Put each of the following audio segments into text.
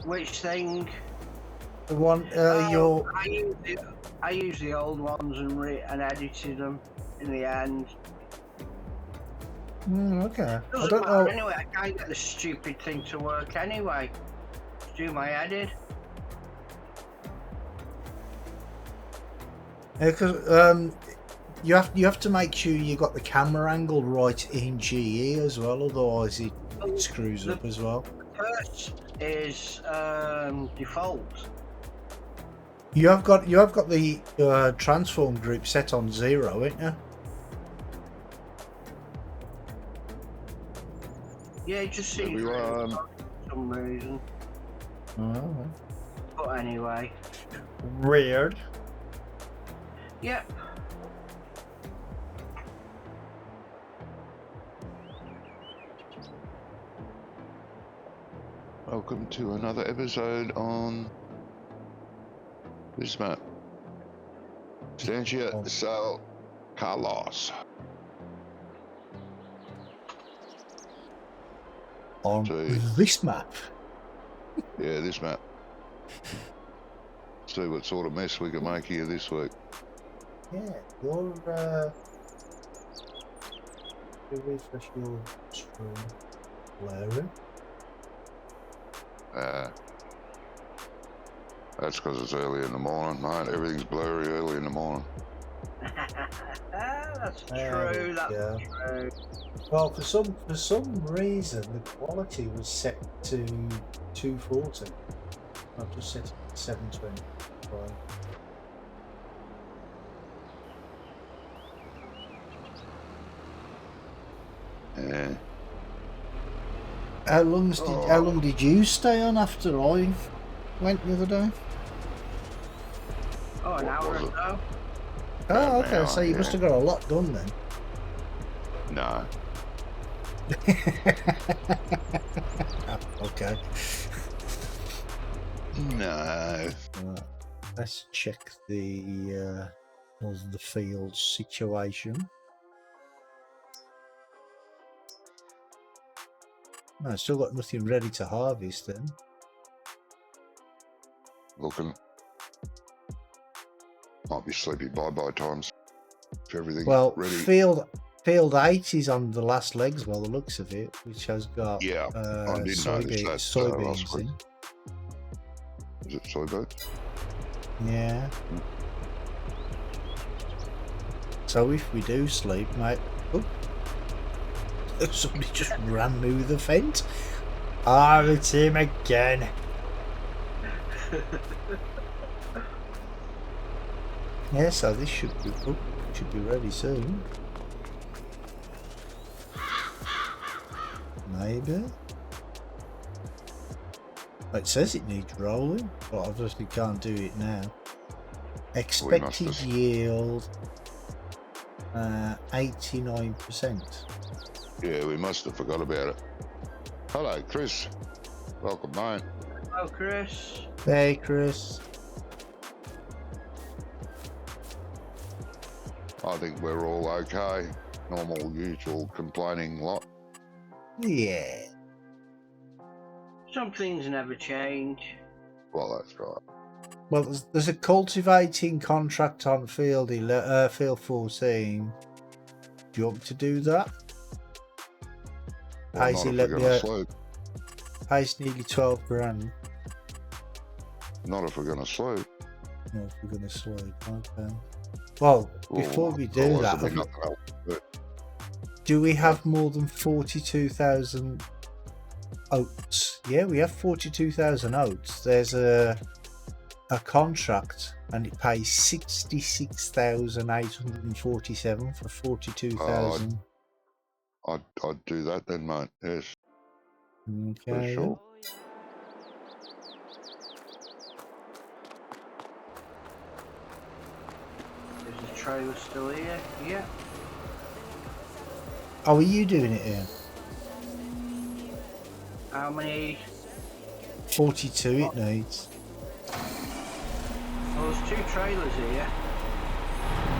Which thing? The one your. I use the old ones and edited them in the end. Okay. Doesn't matter anyway. I can't get the stupid thing to work anyway. Do my edit. Yeah, because you have to make sure you got the camera angle right in GE as well, otherwise it screws up as well. The first is default. You have got the transform group set on 0, ain't you? Yeah, it just seems for some reason. Oh. But anyway. Weird. Yep. Welcome to another episode on this map. Estância São Carlos. On this map? Yeah, this map. See what sort of mess we can make here this week. Yeah, your refresh your screen. Blurry. That's because it's early in the morning, mate. Everything's blurry early in the morning. That's true. That's true. Well, for some reason, the quality was set to 240. I've just set it to 720. Yeah. How long did you stay on after I went the other day? Oh, an hour or so. Oh, okay. So you must have got a lot done then. No. Okay. No. Right. Let's check the field situation. No, I've still got nothing ready to harvest then. Looking. Might be sleepy bye-bye times. If everything's ready. Field 8 is on the last legs by the looks of it, which has got I did soybeans in. Is it soybeans? Yeah. So if we do sleep, mate... Oh. Somebody just ran me with the fence. Oh, it's him again. Yeah, so this should be ready soon. Maybe. It says it needs rolling, but obviously can't do it now. Expected yield 89%. Yeah, we must have forgot about it. Hello, Chris. Welcome, mate. Hello, Chris. Hey, Chris. I think we're all okay. Normal, usual complaining lot. Yeah. Some things never change. Well, that's right. Well, there's a cultivating contract on field 14. Do you want me to do that? Well, Pays nearly 12 grand. Not if we're going to sleep. No, if we're going to sleep, okay. Well, before we do that, do we have more than 42,000 oats? Yeah, we have 42,000 oats. There's a contract and it pays 66,847 for 42,000. I'd do that then, mate. Yes. Okay. For sure. Is the trailer still here? Yeah. Oh, are you doing it here? How many? 42 it needs. Well, there's 2 trailers here.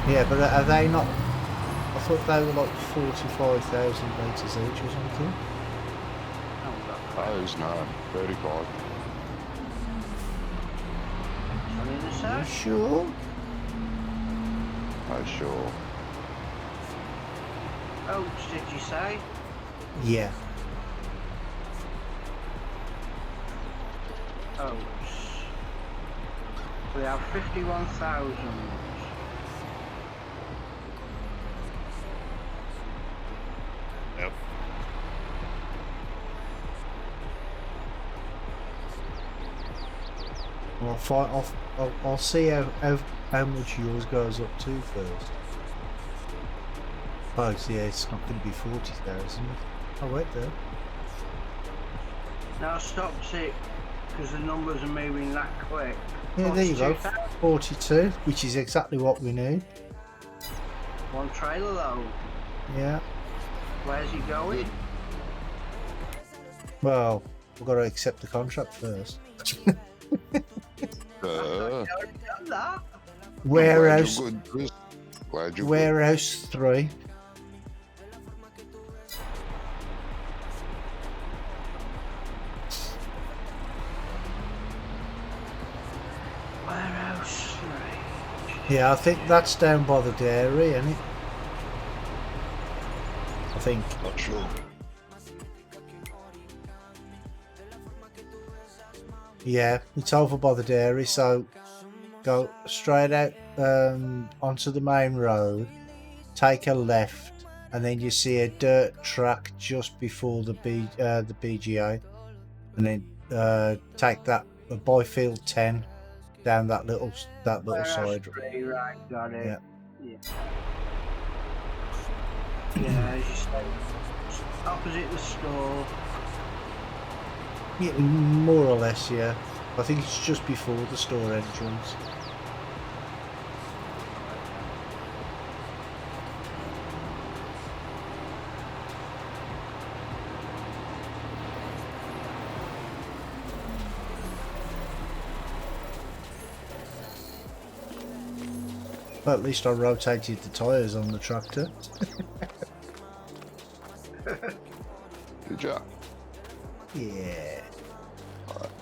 Yeah, but are they not... I thought they were like 45,000 litres each or something. Those, no, 35. say? You sure? Sure. Oats, did you say? Yeah. Oats. We have 51,000. Yep. Well, I'll see how much yours goes up to first. Oh, so yeah, it's not going to be 40,000. Oh, wait there. Now I stopped it because the numbers are moving that quick. Yeah, there you go. 42,000. 42, which is exactly what we need. One trailer though. Yeah. Where's he going? Well, we've got to accept the contract first. I've already done that. Warehouse. Glad you're good, Chris. Glad you're Warehouse 3. Warehouse 3. Yeah, I think that's down by the dairy, isn't it? I think. good. Not sure. Yeah, it's over by the dairy, so go straight out onto the main road, take a left, and then you see a dirt track just before the BGA, and then take that Byfield 10 down that little Warehouse side. 3, right, got it. Yeah. Yeah, as you say, opposite the store. Yeah, more or less, yeah. I think it's just before the store entrance. Well, at least I rotated the tyres on the tractor. Good job. Yeah.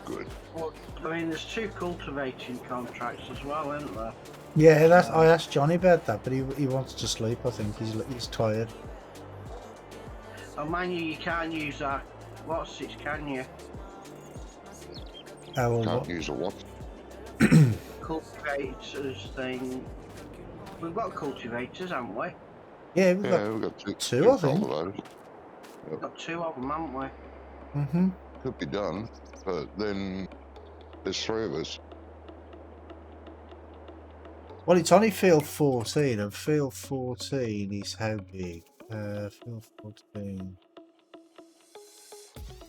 Good. Well, I mean, there's 2 cultivating contracts as well, isn't there? Yeah, I asked Johnny about that, but he wants to sleep. I think he's tired. Oh, mind you can't use that. What's it? Can you? Oh, well, Can't what? use a what? Cultivators thing. We've got cultivators, haven't we? Yeah, we've Yeah, we've got two, I think. cultivators. We've got 2 of them, haven't we? Mm-hmm. Could be done, but then there's 3 of us. Well, it's only field 14, and field 14 is how big? Field 14.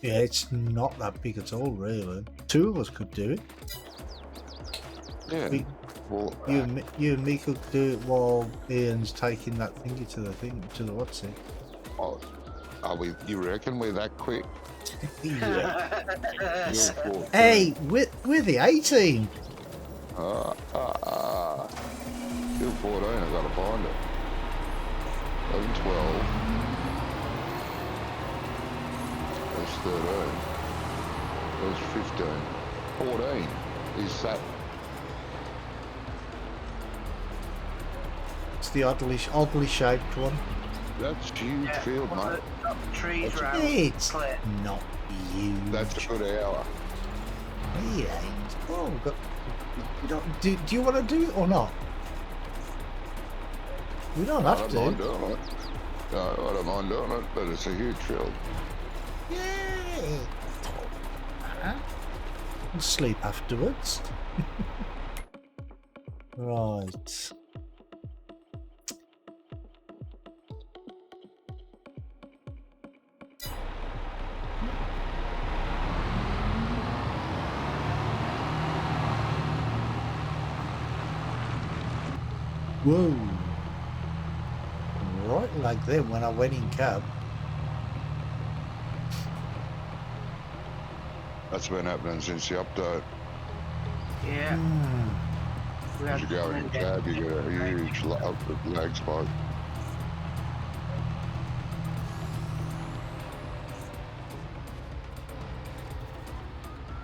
Yeah, it's not that big at all, really. 2 of us could do it. Yeah. We- Well, You and me could do it while Ian's taking that thingy to the what's it? oh, are we? You reckon we're that quick? Yeah. You're 14. Hey, we're the 18. You're 14. I gotta find it. 11, 12. That's 13. That's 15. 14. Is that? It's the oddly shaped one. That's huge field, mate. Got the trees round. It's Clear. not huge. That's a good hour. Yeah. Oh, do you want to do it or not? We don't I have don't mind to. doing it. No, I don't mind doing it, but it's a huge field. Yay! We'll sleep afterwards. Right. Whoa. Right like them when I went in cab. That's been happening since the update. Yeah. We As had you go in cab, you get a huge lag spike.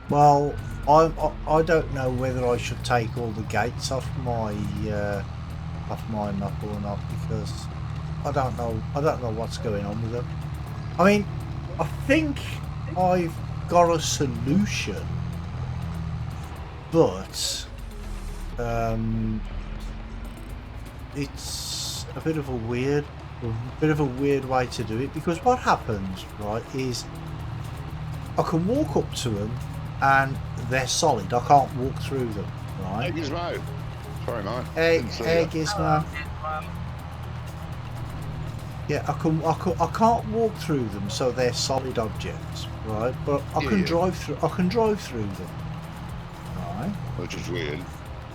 Well, I don't know whether I should take all the gates off my map or not, because I don't know what's going on with them. I mean, I think I've got a solution, but it's a bit of a weird way to do it, because what happens, right, is I can walk up to them and they're solid. I can't walk through them, right? Hey, Gizmo. Sorry, mate. Hey, Didn't see ya. Gizmo. Yeah, I can't walk through them, so they're solid objects, right? But I can drive through. I can drive through them, right? Which is weird.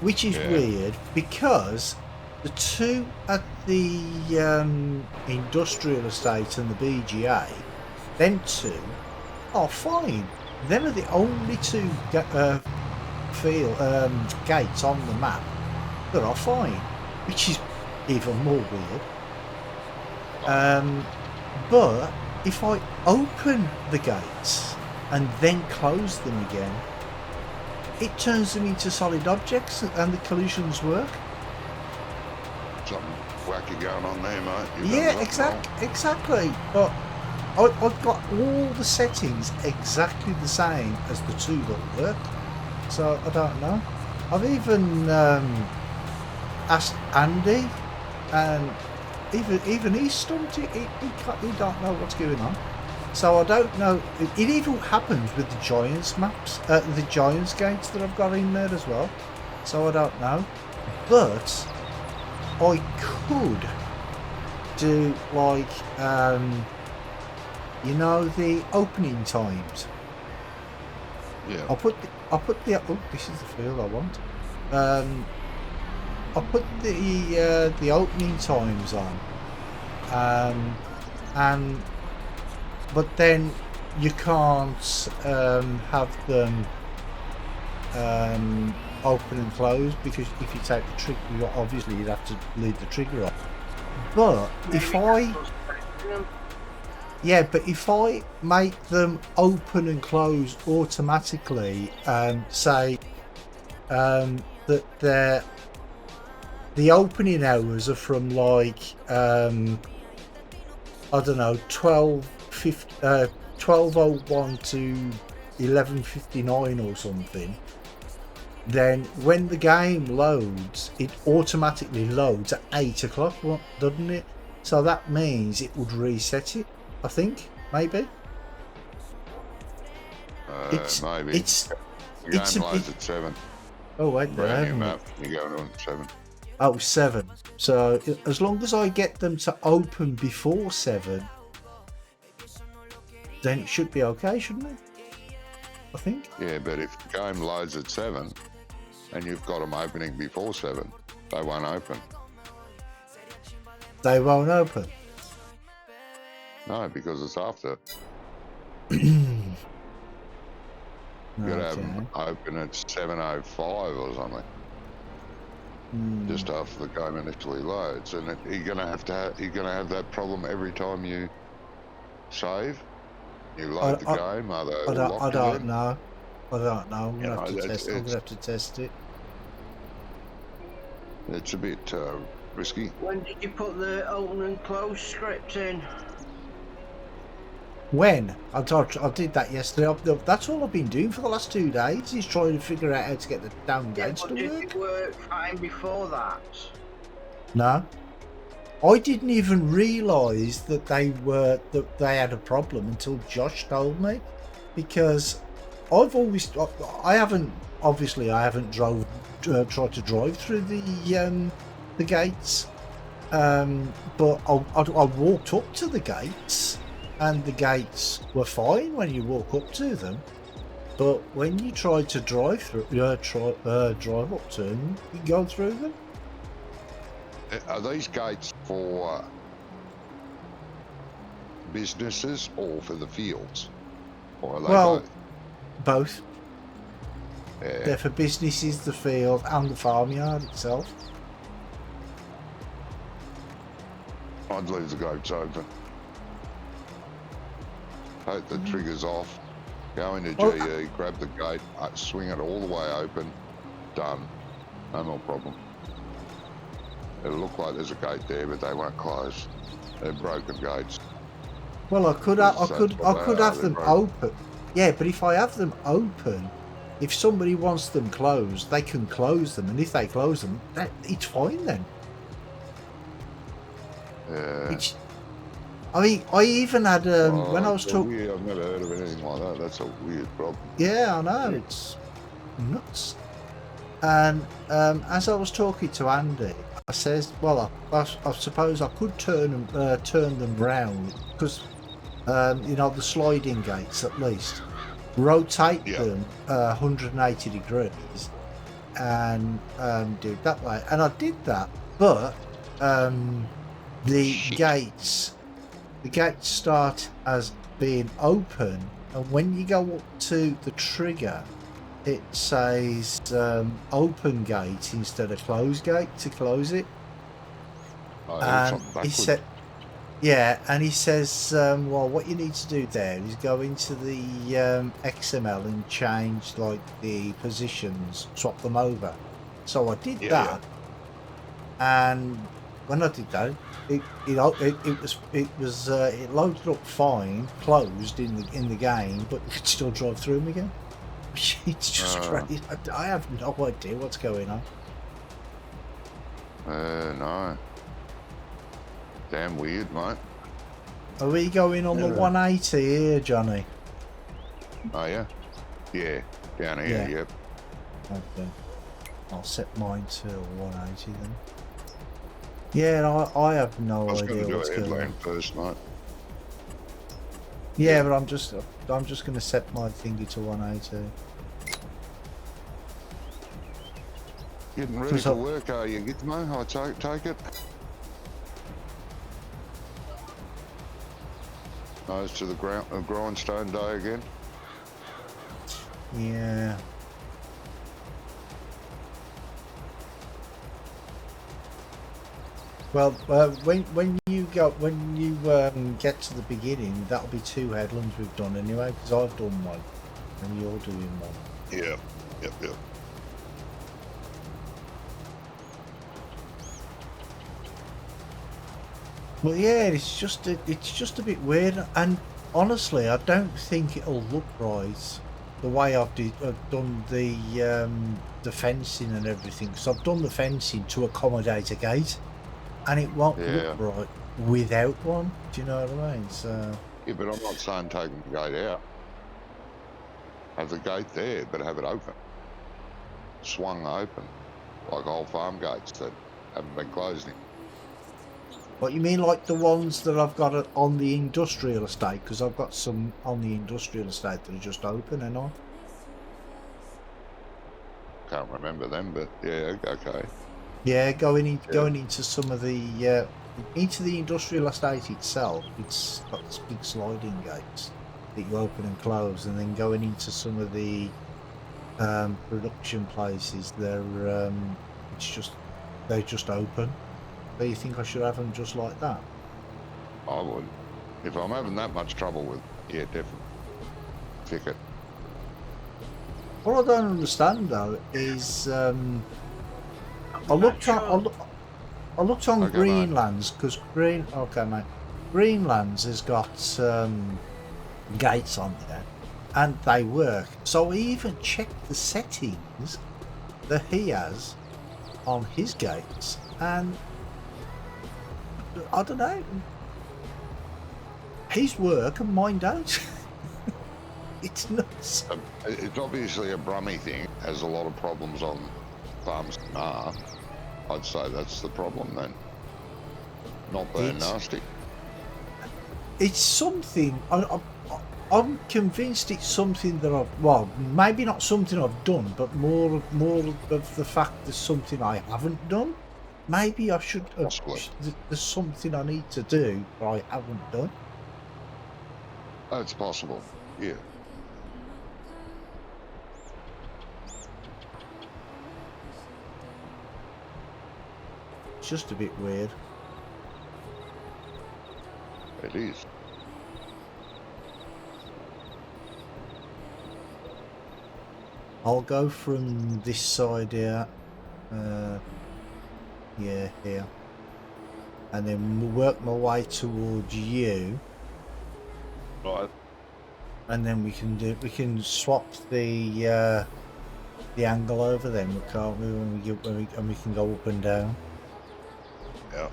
Which is weird, because the two at the industrial estate and the BGA, them two are fine. Them are the only two gates on the map that are fine, which is even more weird. But if I open the gates and then close them again, it turns them into solid objects and the collisions work. Something wacky going on there, mate. Yeah, exactly. But I've got all the settings exactly the same as the two that work. So I don't know. I've even asked Andy, and even he stumped it. He don't know what's going on. So I don't know. It even happens with the Giants maps, the Giants gates that I've got in there as well. So I don't know. But I could do like you know, the opening times. Yeah. I'll put the oh, this is the field I want. I'll put the opening times on, and but then you can't have them open and close, because if you take the trigger, obviously you'd have to leave the trigger off. But if I make them open and close automatically, and say that the opening hours are from like I don't know, 12:01 to 11:59 or something, then when the game loads, it automatically loads at 8 o'clock, doesn't it? So that means it would reset it, I think, maybe. Maybe. It's the game loads at 7. Oh wait, Brand new map. You're going on 7. Oh, 7. So as long as I get them to open before 7, then it should be okay, shouldn't it? I think. Yeah, but if the game loads at 7 and you've got them opening before 7, they won't open. They won't open. No, because it's after. You gotta have them open at 7:05 or something. Just after the game initially loads, and you're gonna have that problem every time you save. You load the game. Are they all locked I don't in? know. I'm gonna have to test it. It's a bit risky. When did you put the open and close script in? When? I did that yesterday. That's all I've been doing for the last 2 days, is trying to figure out how to get the damn gates to work. Did it work fine before that? No. I didn't even realise that they had a problem until Josh told me, because I haven't tried to drive through the gates, but I walked up to the gates, and the gates were fine when you walk up to them, but when you try to drive through, drive up to them, you go through them. Are these gates for businesses or for the fields? Or are they both? Both. Yeah. They're for businesses, the field, and the farmyard itself. I'd leave the gates open. Hope the trigger's off. Go into Well, GE, grab the gate, swing it all the way open, done. No more problem. It'll look like there's a gate there, but they won't close. They're broken gates. well, I could have them open. Yeah, but if I have them open, if somebody wants them closed, they can close them, and if they close them, it's fine then. Yeah. I mean, I even had when I was talking. I've never heard of anything like that. That's a weird problem. Yeah, I know, it's nuts. And as I was talking to Andy, I says, well, I suppose I could turn them round because you know, the sliding gates at least rotate them 180 degrees and do it that way. And I did that, but the gates start as being open, and when you go up to the trigger, it says open gate instead of close gate to close it. And he said, yeah, and he says, well, what you need to do there is go into the XML and change like the positions, swap them over. So I did that, and when I did that, it loaded up fine, closed in the game, but you could still drive through them again. It's just crazy. I have no idea what's going on. No. Damn weird, mate. Are we going on the 180 here, Johnny? Oh yeah? Yeah, down here, yep. Okay. I'll set mine to 180 then. Yeah, I have no idea what's going on. First, mate. Yeah, but I'm just going to set my thingy to 180. Getting ready for work, are you, Gizmo? I take it. Nose to the grindstone day again. Yeah. Well, when you get to the beginning, that'll be 2 headlands we've done anyway, because I've done one, and you're doing one. Yeah. Yep. Well, yeah, it's just a bit weird, and honestly, I don't think it'll look right the way I've done the fencing and everything. Because I've done the fencing to accommodate a gate, and it won't look right without one. Do you know what I mean? So yeah, but I'm not saying taking the gate out. Have the gate there, but have it open, swung open, like old farm gates that haven't been closed in. What you mean, like the ones that I've got on the industrial estate? Because I've got some on the industrial estate that are just open, and on. Can't remember them, but yeah, okay. Yeah, going into some of the into the industrial estate itself, it's got this big sliding gates that you open and close, and then going into some of the production places, they're just open. Do you think I should have them just like that? I would. If I'm having that much trouble with, yeah, definitely. Pick it. What I don't understand though is I looked on Greenlands, because Greenlands has got gates on there, and they work. So I even checked the settings that he has on his gates, and I don't know. His work and mine don't. It's nuts. It's obviously a Brummy thing, as a lot of problems on farms are. I'd say that's the problem then. Not being nasty. It's something. I'm convinced it's something that maybe not something I've done, but more of the fact there's something I haven't done. Maybe I should. There's something I need to do that I haven't done. That's possible. Yeah. It's just a bit weird. It is. I'll go from this side here. Yeah, here. And then work my way towards you. Right. And then we can swap the angle over then, can't we? And we can go up and down. Yeah.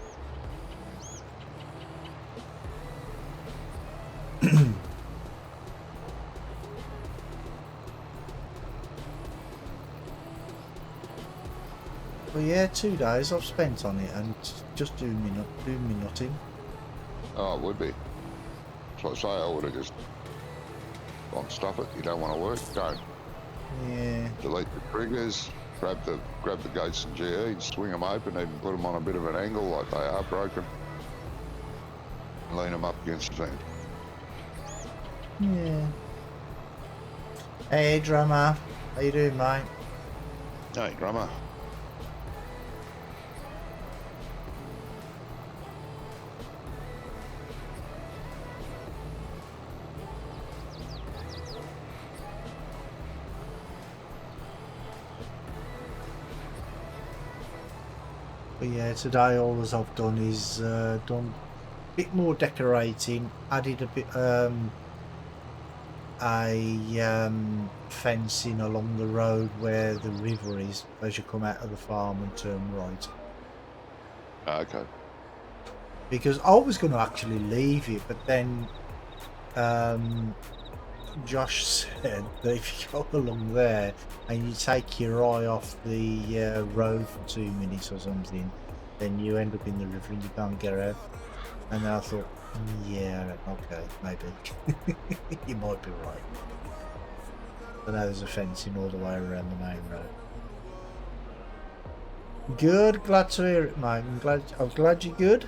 Well, yeah, 2 days I've spent on it and just doing me nothing. Oh, it would be. So I say I would have just gone stuff it. You don't want to work, don't. Yeah. Delete the triggers, grab the gates and GE, swing them open, even put them on a bit of an angle like they are broken. Lean them up against the thing. Yeah. Hey, drummer. How you doing, mate? Hey, drummer. But yeah, today all as I've done is done a bit more decorating, added a bit fencing along the road where the river is as you come out of the farm and turn right. Okay. Because I was going to actually leave it, but then Josh said that if you go along there and you take your eye off the road for 2 minutes or something, then you end up in the river and you can't get out. And I thought, yeah, okay, maybe. You might be right. But now there's a fencing all the way around the main road. Good, glad to hear it, mate. I'm glad you're good.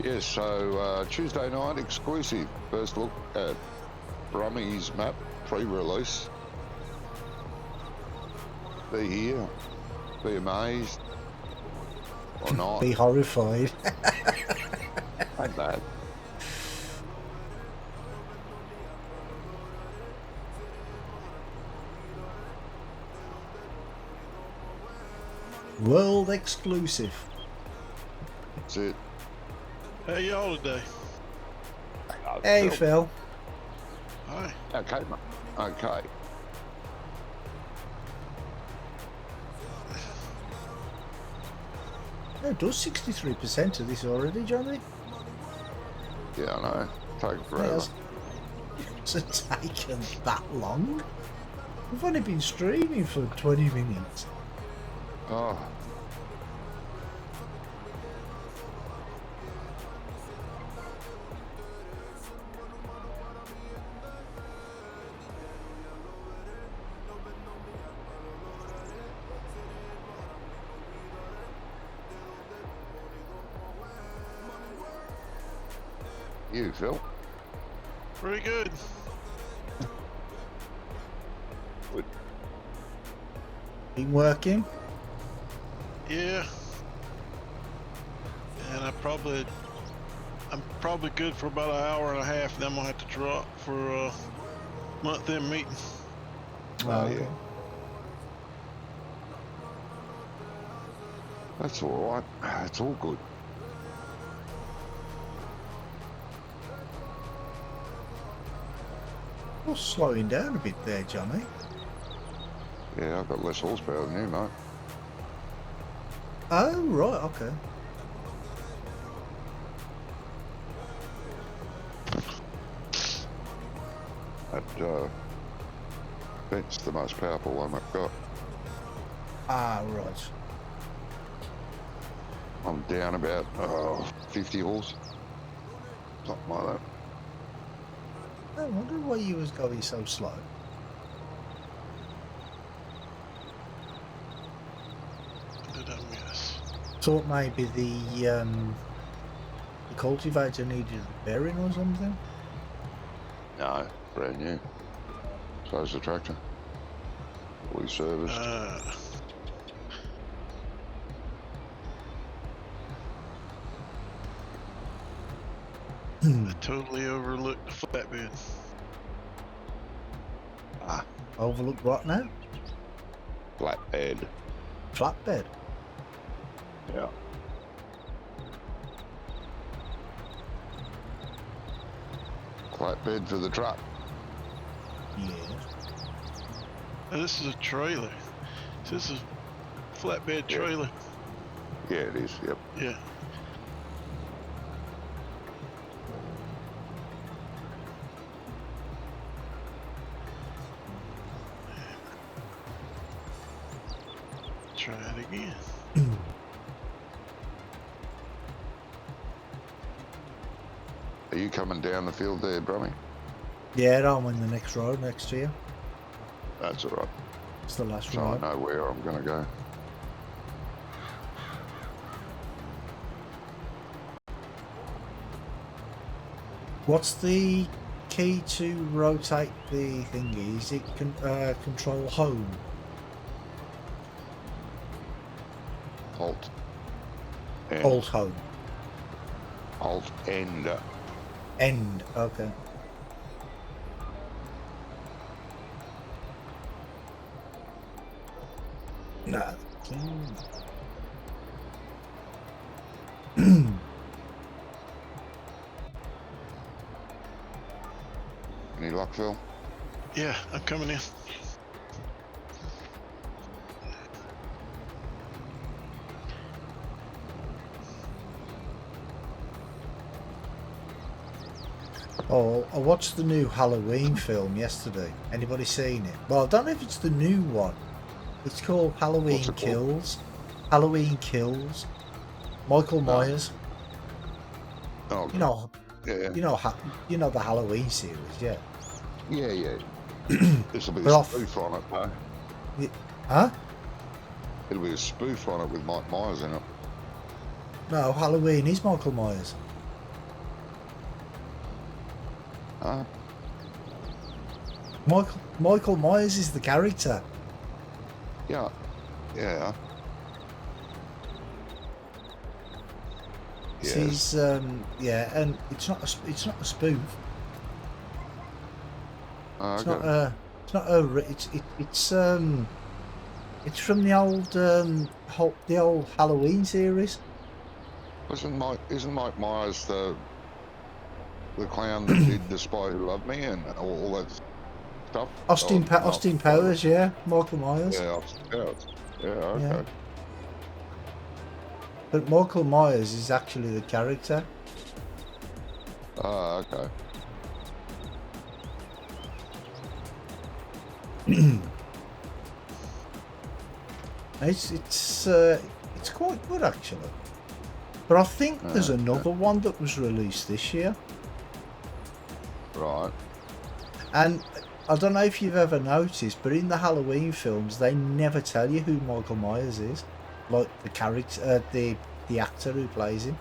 Yes, so Tuesday night exclusive. First look at Brummy's map pre-release. Be here, be amazed, or not. Be horrified. Ain't bad. World exclusive. That's it. How y'all today? Hey, Phil. Hi. Okay, mate. Okay. It does 63% of this already, Johnny. Yeah, I know. Take forever. It hasn't taken that long. We've only been streaming for 20 minutes. Oh. You, Phil? Pretty good. Good. Been working? Yeah. And I'm probably good for about an hour and a half. Then I'm gonna have to drop for a month-end meeting. Oh, yeah. That's all right. It's all good. You're slowing down a bit there, Johnny. Yeah, I've got less horsepower than you, mate. Oh, right, okay. That vent's the most powerful one I've got. Ah, right. I'm down about 50 horse. Something like that. I wonder why you was going so slow. What did I miss? Thought maybe the cultivator needed repairing or something. No, brand new. So's the tractor. Fully serviced. I totally overlooked the flatbed. Overlook what now? Flatbed. Flatbed. Yeah. Flatbed for the truck. Yeah. Oh, this is a trailer. This is flatbed trailer. Yeah, it is. Yep. Yeah. Try it again. Are you coming down the field there, Brummy? Yeah, I'm in the next road next to you. That's all right. It's the last So road. I know where I'm going to go. What's the key to rotate the thingy? Is it control home? Alt. End. Alt home. Alt end. End. Okay. No. Any luck, Phil? Yeah, I'm coming in. Oh, I watched the new Halloween film yesterday. Anybody seen it? Well, I don't know if it's the new one. It's called Halloween What's it called? Kills. Halloween Kills. Michael Myers. Oh, You know, yeah. you know the Halloween series, yeah. Yeah, yeah. This will be But a off- spoof on it, though. Huh? It'll be a spoof on it with Mike Myers in it. No, Halloween is Michael Myers. Huh? Michael Myers is the character. Yeah. Yeah. Yes. He's yeah, and it's not a spoof. Oh, It's okay. not a. It's not a. It's from the old Halloween series. Isn't Mike Myers the clown that did The Spy Who Loved Me and all that stuff? Austin Oh, Austin no. Powers, yeah. Michael Myers. Yeah, Austin Powers. Yeah, okay. Yeah. But Michael Myers is actually the character. Ah, okay. It's quite good actually. But I think there's Okay. another one that was released this year. Right. And I don't know if you've ever noticed, but in the Halloween films, they never tell you who Michael Myers is, like the character, the actor who plays him.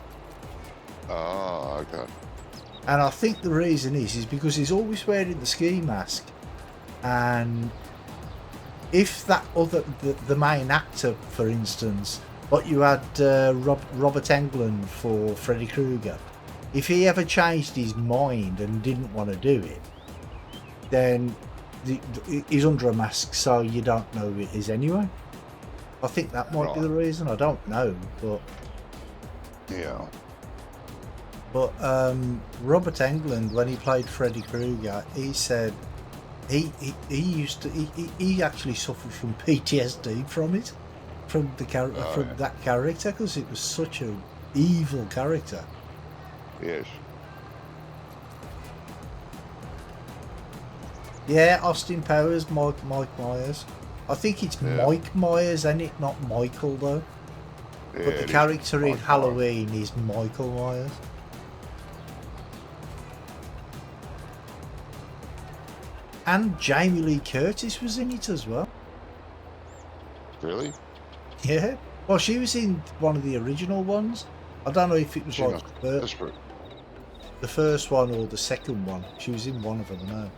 Ah, okay. And I think the reason is because he's always wearing the ski mask, and if that the main actor, for instance, like you had Robert Englund for Freddy Krueger, if he ever changed his mind and didn't want to do it, then he's under a mask, so you don't know who it is anyway. I think that might be the reason. I don't know, but Yeah. Robert Englund, when he played Freddy Krueger, he said he actually suffered from PTSD from it, from that character, because it was such a evil character. Yes. Yeah, Austin Powers, Mike Myers. I think it's Mike Myers, and it not Michael though. Yeah, But the it is character in Mike Halloween is Michael Myers. And Jamie Lee Curtis was in it as well. Really? Yeah. Well, she was in one of the original ones. I don't know if it was She like must be the desperate. first one or the second one. She was in one of them, I know.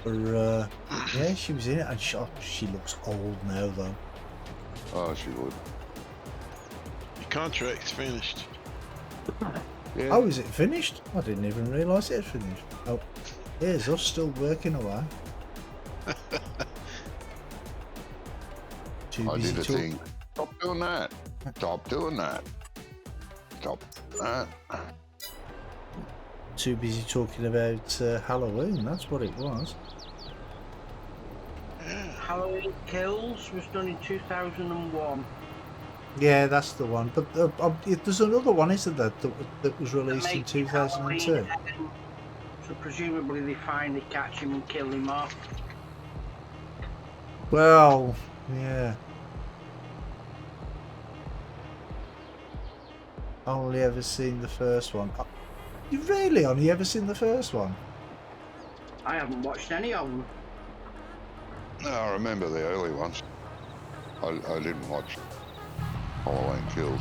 But yeah, she was in it, and she looks old now though. Oh, she would. Your contract's finished. Yeah. Oh, is it finished? I didn't even realise it had finished. Oh, here's us still working away. Too I busy did a talking. thing. Stop doing that. Stop doing that. Stop that. Too busy talking about Halloween. That's what it was. Yeah. Halloween Kills was done in 2001. Yeah, that's the one. But there's another one, isn't there, that was They're released in making 2002? Halloween again, so presumably they finally catch him and kill him off. Well, yeah. Only ever seen the first one. You really only ever seen the first one? I haven't watched any of them. No, I remember the early ones. I didn't watch Halloween Kills.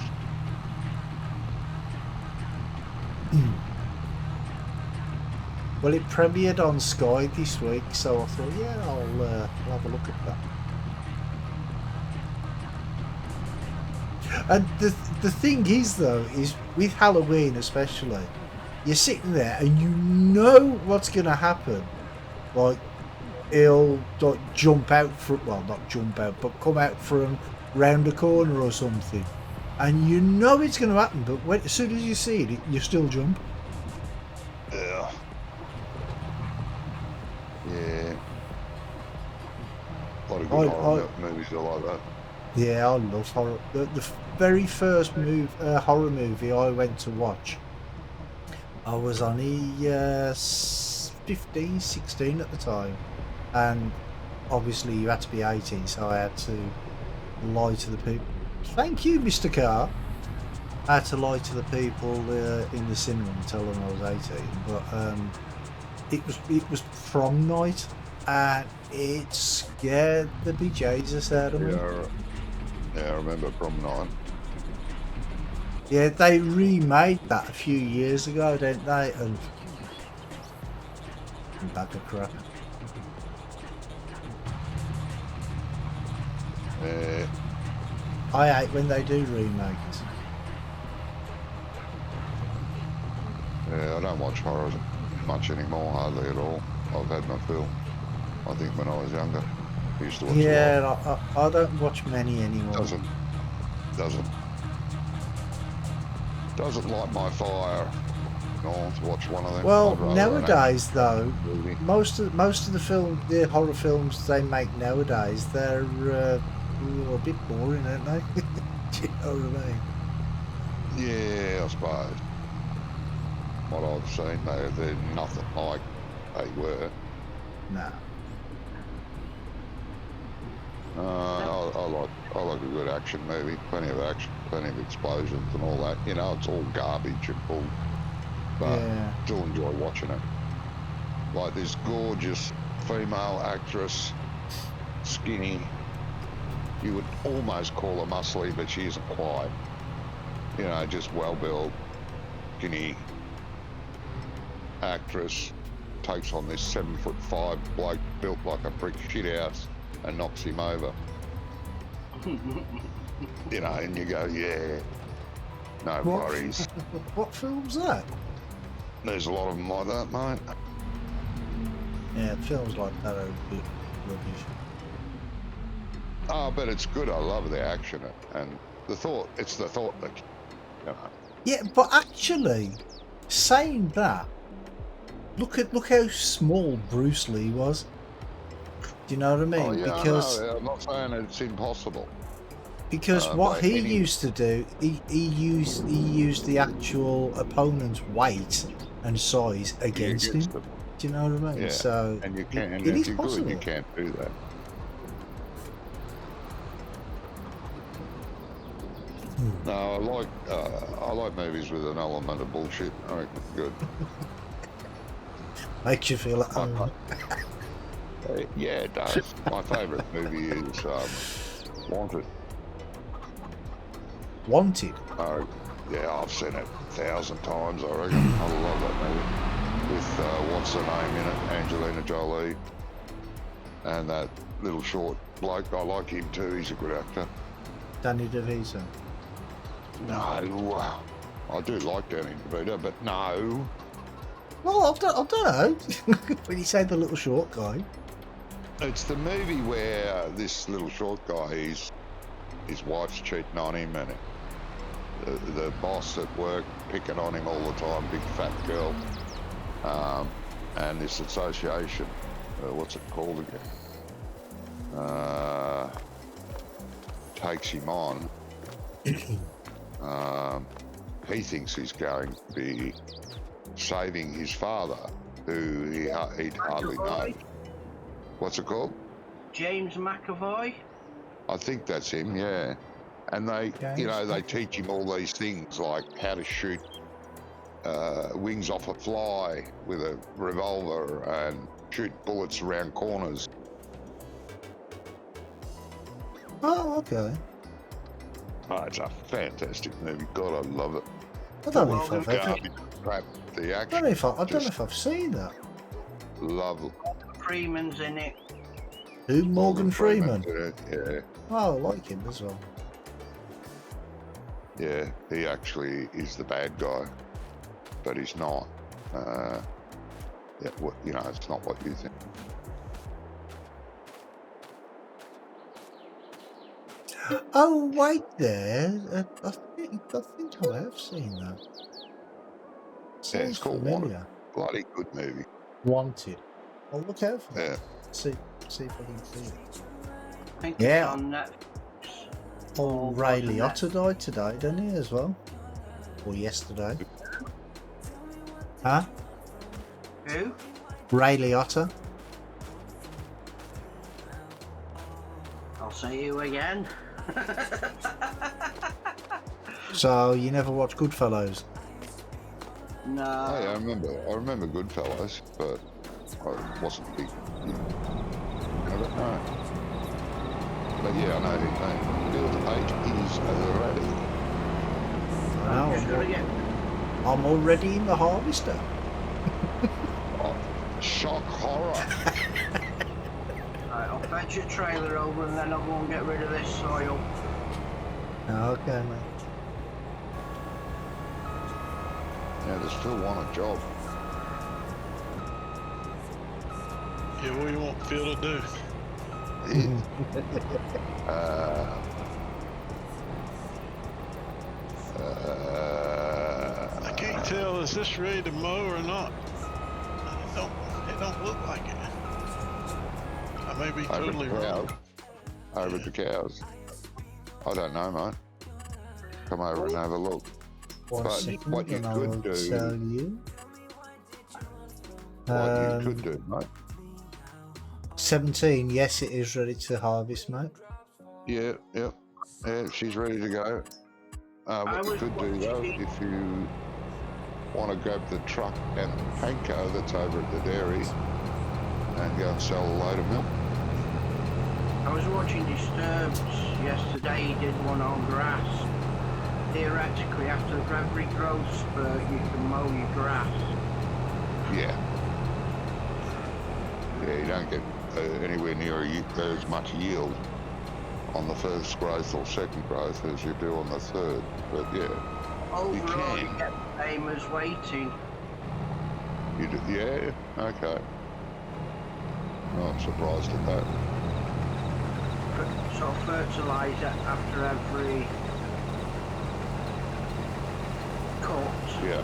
Well, it premiered on Sky this week, so I thought, yeah, I'll have a look at that. And the thing is, though, is with Halloween especially, you're sitting there and you know what's going to happen. Like, he'll jump out from, well, not jump out, but come out from round a corner or something. And you know it's going to happen, but as soon as you see it, you still jump. Yeah. Yeah. A lot of good horror movies are like that. Yeah, I love horror. The very first horror movie I went to watch, I was only 15, 16 at the time. And obviously you had to be 18, so I had to lie to the people. Thank you, Mr. Carr. I had to lie to the people in the cinema and tell them I was 18. But it was prom night, and it scared the bejesus out of me. Yeah, I remember Prom Night. Yeah, they remade that a few years ago, didn't they? And bag of crap. I hate when they do remakes. Yeah, I don't watch horror much anymore, hardly at all. I've had my fill. I think when I was younger, I used to watch a lot. I don't watch many anymore. Doesn't light my fire. No, to watch one of them. Well, nowadays though, most of the horror films they make nowadays, they're a bit boring, aren't they? Do you know what I mean? Yeah, I suppose. What I've seen, they're nothing like they were. No. I like a good action movie. Plenty of action, plenty of explosions and all that. You know, it's all garbage and bull, but still enjoy watching it. Like this gorgeous female actress, skinny. You would almost call her muscly, but she isn't quite. You know, just well-built, skinny actress takes on this 7'5" bloke built like a brick shithouse and knocks him over. You know, and you go, yeah, no worries. What film's that? There's a lot of them like that, mate. Yeah, films like that are a bit rubbish. Oh, but it's good. I love the action and the thought. It's the thought that, you know. Yeah, but actually, saying that, look how small Bruce Lee was. Do you know what I mean? Oh, yeah, because I know. I'm not saying it's impossible. Because what he used to do, he used the actual opponent's weight and size against him. Them. Do you know what I mean? Yeah. So and you can't. And it if is you're possible. good, you can't do that. No, I like movies with an element of bullshit. I reckon it's good. Makes you feel at home. Yeah, it does. My favourite movie is Wanted. Wanted? Yeah, I've seen it 1,000 times, I reckon. I love that movie. With, what's her name in it? Angelina Jolie. And that little short bloke. I like him too. He's a good actor. Danny DeVito? No. I do like Danny DeVito, but no. Well, I don't know. When you say the little short guy. It's the movie where this little short guy, his wife's cheating on him, and the boss at work picking on him all the time, big fat girl, and this association, what's it called again? Takes him on. He thinks he's going to be saving his father, who he'd hardly know. What's it called? James McAvoy. I think that's him, yeah. And they teach him all these things like how to shoot wings off a fly with a revolver and shoot bullets around corners. Oh, okay. Oh, it's a fantastic movie. God, I love it. I don't know if I've ever. Garbage crap, the I action. don't know if I've seen that. Lovely. Freeman's in it. Who? Morgan Freeman. Yeah. Oh, I like him as well. Yeah, he actually is the bad guy, but he's not. It's not what you think. Oh, wait there. I think I have seen that. Yeah, it's called familiar. Bloody good movie. Wanted. I'll look out for that. Yeah. See if I can see it. I think Yeah. it's on Netflix. Oh, Ray Liotta died today, didn't he, as well? Or yesterday. Huh? Who? Ray Liotta. I'll see you again. Oh, So, you never watched Goodfellas? No. Oh, yeah, I remember Goodfellas, but I wasn't big. I don't know. But yeah, I know his name. Bill 8 is ready. I'm just gonna get I'm already in the harvester. Oh, shock horror. Right, I'll fetch your trailer over and then I'll go and get rid of this soil. Okay, mate. Yeah, they still want a job. Yeah, what do you want Phil to do? I can't tell, is this ready to mow or not? It don't look like it. I may be totally wrong. Over the cows. I don't know, mate. Come over and have a look. One But second, what you and I could will do- tell you. What you could do, mate. 17, yes, it is ready to harvest, mate. Yeah, she's ready to go. What you could do though, if you want to grab the truck and the panko that's over at the dairy and go and sell a load of milk. I was watching Disturbed yesterday, he did one on grass. Theoretically, after every growth spurt, you can mow your grass. Yeah, you don't get anywhere near as much yield on the first growth or second growth as you do on the third, but yeah. Overall, you can. get the same as waiting. You do, yeah, okay. Not surprised at that. So fertilise it after every cut. Yeah.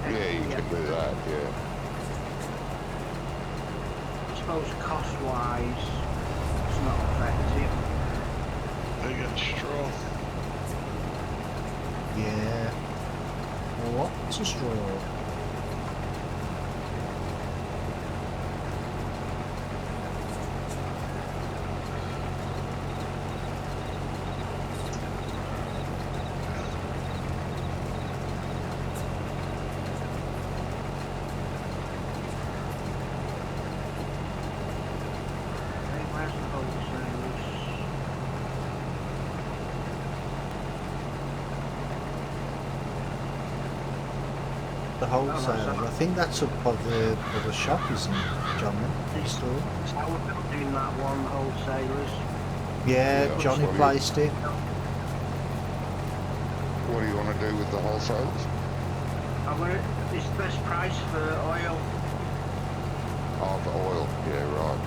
Yeah, you can do that, yeah. I suppose cost-wise, it's not effective. They got straw. Yeah. What's a straw? Hey, where's the wholesalers? The wholesaler. I think that's up by the shop, isn't it, John? The store. I was building that one, wholesalers. Yeah, Yeah, Johnny sorry. placed it. What do you want to do with the wholesalers? It's the best price for oil. Oh, for oil, yeah, right.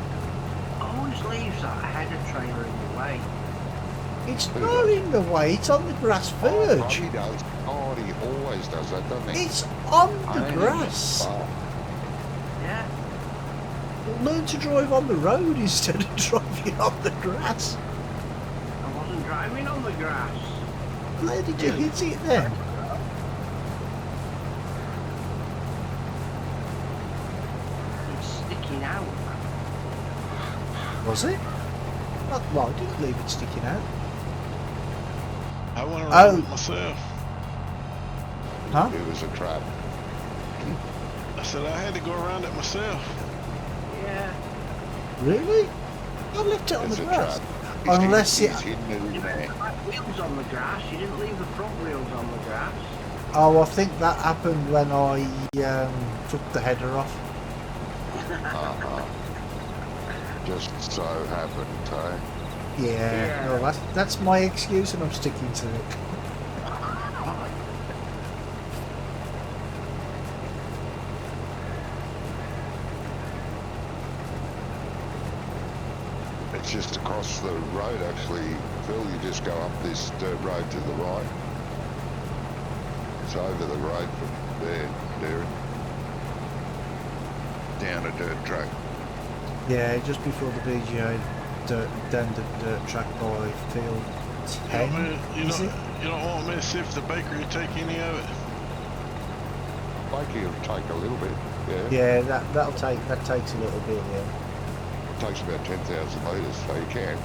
always leaves that header trailer in the way. It's not in the way, it's on the grass verge. He does. Oh, he always does that, doesn't he? It's on the grass. Yeah. Learn to drive on the road instead of driving on the grass. I wasn't driving on the grass. Where did you hit it then? It's sticking out. Was it? Well, I didn't leave it sticking out. I went around it myself. Huh? It was a trap. I said I had to go around it myself. Yeah. Really? I left it on It's the a grass. trap. Unless it... He's hidden it in there. Wheels on the grass. You didn't leave the front wheels on the grass. Oh, I think that happened when I took the header off. Just so happened, eh? Yeah. No, that's my excuse and I'm sticking to it. It's just across the road, actually, Phil. You just go up this dirt road to the right. It's over the road from there, down a dirt track. Yeah, just before the BGA down the dirt track by field 10. You don't want me to see if the bakery will take any of it. Bakery will take a little bit, yeah. Yeah, that takes a little bit, yeah. It takes about 10,000 litres, so you can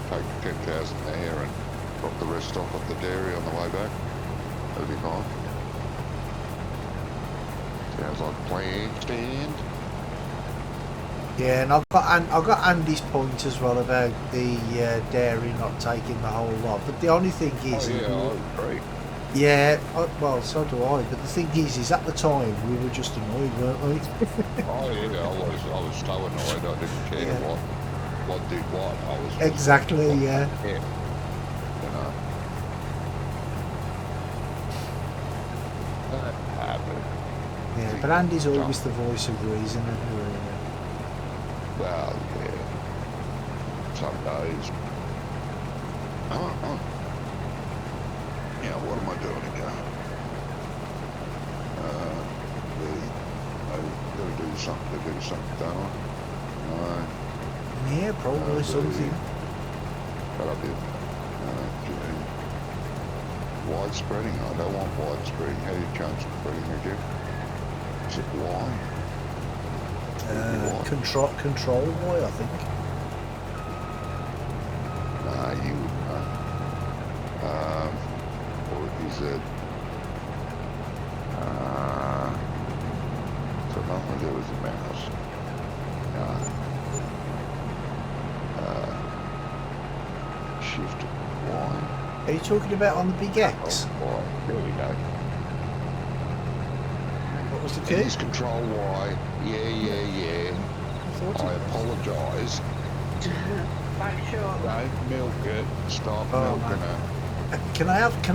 take 10,000 there and drop the rest off at the dairy on the way back. That'll be fine. Sounds like a plan, stand. Yeah, and I've got Andy's point as well about the dairy not taking the whole lot. But the only thing is, I agree. yeah, well, so do I. But the thing is at the time we were just annoyed, weren't we? Oh yeah, I was so annoyed. I didn't care what did what. I was just Exactly, yeah. You know. That happened. Yeah, but Andy's always the voice of reason, isn't he, really? Well, yeah. Some days. Yeah, what am I doing again? Gotta do something, don't I? Yeah, probably something. But I did. Widespreading. I don't want widespreading. How do you change spreading again? Is it Y? Control Y, I think. Nah, you wouldn't know. Or is it? So nothing to do with the mouse. Shift Y. Are you talking about on the Big X? Oh, Y. There we go. What was the It key? is Control Y. Yeah. I apologise. Back short. Don't milk it. Stop Oh, milking it. Can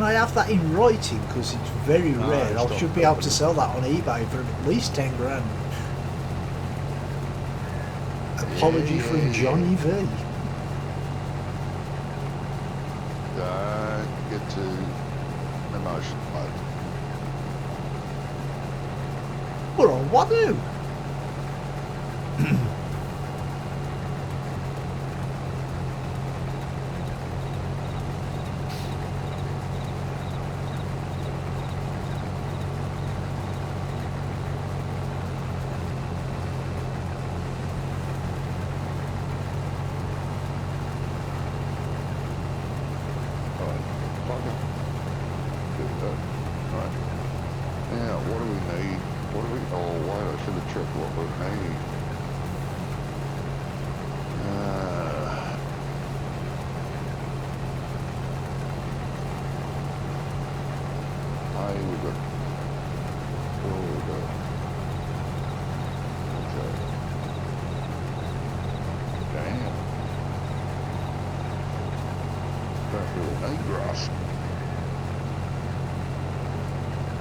I have that in writing? Because it's very No, rare. I stop should be able to sell that on eBay for at least 10 grand. Apology from Johnny V. Don't get to emotion mode. Well, I want to.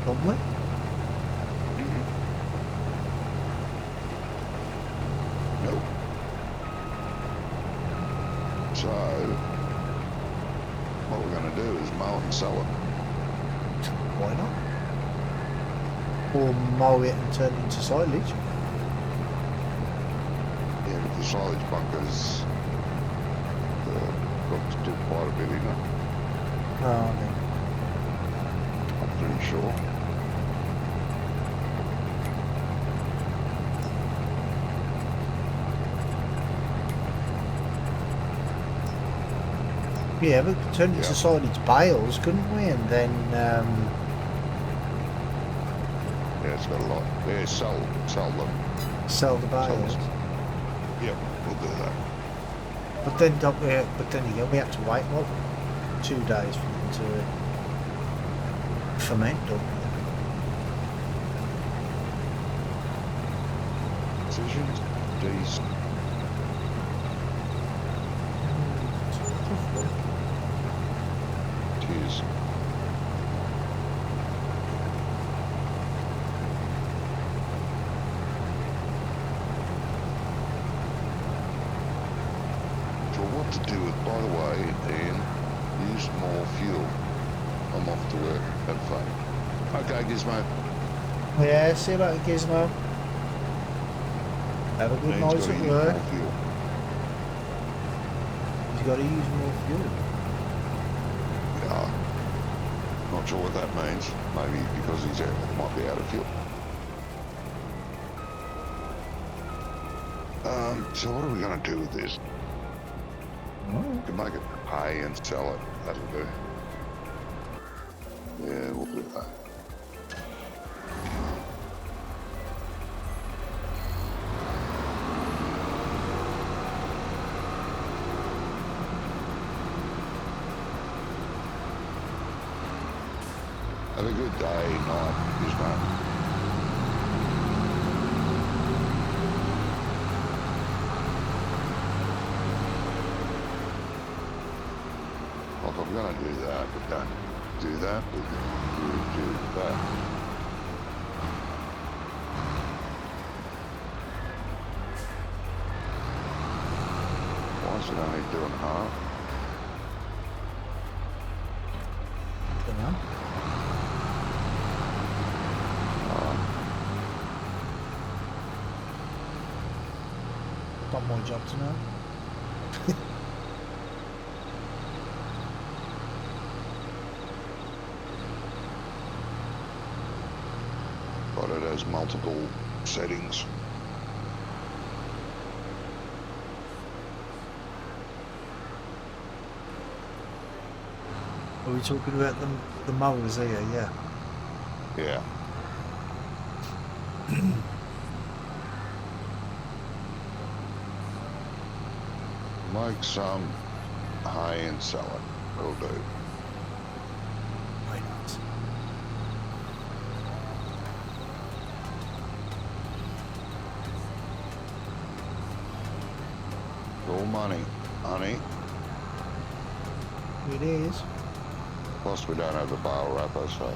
Probably. Nope. So, what we're going to do is mow it and sell it. Why not? Or mow it and turn it into silage. Yeah, but the silage bunkers got to do quite a bit in it. Oh, no. I'm pretty sure. Yeah, but turn it into silage bales, couldn't we? And then Yeah, it's got a lot. Yeah, sell them. sell the bales. Yep, we'll do that. But then don't we? But then again, we have to wait 2 days for them to ferment, don't we? Decisions, D's. Cheers. So what to do with, by the way, Ian, use more fuel. I'm off to work. Have fun. Okay, Gizmo. Yeah, see you later, Gizmo. Have a good Ian's night gotta at use work. more fuel. He's got to use more fuel. Yeah. Not sure what that means. Maybe because he's out, might be out of fuel. So what are we going to do with this? We can make it pay and sell it. That'll do. Yeah, we'll do that. Have a good day, night, Gizmo. Look, I'm going to do that, but don't do that. Do that. Why is it only doing half? Don't know. Not my job to know. But it has multiple settings. Are we talking about the mowers here? Yeah. Yeah. Make some hay and sell it. Will do. Why not? All money, honey. It is. Plus we don't have the bale wrapper, so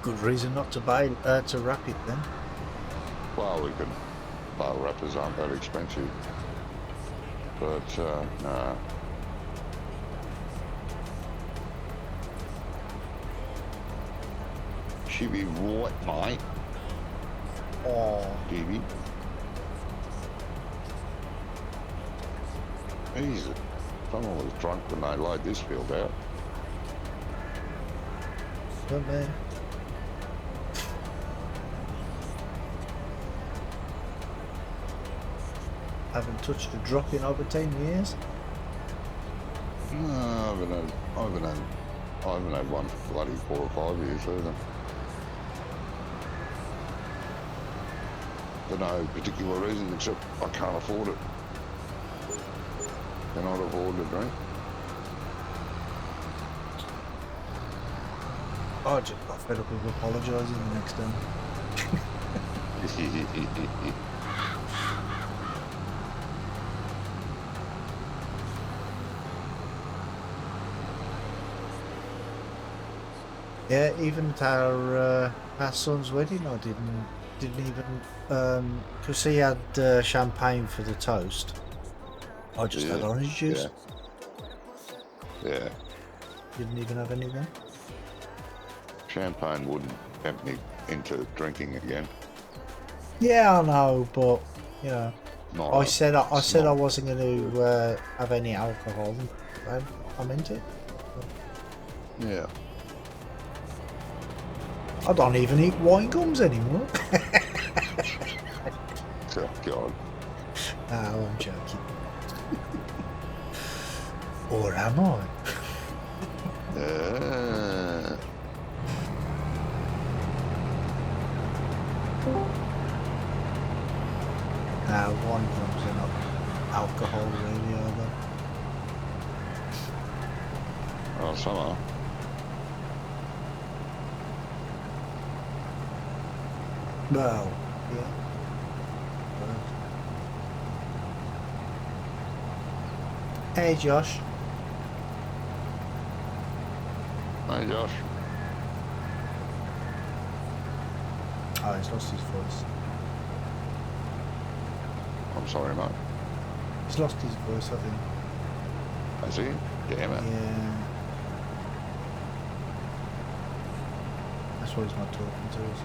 Good reason not to buy to wrap it then. well we can. Bale wrappers aren't that expensive, but no. She be right, mate. Oh, Baby. Easy. Someone was drunk when they laid this field out. don't they? Haven't touched a drop in over 10 years. No, I haven't had one for bloody 4 or 5 years either. For no particular reason except I can't afford it. Cannot afford to drink. I just got fed up with apologising the next time. Yeah, even at our son's wedding, I didn't didn't even, because he had champagne for the toast. I just had orange juice. Yeah. Didn't even have any then. Champagne wouldn't tempt me into drinking again. Yeah, I know, but you know, Not I said I wasn't going to have any alcohol, and I meant it. Yeah. I don't even eat wine gums anymore. Oh, God. No, I'm joking. Or am I? No, wine gums are not alcohol really, are they? Oh, some are. Well, yeah. Hey, Josh. Hey, Josh. Oh, he's lost his voice. I'm sorry, mate. He's lost his voice, I think. Has he? Damn it. Yeah. That's why he's not talking to us.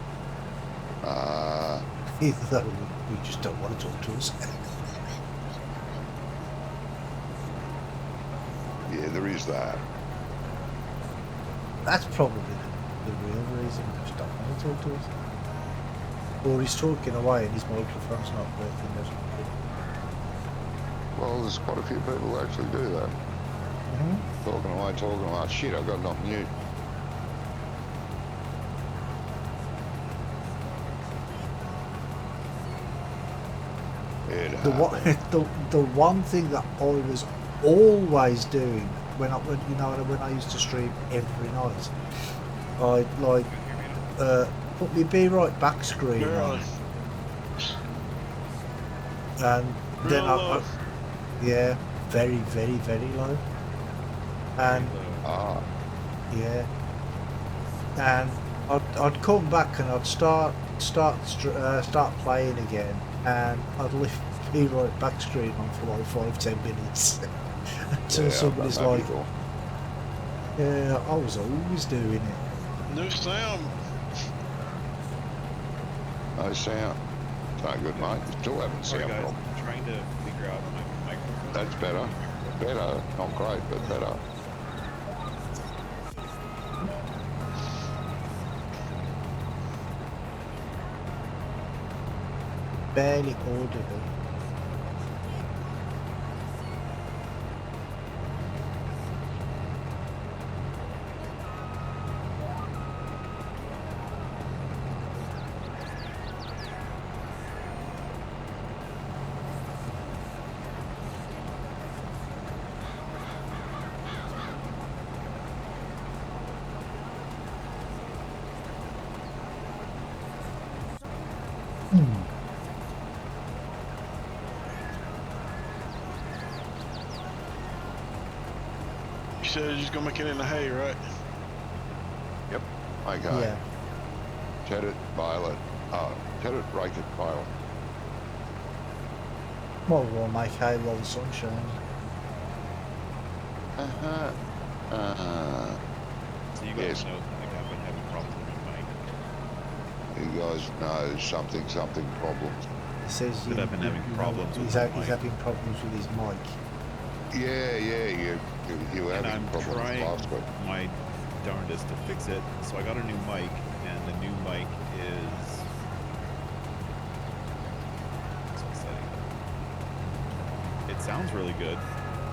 Either that or we just don't want to talk to us. Yeah, there is that. That's probably the real reason. He just don't want to talk to us. Or he's talking away and his microphone's not working. Well, there's quite a few people who actually do that. Talking away. Shit, I got it on mute. The one thing that I was always doing when I used to stream every night, I'd like put my Be Right Back screen on, and then I yeah, very very very low, and yeah, and I'd come back and I'd start playing again, and I'd lift Be Right Back screen on for like 5-10 minutes until somebody's like, yeah, I was always doing it. No sound. No sound. No good, mate. Still haven't sound guys, problem. I'm trying to figure out my microphone. That's better. Better. Not great, but better. Barely audible. You said you're just gonna make it in the hay, right? Yep. Okay. Yeah. Tethered violet. Tethered racket violet. Well, we'll make hay while the sun shines. So you guys know, like, I've been having problems with my mic. You guys know something problems. He says That I've been having problems with he's my having mic. problems with his mic. Yeah, you were And having I'm problems trying last week. my darndest to fix it. So I got a new mic, and the new mic is... what's it say? It sounds really good,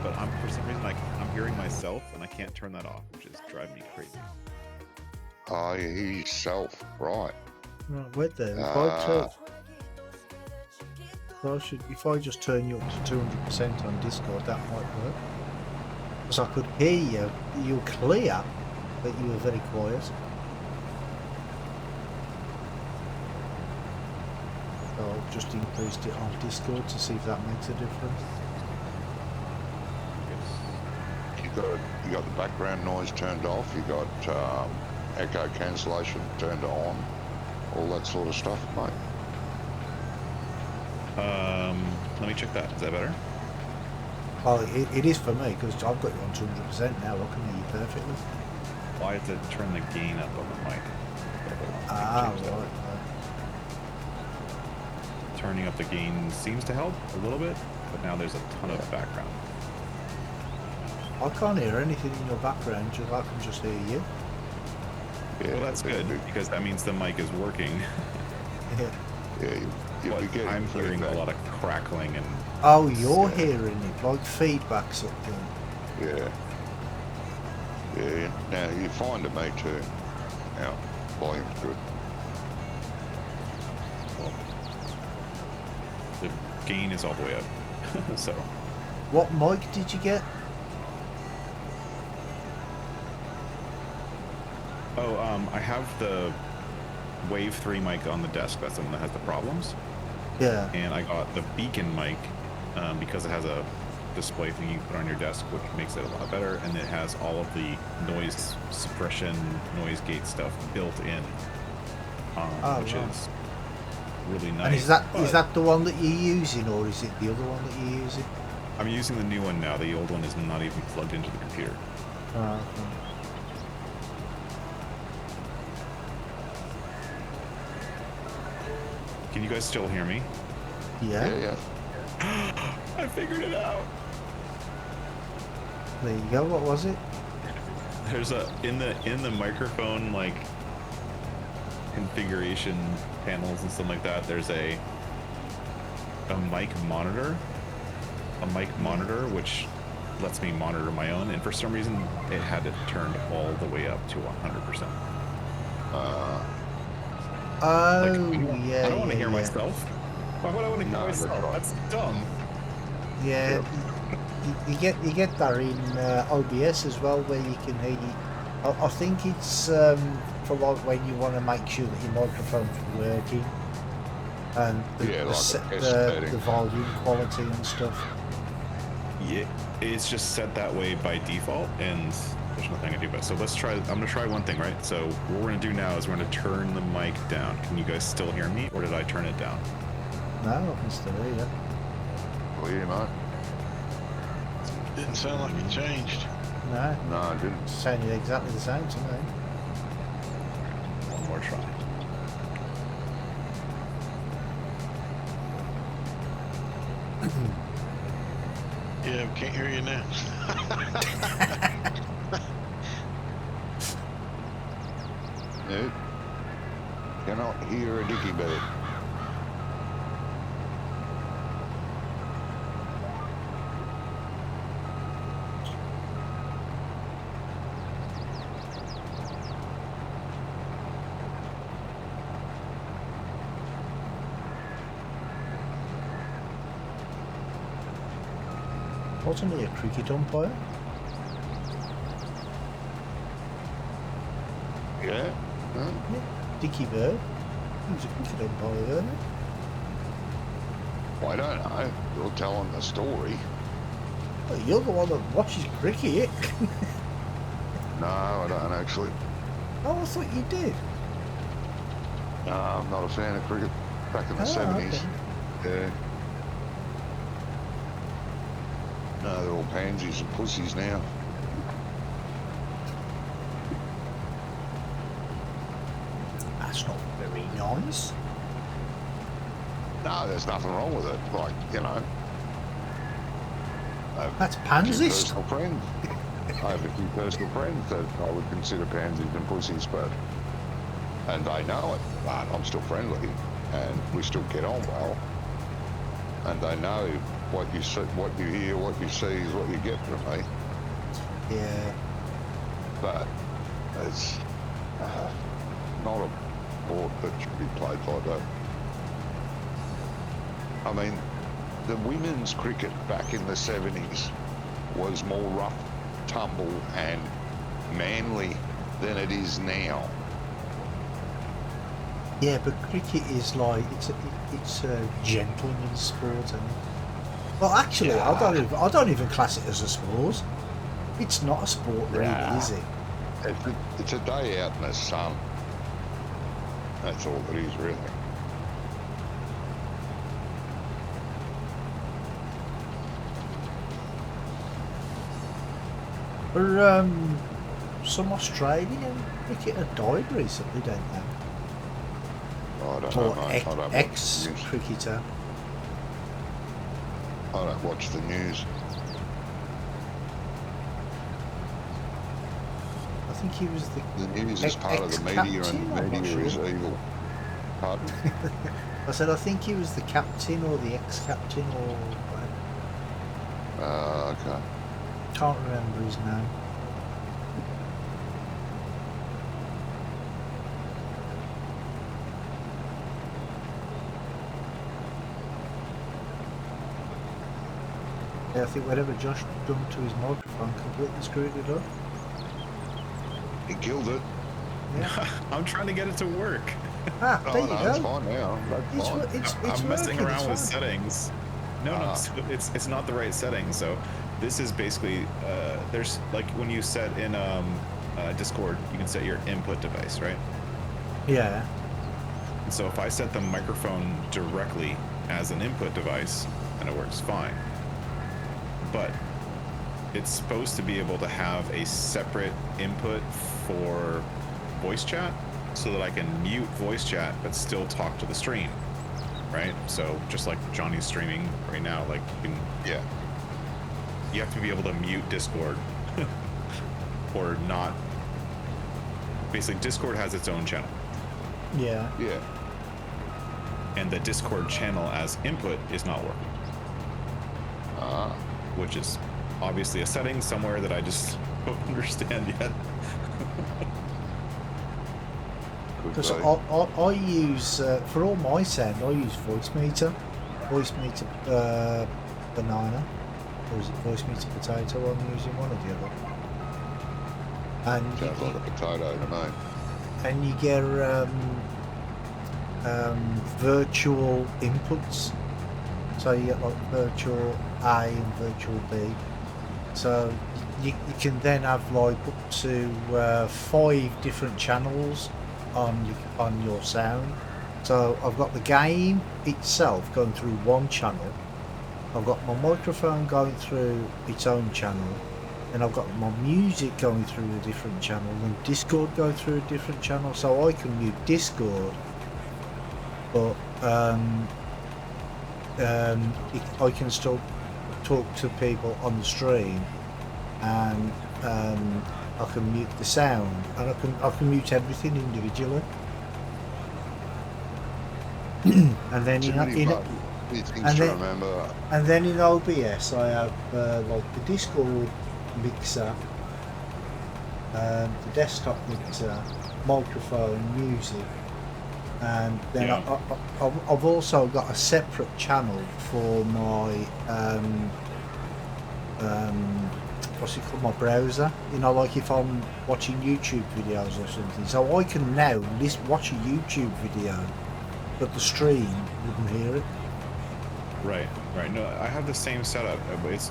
but for some reason I'm hearing myself, and I can't turn that off, which is driving me crazy. Oh, you hear yourself, right? Right, wait there. If I just turn you up to 200% on Discord, that might work. Because I could hear you clear, but you were very quiet. So I've just increased it on Discord to see if that makes a difference. You got the background noise turned off. You got echo cancellation turned on, all that sort of stuff, mate. Let me check that. Is that better? Well, it is for me because I've got you on 200% now. I can hear you perfectly. Well, I had to turn the gain up on the mic. Ah, Change that. right. Turning up the gain seems to help a little bit, but now there's a ton of background. I can't hear anything in your background. I can just hear you. Yeah, Well, that's good because that means the mic is working. Yeah. Yeah, you'll be getting I'm hearing feedback. a lot of crackling and. Oh, you're hearing it like feedback sort of thing. Yeah. Yeah. Now you find it, me too. Now, volume's good. Well, the gain is all the way up. So. What mic did you get? Oh, I have the Wave 3 mic on the desk. That's the one that has the problems. Yeah. And I got the Beacon mic because it has a display thing you put on your desk, which makes it a lot better. And it has all of the noise suppression, noise gate stuff built in, which is really nice. And is that the one that you're using, or is it the other one that you're using? I'm using the new one now. The old one is not even plugged into the computer. Okay. Can you guys still hear me? Yeah. Yeah. I figured it out. There you go. What was it? There's a in the microphone like configuration panels and stuff like that. There's a mic monitor, which lets me monitor my own. And for some reason, it had it turned all the way up to 100%. Oh, I don't want to hear myself. Why would I want to hear myself? That's dumb. Yeah, you get that in OBS as well, where you can hear. I think it's for like when you want to make sure that your microphone's working and the volume quality and stuff. Yeah, it's just set that way by default, and there's nothing I can do about it. So let's try. I'm gonna try one thing, right? So what we're gonna do now is we're gonna turn the mic down. Can you guys still hear me, or did I turn it down? No, I can still hear you. Well, yeah, mate. Didn't sound like it changed. No, No, I didn't. it sounded exactly the same to me. One more try. Yeah, we can't hear you now. No. Cannot hear a dicky bird. Wasn't he a cricket umpire? Yeah? Huh? Yeah, Dickie Bird. He was a cricket umpire, wasn't he? Well, I don't know. You're telling the story. Well, you're the one that watches cricket. No, I don't actually. Oh, I thought you did. No, I'm not a fan of cricket. Back in the 70s. Okay. Yeah. No, they're all pansies and pussies now. That's not very nice. No, there's nothing wrong with it. Like, you know. That's Few pansist. personal friends. I have a few personal friends that I would consider pansies and pussies, and they know it. But I'm still friendly, and we still get on well. And they know what you see, what you hear, what you see is what you get from me. Yeah. But it's not a sport that should be played like that. I mean, the women's cricket back in the 70s was more rough, tumble and manly than it is now. Yeah, but cricket is like it's a gentleman's sport, isn't it? Well, actually, Yeah. I don't even class it as a sport. It's not a sport, really, Yeah. is it? It's a day out in the sun. That's all it is, really. Some Australian cricketer died recently, don't they? I don't know, Or mate. I don't ex-cricketer. I don't watch the news. I think he was The news is part of the media, and the media is evil. Pardon? I said I think he was the captain or the ex-captain or whatever. Okay. Can't remember his name. Yeah, I think whatever Josh done to his microphone completely screwed it up. He killed it. Yeah. I'm trying to get it to work. Ah, there you no, go. it's fine now. That's fine. It's I'm messing working, around with it's fine. settings. No, it's not the right setting. So this is basically there's like when you set in Discord, you can set your input device, right? Yeah. And so if I set the microphone directly as an input device, then it works fine. But it's supposed to be able to have a separate input for voice chat so that I can mute voice chat but still talk to the stream, right? So just like Johnny's streaming right now, like you have to be able to mute Discord or not. Basically, Discord has its own channel. Yeah. Yeah. And the Discord channel as input is not working. Which is obviously a setting somewhere that I just don't understand yet. Because I use, for all my sound, I use voice meter banana, or is it voice meter potato? I'm using one or the other. And Sounds like a potato to me. And you get virtual inputs. So you get like virtual A and virtual B. So you can then have like up to 5 different channels on your sound. So I've got the game itself going through one channel. I've got my microphone going through its own channel. And I've got my music going through a different channel, and Discord going through a different channel. So I can mute Discord, but I can still talk to people on the stream, and I can mute the sound, and I can mute everything individually. And then and then in OBS I have like the Discord mixer, the desktop mixer, microphone, music, and then I've also got a separate channel for my what's it called, my browser, you know, like if I'm watching YouTube videos or something, so I can now watch a YouTube video but the stream wouldn't hear it. Right. No, I have the same setup. It's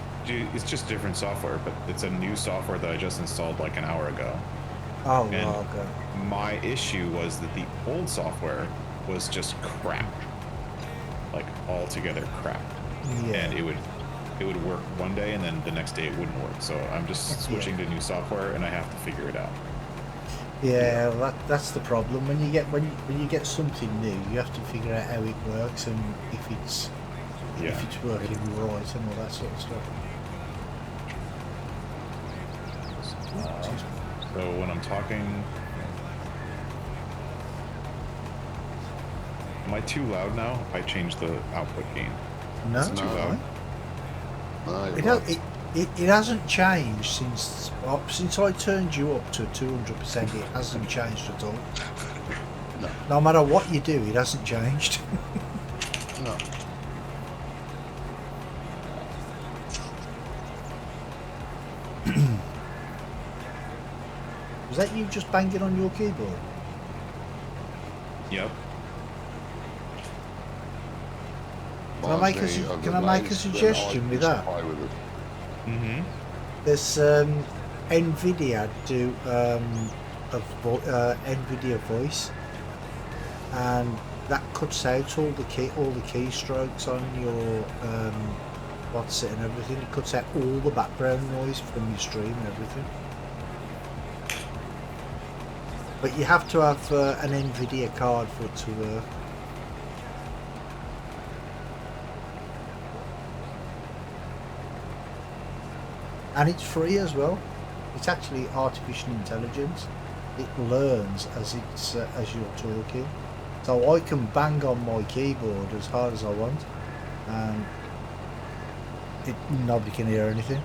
just different software, but it's a new software that I just installed like an hour ago. Oh, and okay. My issue was that the old software was just crap, like altogether crap. Yeah. And it would work one day, and then the next day it wouldn't work. So I'm just switching to new software, and I have to figure it out. Yeah, that's the problem. When you get something new, you have to figure out how it works and if it's working right and all that sort of stuff. So when I'm talking, am I too loud now? I changed the output gain. No, it's too loud. It hasn't changed since I turned you up to 200%. It hasn't changed at all. No matter what you do, it hasn't changed. No. Was that you just banging on your keyboard? Yep. Can I make a suggestion with that? Mm-hmm. There's NVIDIA do NVIDIA voice, and that cuts out all the keystrokes on your what's it and everything. It cuts out all the background noise from your stream and everything. But you have to have an NVIDIA card for it to work. And it's free as well. It's actually artificial intelligence. It learns as it's as you're talking. So I can bang on my keyboard as hard as I want, and nobody can hear anything.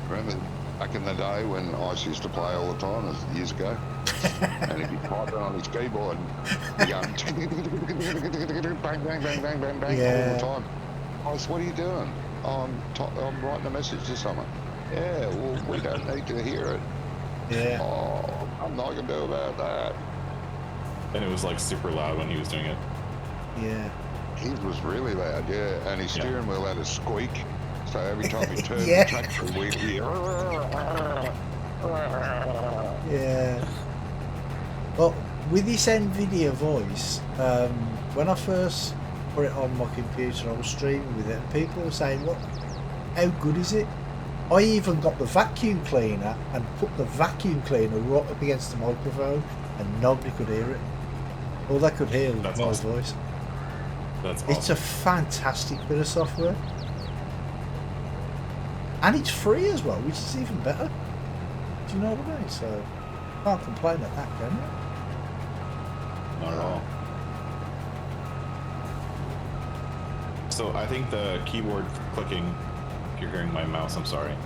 Remember back in the day when Ice used to play all the time, this was years ago, and he'd be typing on his keyboard and going bang, bang, bang, bang, bang, bang all the time. Ice, what are you doing? I'm writing a message to someone. Yeah, well, we don't need to hear it. Yeah. Oh, I'm not gonna do about that. And it was like super loud when he was doing it. Yeah. His was really loud, yeah, and his steering wheel had a squeak. So every time he turned Yeah. the tractor, we'd hear. Yeah. Well, with this NVIDIA voice, when I first put it on my computer, I was streaming with it, and people were saying, "What? How good is it?" I even got the vacuum cleaner and put the vacuum cleaner right up against the microphone, and nobody could hear it. All they could hear was my voice. That's awesome. It's a fantastic bit of software. And it's free as well, which is even better. Do you know what I mean? So, can't complain at that, can you? Not at all. So I think the keyboard clicking, if you're hearing my mouse, I'm sorry.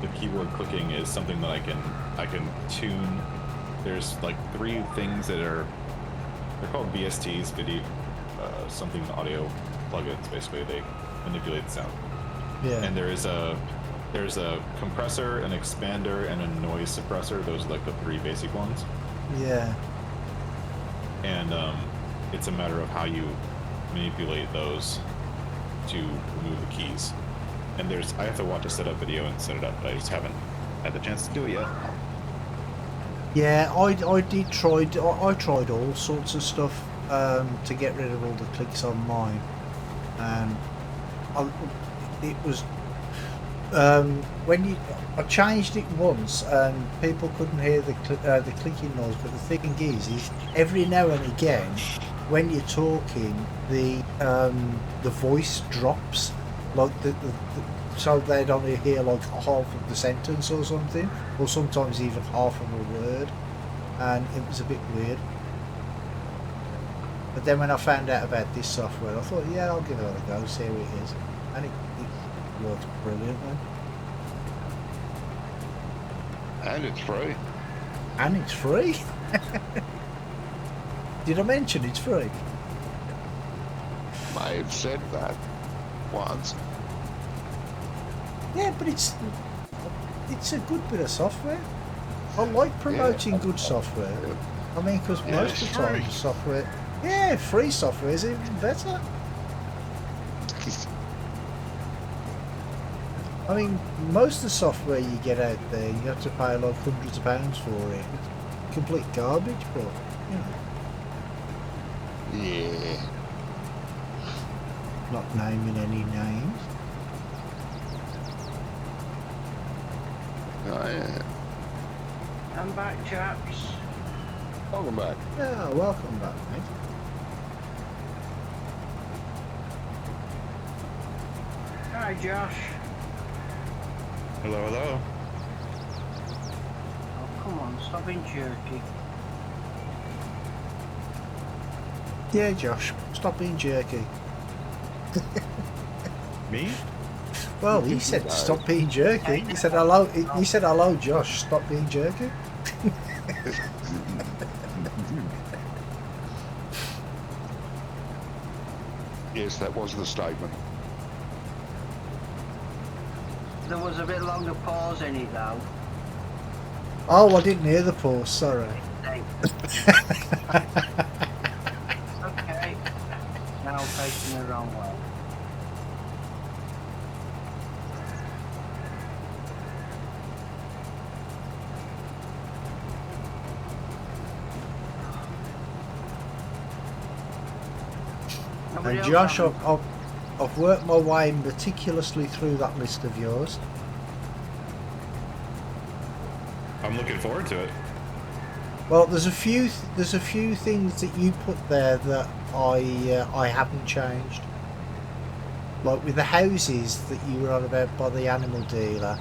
The keyboard clicking is something that I can tune. There's like 3 things that they're called VSTs, video something audio plugins. Basically, they manipulate the sound. Yeah. And there's a compressor, an expander, and a noise suppressor. Those are like the 3 basic ones. Yeah. And it's a matter of how you manipulate those to remove the keys. And I have to watch a setup video and set it up, but I just haven't had the chance to do it yet. Yeah, I did try. I tried all sorts of stuff to get rid of all the clicks on mine, and it was when I changed it once, and people couldn't hear the clicking noise. But the thing is every now and again, when you're talking, the voice drops, like so they'd only hear like half of the sentence or something, or sometimes even half of a word, and it was a bit weird. But then when I found out about this software, I thought, yeah, I'll give it a go, see how it is, and it works brilliantly. And it's free. And it's free. Did I mention it's free? May have said that once. Yeah, but it's a good bit of software. I like promoting good software. I mean, because most of the time the software, free software is even better. I mean, most of the software you get out there, you have to pay like hundreds of pounds for it. It's complete garbage, but you know. Yeah. Not naming any names. Oh, yeah. I'm back, chaps. Welcome back. Yeah, welcome back, mate. Hi, Josh. Hello, hello. Oh, come on, stop being jerky. Yeah, Josh, stop being jerky. Me? Well, he said stop being jerky. He said hello. He said hello, Josh. Stop being jerky. Yes, that was the statement. There was a bit longer pause in it, though. Oh, I didn't hear the pause. Sorry. Hey. Okay. Now facing the wrong way. Nobody And else Josh, having- I've worked my way meticulously through that list of yours. I'm looking forward to it. Well, there's a few things that you put there that I haven't changed. Like with the houses that you were on about by the animal dealer,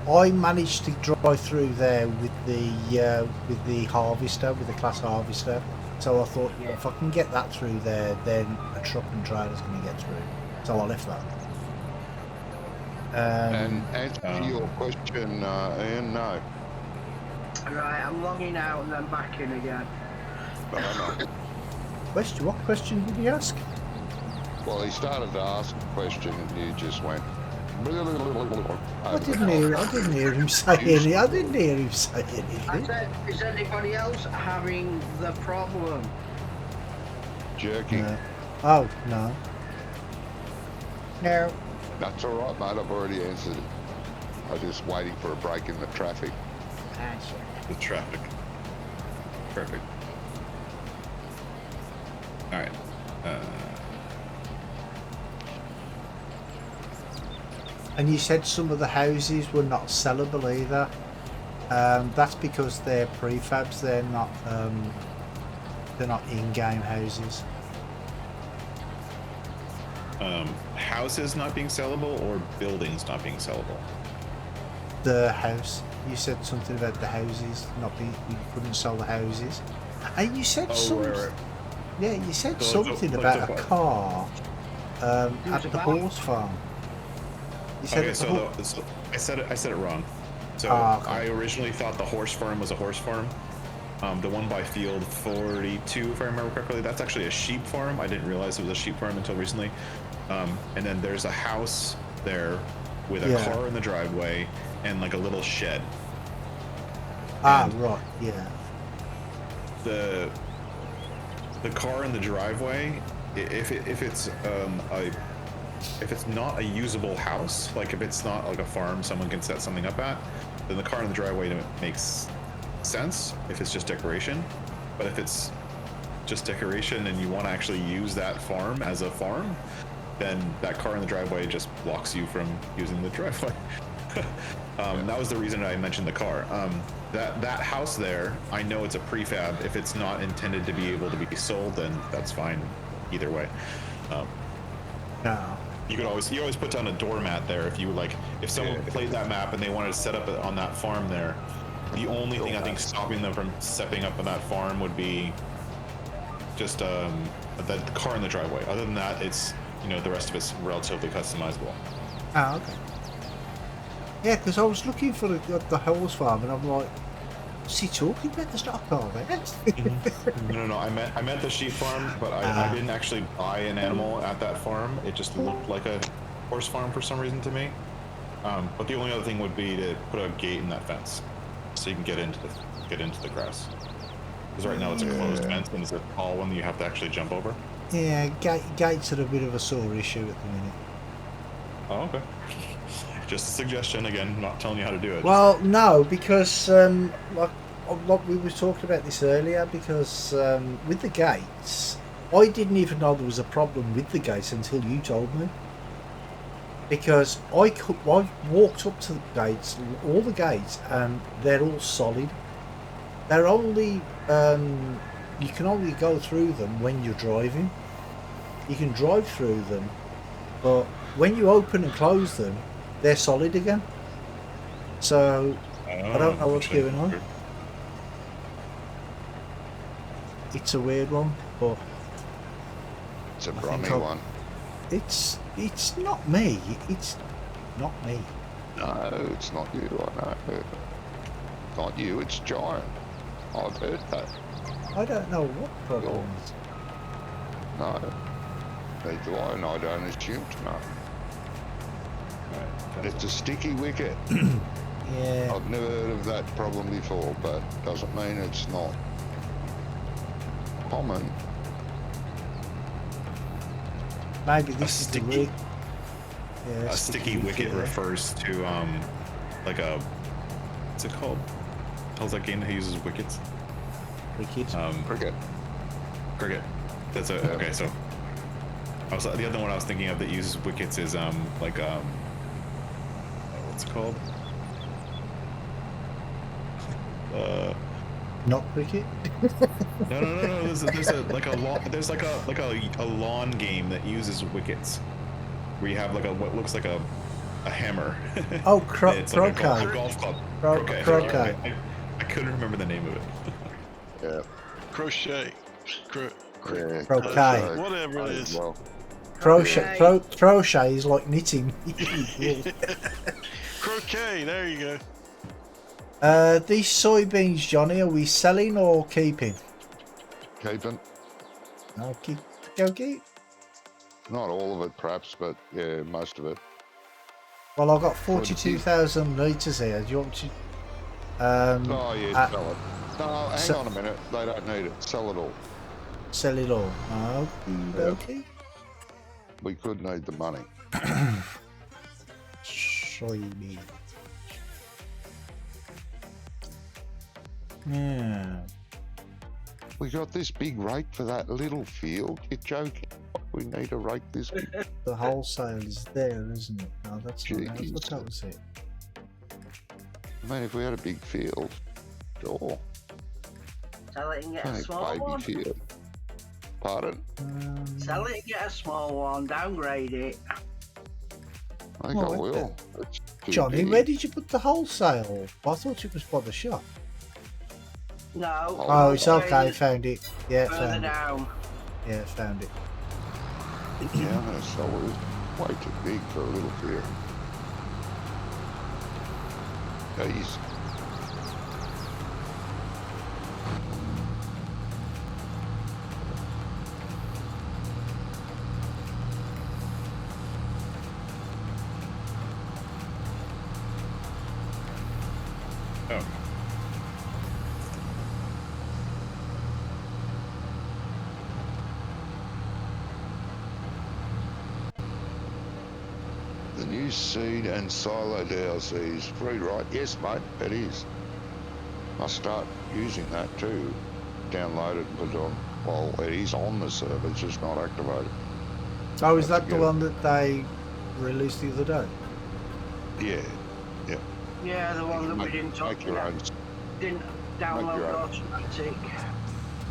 I managed to drive through there with the harvester, with the class harvester. So I thought, Yeah. if I can get that through there, then a truck and trailer's going to get through. So I left that. And answer to your question, Ian, no. Right, I'm logging out and then back in again. No. What question did he ask? Well, he started to ask a question and you just went. I didn't hear him say anything. I didn't hear him say I anything. said, is anybody else having the problem? Jerking. No. Oh, no. No. That's all right, mate. I've already answered it. I'm just waiting for a break in the traffic. The traffic. Perfect. All right. And you said some of the houses were not sellable either. That's because they're prefabs. They're not in-game houses. Houses not being sellable or buildings not being sellable? The house. You said something about the houses not being. You couldn't sell the houses. And you said something. Right. Yeah, you said So something it's about a a car at the about? horse farm. You said Okay, at the so I said it wrong. So okay. I originally thought the horse farm was a horse farm. The one by field 42, if I remember correctly, that's actually a sheep farm. I didn't realize it was a sheep farm until recently. And then there's a house there with a car in the driveway and like a little shed. And right, yeah. The car in the driveway, if it's not a usable house, like if it's not like a farm someone can set something up at, then the car in the driveway makes sense if it's just decoration. But if it's just decoration and you want to actually use that farm as a farm, then that car in the driveway just blocks you from using the driveway. That was the reason I mentioned the car. That house there, I know it's a prefab. If it's not intended to be able to be sold, then that's fine either way. No. You always put down a doormat there if someone played that map and they wanted to set up on that farm there. The only thing I think stopping them from stepping up on that farm would be just the car in the driveway. Other than that, it's the rest of it's relatively customizable. Oh, okay. Yeah, because I was looking for the horse farm, and I'm like, what's he talking about? There's not a car there. No. I meant the sheep farm, but I didn't actually buy an animal at that farm. It just looked like a horse farm for some reason to me. But the only other thing would be to put a gate in that fence, so you can get into the grass. Because right now it's a closed fence, and it's a tall one that you have to actually jump over. Yeah, gates are a bit of a sore issue at the minute. Oh, okay. Just a suggestion again, not telling you how to do it. Well, no, because like we were talking about this earlier, because with the gates, I didn't even know there was a problem with the gates until you told me. Because I walked up to all the gates, and they're all solid. They're only you can only go through them when you're driving. You can drive through them, but when you open and close them, they're solid again. So I don't know what's going on. It's a weird one, but It's a Brummy one. It's not me. It's not me. No, it's not you. I know. Not you. It's Giant. I've heard that. I don't know what problem is. No. Neither do I, and I don't assume to know. It's a sticky wicket. Yeah. I've never heard of that problem before, but doesn't mean it's not common. Maybe this is the rig. Yeah, A sticky wicket refers to like a what's it called? How's that game that uses wickets? Cricket. Cricket. Cricket. That's a okay. So The other one I was thinking of that uses wickets is what's it called? Not cricket. No. There's a lawn game that uses wickets, where you have like what looks like a hammer. Oh, It's like croquet. a golf club. Croquet. I couldn't remember the name of it. Yeah. Crochet. Yeah. Croquet. Whatever it is. Well, Crochet is like knitting. Croquet, there you go. These soybeans, Johnny, are we selling or keeping? keeping. No, go keep. Not all of it, perhaps, but yeah, most of it. Well, I've got 42,000 litres here. Do you want to... Oh, yeah, sell it. No, hang on a minute. They don't need it. Sell it all. Sell it all. Okay. We could need the money. Soybean. Yeah. We got this big rake for that little field. You're joking. We need a rake this big. The wholesale is there, isn't it? No, that's not. I Jeez. thought that was it. I mean, if we had a big field, sure. Sell it and get a Only small baby one. field. Pardon? Sell it and get a small one. Downgrade it. I think Oh, I will. It's too Johnny, big. where did you put the wholesale? I thought it was by the shop. No. Oh, it's further- okay. Found it. Yeah, Further found it. down. Yeah, found it. Yeah, I'm going to sell it. It's way too big for a little field. Jeez. Oh. The new seed and silo DLC is free, right? Yes, mate, it is. I'll start using that too. Download it and put it on. Well, it is on the server, it's just not activated. Oh, is that the Good. one that they released the other day? Yeah, yeah. Yeah, the one that we didn't talk Make your own. about. Didn't download your own. automatic.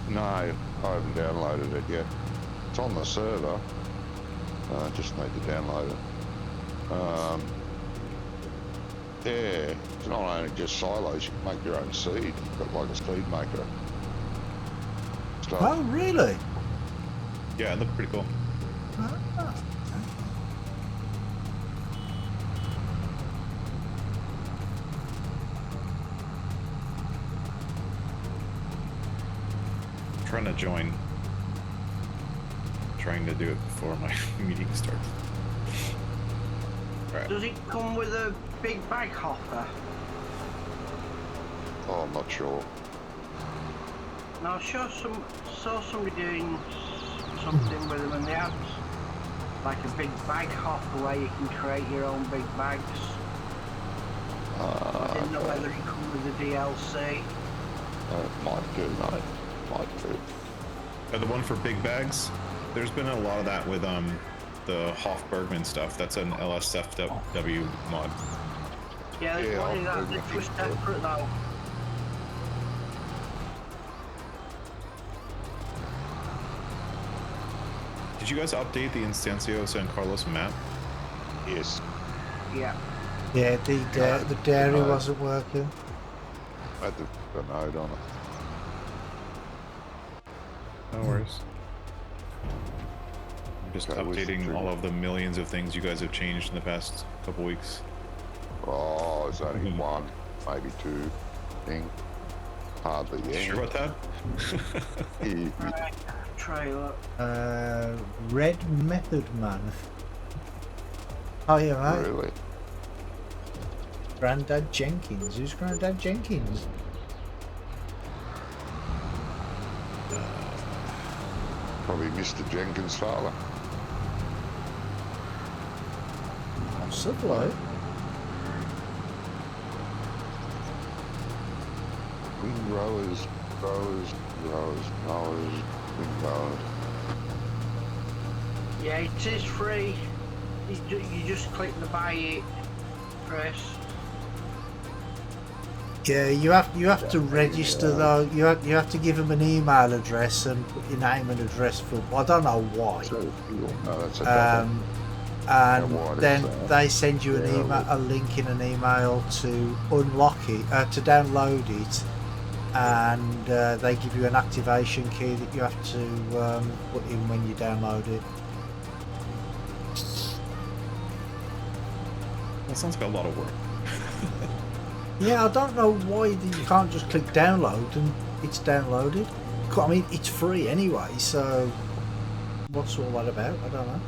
No, I haven't downloaded it yet. It's on the server. I just need to download it. Yeah, it's not only just silos, you can make your own seed. You've got like a seed maker. Stuff. Oh, really? Yeah, it looked pretty cool. Ah. Trying to join. Trying to do it before my meeting starts. Alright. Does it come with a big bag hopper? Oh, I'm not sure. Now, saw somebody doing something with them, and they had like a big bag hopper where you can create your own big bags. I didn't know whether it come with the DLC. Might do, mate. Might do. The one for big bags, there's been a lot of that with the Hoff Bergman stuff. That's an LSFW mod. Yeah, there's Yeah, one in that I'll that do was it. separate though. Did you guys update the Estância São Carlos map? Yes. Yeah. Yeah, the dairy wasn't working. I had the node on it. No worries. I'm just Okay, updating all of the millions of things you guys have changed in the past couple weeks. Oh, it's only one, maybe two thing. Hardly any. Sure about that? Right. Trailer. Red Method Man. Oh yeah, right. Really? Grandad Jenkins. Who's Grandad Jenkins? Probably Mr. Jenkins' father. Possibly. Wing rowers, rowers, rowers, rowers, wing rowers. Yeah, it is free. You just click the buy it press. Yeah, you have to register though. You have to give them an email address and put your name and address for. I don't know why. No, that's a double. And then they send you an email, a link in an email to unlock it, to download it, and they give you an activation key that you have to put in when you download it. That sounds like a lot of work. Yeah, I don't know why you can't just click download and it's downloaded. I mean, it's free anyway, so what's all that about? I don't know.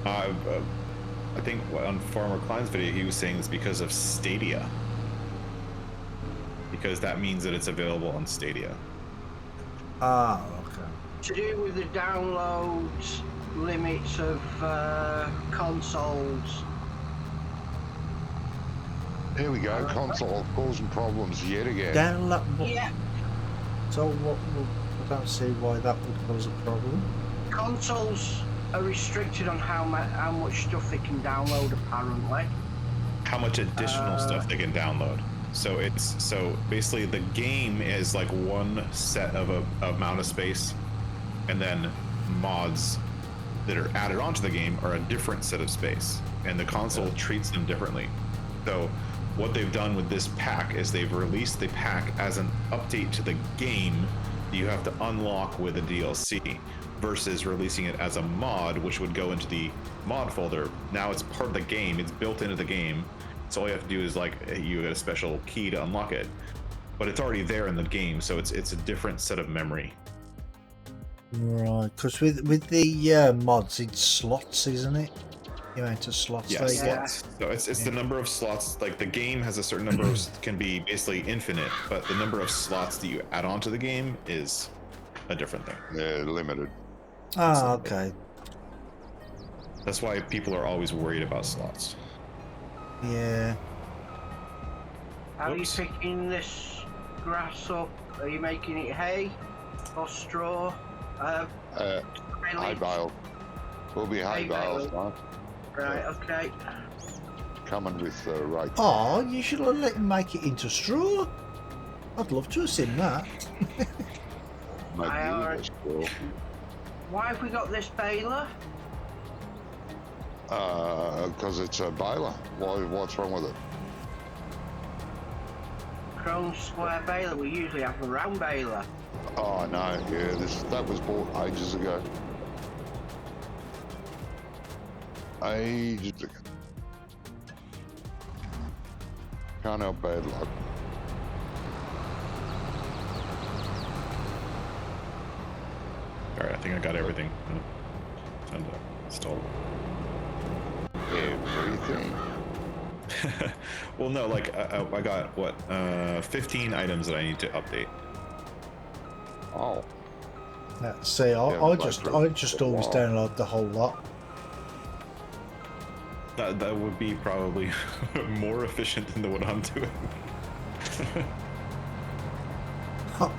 I think on Farmer Klein's video, he was saying it's because of Stadia. Because that means that it's available on Stadia. Ah, okay. To do with the downloads limits of consoles. Here we go, console causing problems yet again. Download. Yeah. So what? I don't see why that would cause a problem. Consoles are restricted on how much stuff they can download, apparently. How much additional stuff they can download. So basically the game is like one set of a amount of space, and then mods that are added onto the game are a different set of space, and the console treats them differently. So what they've done with this pack is they've released the pack as an update to the game that you have to unlock with a DLC, versus releasing it as a mod, which would go into the mod folder. Now it's part of the game, it's built into the game, so all you have to do is like you get a special key to unlock it, but it's already there in the game, so it's a different set of memory. Right, because with the mods, it's slots, isn't it? The amount of slots they get. So it's the number of slots. Like the game has a certain number of can be basically infinite, but the number of slots that you add onto the game is a different thing. Yeah, limited. Ah, okay. That's why people are always worried about slots. Yeah. How are you picking this grass up? Are you making it hay or straw? Hay bale. Will be hay bales, Mark. Right, okay. Coming with rake. Oh, you should have let him make it into straw. I'd love to have seen that. Why have we got this baler? Because it's a baler. What's wrong with it? Chrome square baler. We usually have a round baler. Oh no, yeah, that was bought ages ago. Ages ago. Can't help bad luck. Alright, I think I got everything. Time to install Everything. Well, no, like I got what 15 items that I need to update. Oh. See, I just always download the whole lot. That would be probably more efficient than what I'm doing.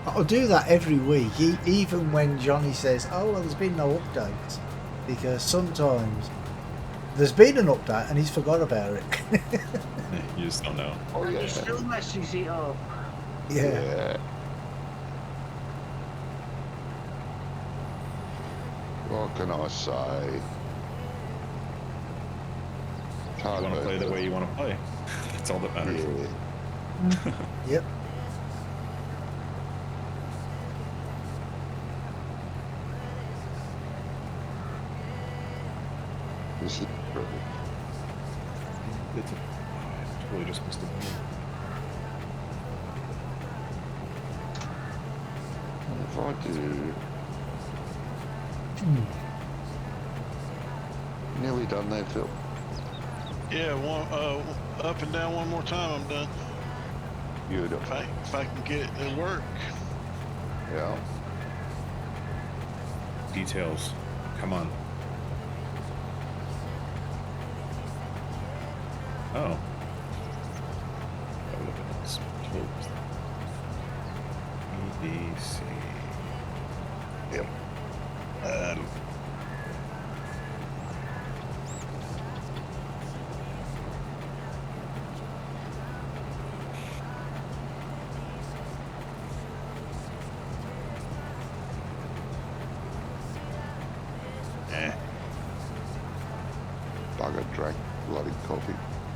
I'll do that every week, even when Johnny says, "Oh, well, there's been no updates," because sometimes there's been an update and he's forgot about it. You just don't know. Oh, And yeah. he still messes it up. Yeah. What can I say? You want to play the way you want to play. That's all that matters. Yeah. Yep. This is perfect. It's totally just missed it. If I do... Nearly done there, Phil. Yeah, up and down one more time, I'm done. Beautiful. If I can get it to work. Yeah. Details. Come on. Oh. Look at this. ABC. Yep. Yeah. Bugger drank bloody coffee.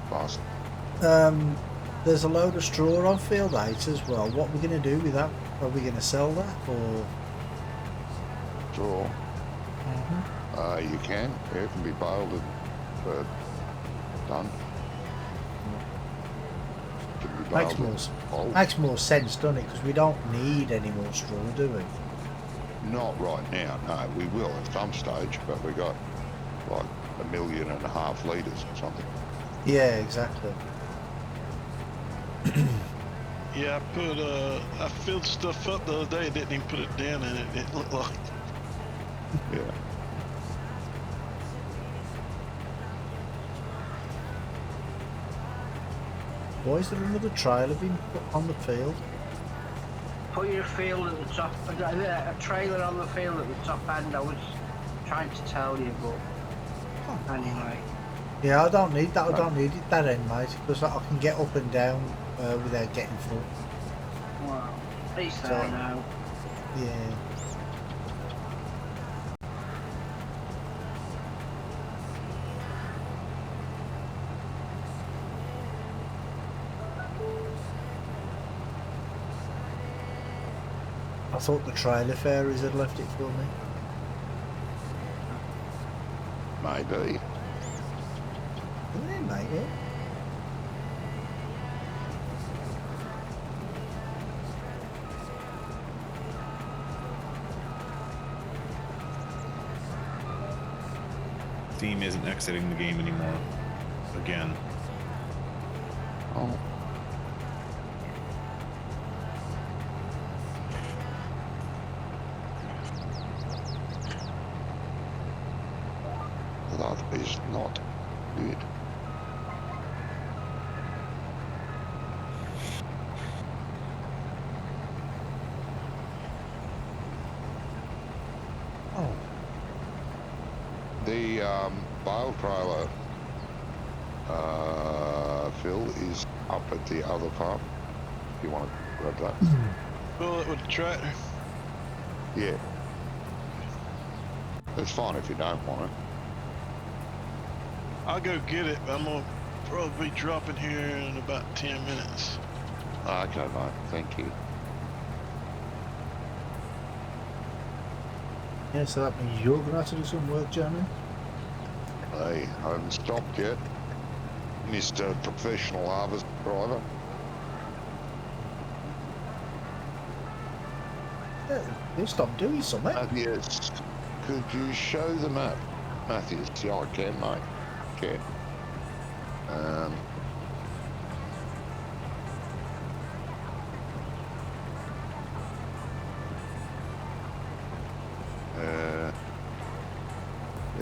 Bastard. There's a load of straw on field 8 as well. What are we going to do with that? Are we going to sell that or? Straw. You can. Yeah, it can be baled and done. Can be baled Makes more sense, doesn't it? Because we don't need any more straw, do we? Not right now. No, we will at some stage, but we got like 1.5 million litres or something. Yeah, exactly. Yeah, I filled stuff up the other day, didn't even put it down in it. It looked like. Yeah. Why is there another trailer being put on the field? Put your field at the top, a trailer on the field at the top end. I was trying to tell you, but anyway. Yeah, I don't need that. I don't need it that end, mate, because I can get up and down without getting full. Well, at least there now. Yeah. I thought the trailer fairies had left it for me. Maybe. Yeah, maybe. Steam isn't exiting the game anymore. Again. Oh. That is not good. Oh. The bale trailer fill is up at the other farm. If you want to grab that. Fill it with the tractor. Yeah. It's fine if you don't want it. I'll go get it, but I'm gonna probably be dropping here in about 10 minutes. Okay, mate. Thank you. Yeah, so that means you're going to have to do some work, Jeremy? Hey, I haven't stopped yet. Mr. Professional Harvest Driver. Yeah, you stop doing something. Yes. Could you show the map, Matthews? Yeah, I can, mate. Okay.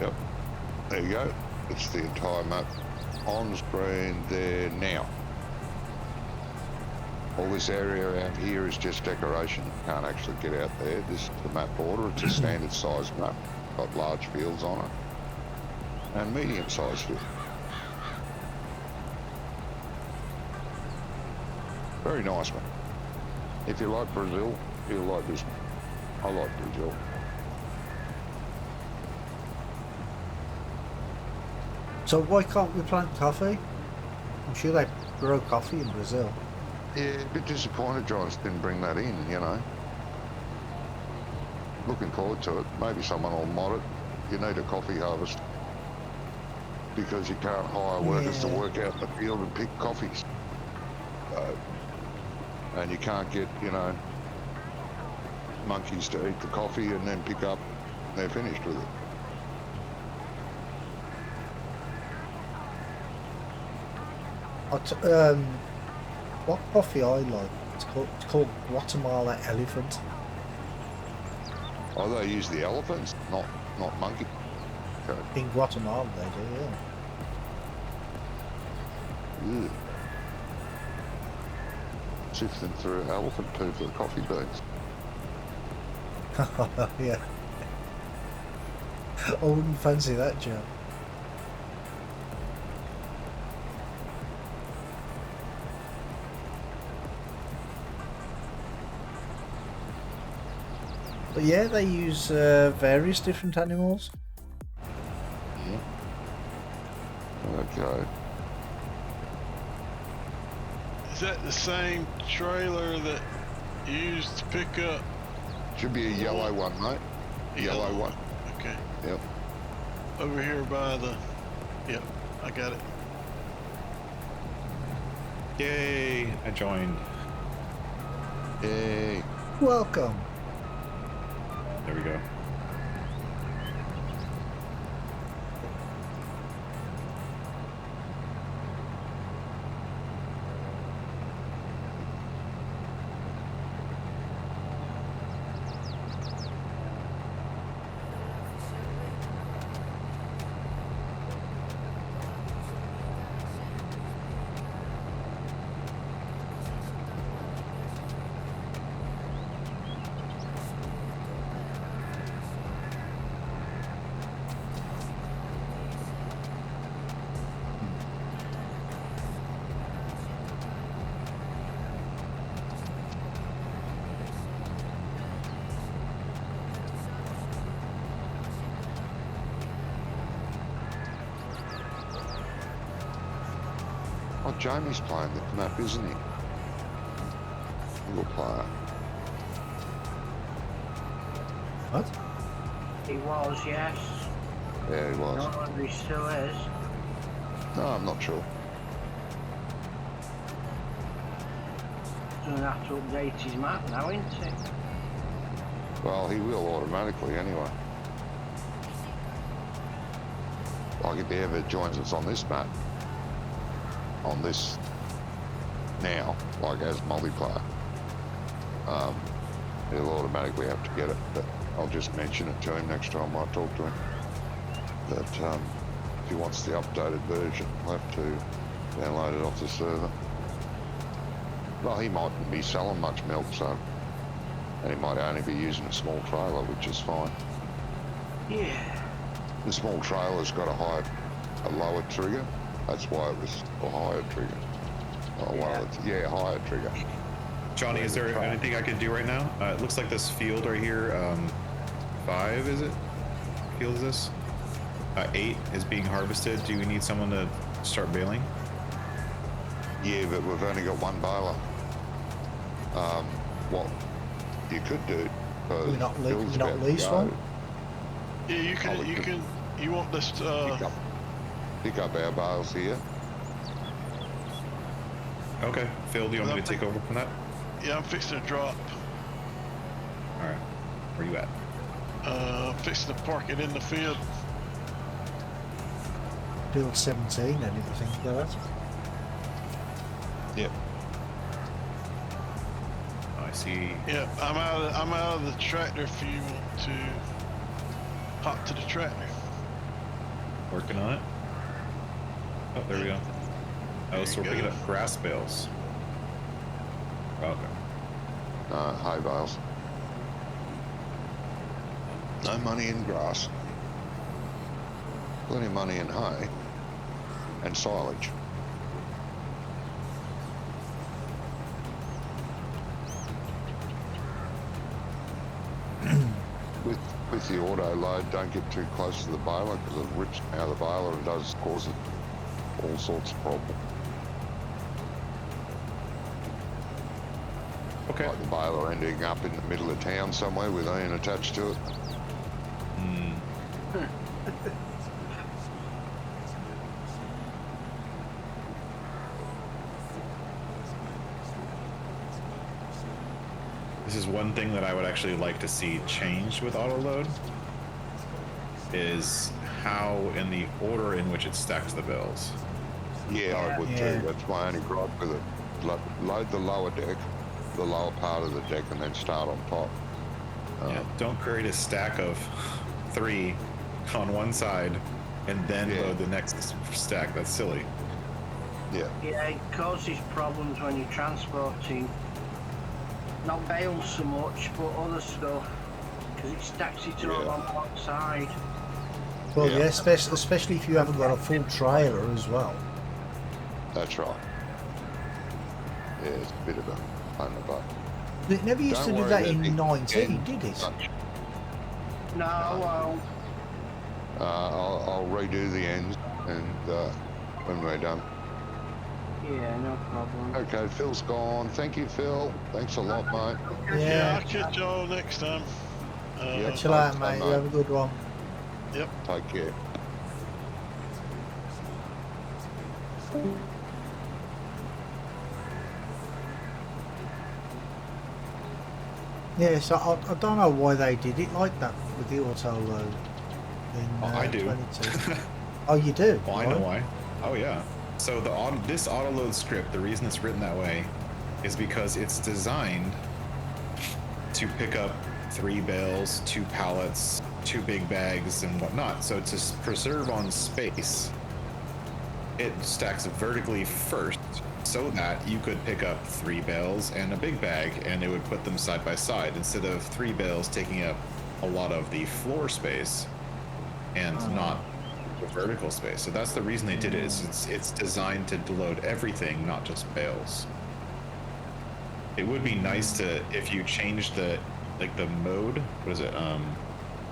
Yep. There you go. It's the entire map on screen there now. All this area around here is just decoration. You can't actually get out there. This is the map border. It's a standard size map. Got large fields on it. And medium sized fields. Very nice one. If you like Brazil, you'll like this one. I like Brazil. So why can't we plant coffee? I'm sure they grow coffee in Brazil. Yeah, a bit disappointed Giants didn't bring that in, you know. Looking forward to it. Maybe someone will mod it. You need a coffee harvest. Because you can't hire workers to work out in the field and pick coffees. And you can't get, you know, monkeys to eat the coffee and then pick up. They're finished with it. What coffee I like? It's called Guatemala Elephant. Oh, they use the elephants, not monkey. Okay. In Guatemala, they do, yeah. Ew. Sifting through elephant poo for the coffee beans. Yeah. I wouldn't fancy that, Joe. But yeah, they use various different animals. Okay. Is that the same trailer that you used to pick up? Should be a yellow one, mate. Yellow one. Okay. Yep. Over here by the... Yep, I got it. Yay! I joined. Yay. Welcome. There we go. Oh, Jamie's playing the map, isn't he? Little player. What? He was, yes. Yeah, he was. I don't know whether he still is. No, I'm not sure. Doesn't have to update his map now, isn't he? Well, he will automatically anyway. Like if he ever joins us on this map, on this now, like as multiplayer, he'll automatically have to get it. But I'll just mention it to him next time I talk to him. That if he wants the updated version, he'll have to download it off the server. Well, he mightn't be selling much milk, so, and he might only be using a small trailer, which is fine. Yeah. The small trailer's got a lower trigger. That's why it was a higher trigger. Oh, well, yeah, higher trigger. Johnny, is there anything I can do right now? It looks like this field right here, 5, is it? Field is this? 8 is being harvested. Do we need someone to start baling? Yeah, but we've only got one baler. What you could do... Can we not lease one? Yeah, you want this, Pick up our bales here. Okay. Phil, do you want me to take over from that? Yeah, I'm fixing to drop. Alright. Where you at? I'm fixing to park it in the field. Field 17, anything like that? Yep. I see. Yeah, I'm out of the tractor if you want to hop to the tractor. Working on it. Oh, there we go. Oh, so we're picking up grass bales. Okay. Hay bales. No money in grass. Plenty of money in hay and silage. With the auto load, don't get too close to the baler because it rips out of the baler and does cause it all sorts of problems. Okay. Like the baler ending up in the middle of town somewhere with Ian attached to it. This is one thing that I would actually like to see changed with autoload, is how in the order in which it stacks the bales. Yeah, I would too. That's my only gripe with it. Load the lower deck, the lower part of the deck, and then start on top. Yeah, don't create a stack of 3 on one side and then load the next stack. That's silly. Yeah. Yeah, it causes problems when you're transporting, not bales so much, but other stuff, because it stacks it all on one side. Well, yeah, especially if you haven't got a full trailer as well. That's right. Yeah, it's a bit of a pain in the butt. It never used to do that in 19, did it? No, I'll redo the ends and when we're done. Yeah, no problem. Okay, Phil's gone. Thank you, Phil. Thanks a lot, mate. Yeah, I'll catch y'all next time. Yeah, Catch you later, okay, mate. You have a good one. Yep. Take care. Yeah, so I don't know why they did it like that with the auto load in I do. 22. Oh, you do? Well, I know why. Oh yeah. So this auto load script, the reason it's written that way is because it's designed to pick up 3 bales, 2 pallets, 2 big bags, and whatnot. So to preserve on space, it stacks vertically first, so that you could pick up 3 bales and a big bag, and it would put them side by side instead of 3 bales taking up a lot of the floor space and not the vertical space. So that's the reason they did it. It's designed to load everything, not just bales. It would be nice to, if you change the mode, what is it?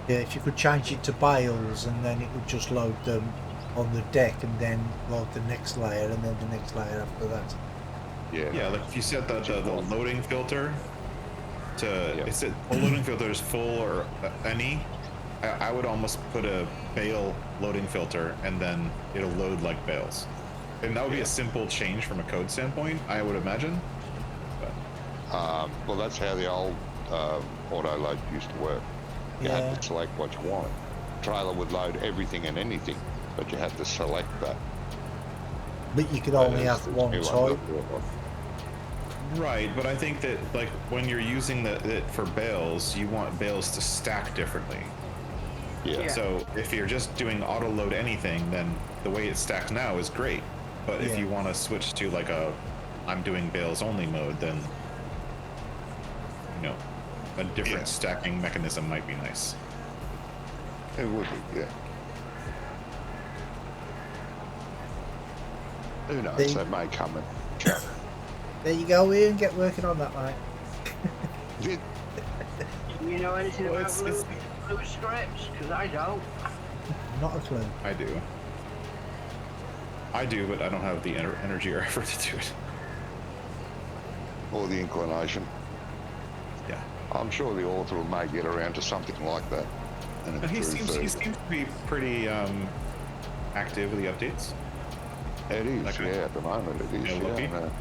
Yeah, if you could change it to bales and then it would just load them on the deck and then load the next layer and then the next layer after that. Yeah. Like if you set the loading filter to, it's the loading filter is full or any, I would almost put a bale loading filter and then it'll load like bales. And that would be a simple change from a code standpoint, I would imagine. But. Well, that's how the old auto load used to work. You had to select what you wanted. Trailer would load everything and anything, but you had to select that. But you could only have one type. Right, but I think that like when you're using it for bales, you want bales to stack differently. Yeah. So if you're just doing auto load anything, then the way it stacks now is great. But if you want to switch to like I'm doing bales only mode, then a different stacking mechanism might be nice. It would be, yeah. Who knows? That may come in. There you go, Ian. Get working on that, mate. Do you know anything about blue scripts? Because I don't. Not a clue. I do, but I don't have the energy or effort to do it. Or the inclination. Yeah. I'm sure the author may get around to something like that. And he seems to be pretty active with the updates. It is, at the moment it is. And,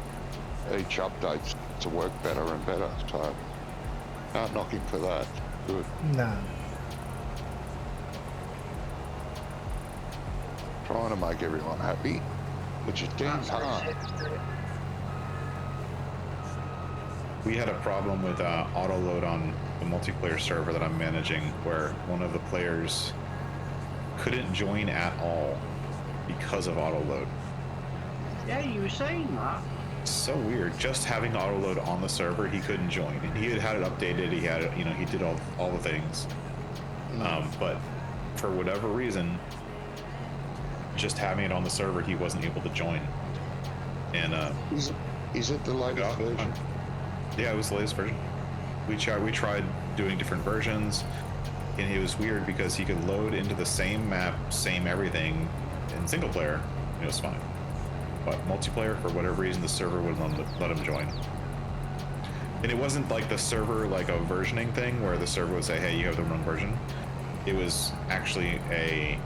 each update's to work better and better, so can't knock him for that. Good. No. Trying to make everyone happy, which is damn hard. We had a problem with auto load on the multiplayer server that I'm managing, where one of the players couldn't join at all because of auto load. Yeah, you were saying that. So weird. Just having auto load on the server, he couldn't join. And he had it updated. He had it, he did all the things. But for whatever reason, just having it on the server, he wasn't able to join. And is it the latest version? Yeah, it was the latest version. We tried doing different versions, and it was weird because he could load into the same map, same everything in single player. It was fine. But multiplayer, for whatever reason, the server wouldn't let him join. And it wasn't like the server, like a versioning thing where the server would say, hey, you have the wrong version. It was actually a,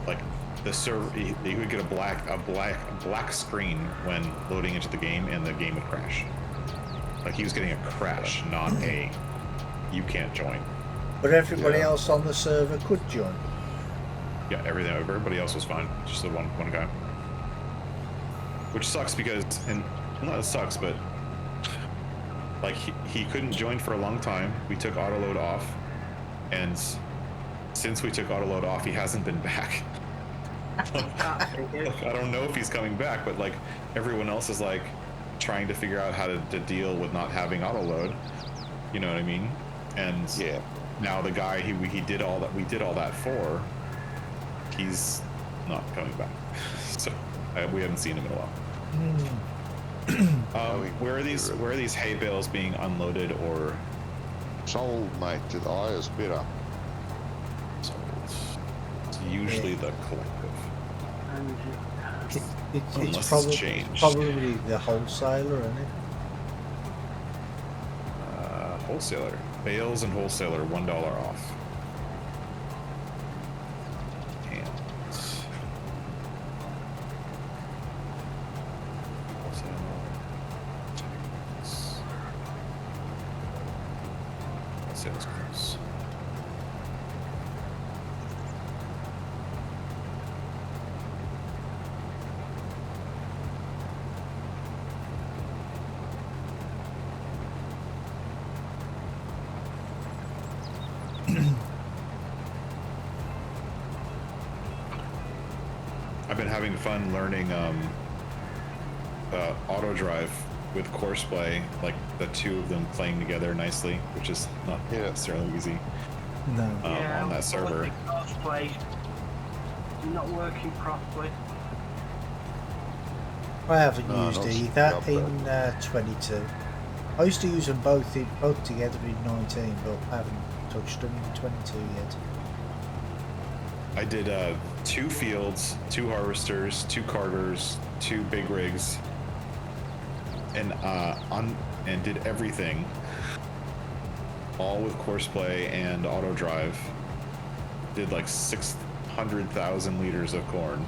like the server, he would get a black screen when loading into the game, and the game would crash. Like he was getting a crash, not a, you can't join. But everybody else on the server could join. Yeah, everybody else was fine. Just the one guy. Which sucks because, and not it sucks, but like he couldn't join for a long time. We took auto load off, and since we took auto load off, he hasn't been back. I don't know if he's coming back, but like everyone else is like trying to figure out how to deal with not having auto load. You know what I mean? And now the guy we did all that for, he's not coming back. So we haven't seen him in a while. Where are these hay bales being unloaded or sold, mate, to the highest bidder? Sold. It's usually the collective. And It's Unless probably, it's changed. probably the wholesaler, isn't it? Wholesaler. Bales and wholesaler, $1 off. And wholesale's close. I've been having fun learning auto drive with courseplay, like the two of them playing together nicely, which is not necessarily easy No. on that server. Cosplay not working properly. I haven't No, used not either since in 22. I used to use them both together in 19, but I haven't touched them in 22 yet. I did 2 fields, 2 harvesters, 2 carters, 2 big rigs, and and did everything, all with courseplay and auto drive. Did like 600,000 liters of corn,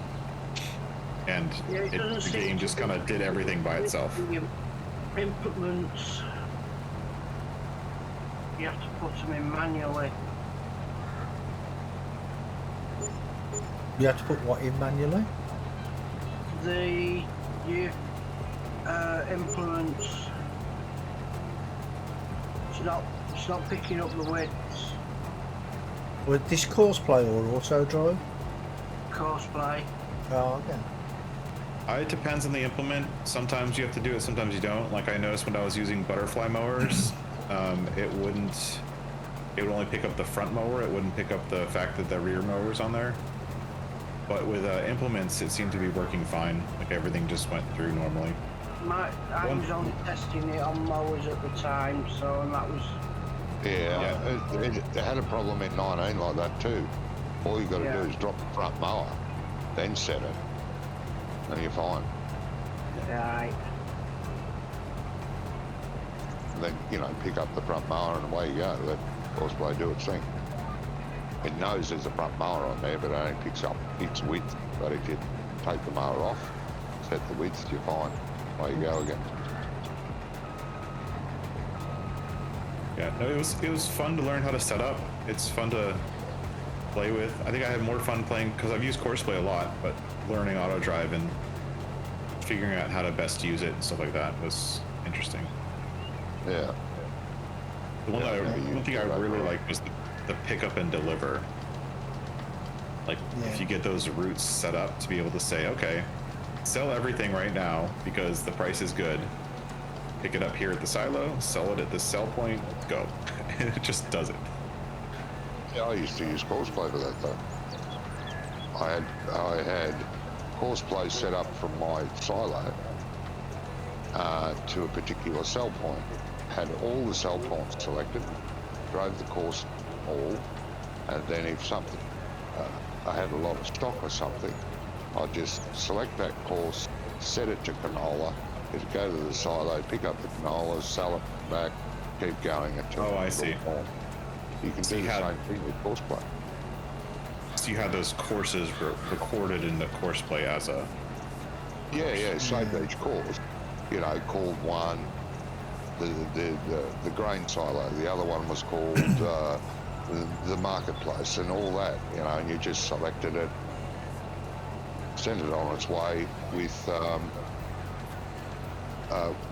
and the game just kind of did everything by itself. Implements, you have to put them in manually. You have to put what in manually? The implements, it's not picking up the widths. Well, this courseplay or auto drive? Courseplay. Oh, okay. It depends on the implement. Sometimes you have to do it, sometimes you don't. Like I noticed when I was using butterfly mowers, it would only pick up the front mower. It wouldn't pick up the fact that the rear mower's on there. But with implements, it seemed to be working fine. Like everything just went through normally. I was only testing it on mowers at the time, so and that was. It had a problem in 19 like that too. All you got to do is drop the front mower, then set it, and you're fine. Right. And then pick up the front mower and away you go. Let Courseplay do its thing. It knows there's a front mower on there, but it only picks up its width. But if you take the mower off, set the width, you're fine. Away you go again. Yeah, no, it was fun to learn how to set up. It's fun to play with. I think I had more fun playing because I've used courseplay a lot, but learning auto drive and figuring out how to best use it and stuff like that was interesting. Yeah. The one thing I really liked was the pick up and deliver. Like if you get those routes set up to be able to say, okay, sell everything right now because the price is good. Pick it up here at the silo, sell it at this sell point, go. And it just does it. Yeah, I used to use Courseplay for that though. I had Courseplay set up from my silo to a particular sell point. Had all the sell points selected, drove the course all, and then if something, I had a lot of stock or something, I'd just select that course, set it to canola, it'd go to the silo, pick up the canola, sell it back, keep going until I see. You can do the same thing with Courseplay. So you had those courses recorded in the Courseplay as a... Yeah, saved each course. Called one, the grain silo, the other one was called the marketplace and all that, and you just selected it, sent it on its way with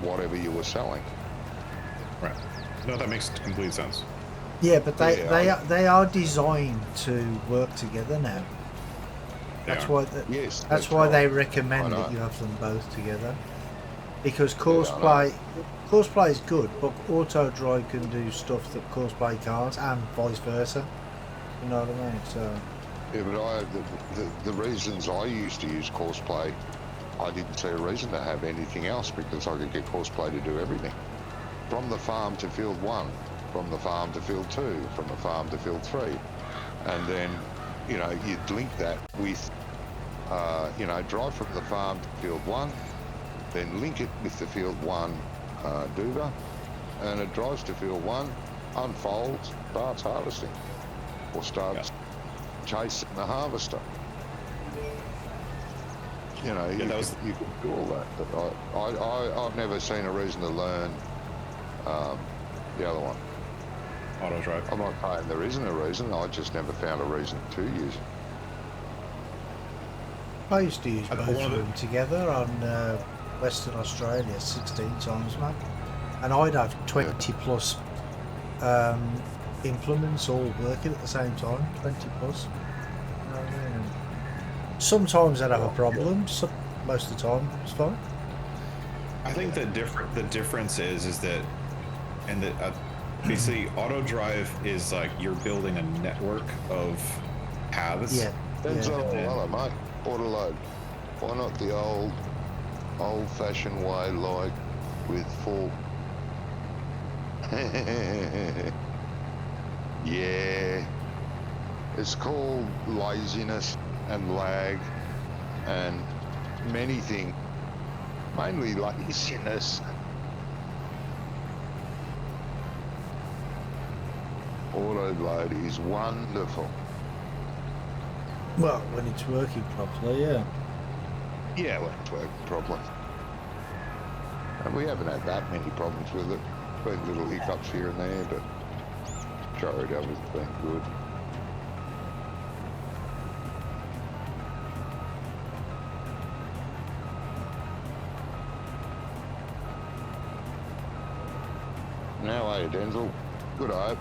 whatever you were selling. Right. No, that makes complete sense. Yeah, but they are designed to work together now. That's why they recommend that you have them both together. Because courseplay is good, but auto drive can do stuff that courseplay can't, and vice versa. You know what I mean? So. Yeah, but the reasons I used to use Courseplay, I didn't see a reason to have anything else because I could get Courseplay to do everything, from the farm to field 1, from the farm to field 2, from the farm to field 3, and then you'd link that with you know, drive from the farm to field 1, then link it with the field 1 duver, and it drives to field 1, unfolds, starts harvesting, or starts chasing the harvester. You know, you can do all that, but I've never seen a reason to learn the other one. Auto drive. I'm not saying there isn't a reason, I just never found a reason to use it. I used to use both of them together on Western Australia 16 times, man. And I'd have 20 plus implements all working at the same time, 20 plus. You know what I mean? Sometimes I'd have a problem, most of the time it's fine. I think the difference is that, and that basically auto drive is like you're building a network of paths. Yeah. That's hello, mate. Auto load. Why not the old-fashioned way, like with full? Yeah. It's called laziness and lag and many things. Mainly laziness. Auto load is wonderful. Well, when it's working properly, yeah. Yeah, when it's working properly. And we haven't had that many problems with it. Been little hiccups here and there, but majority of it's been good. Now, are you, Denzel? Good hope.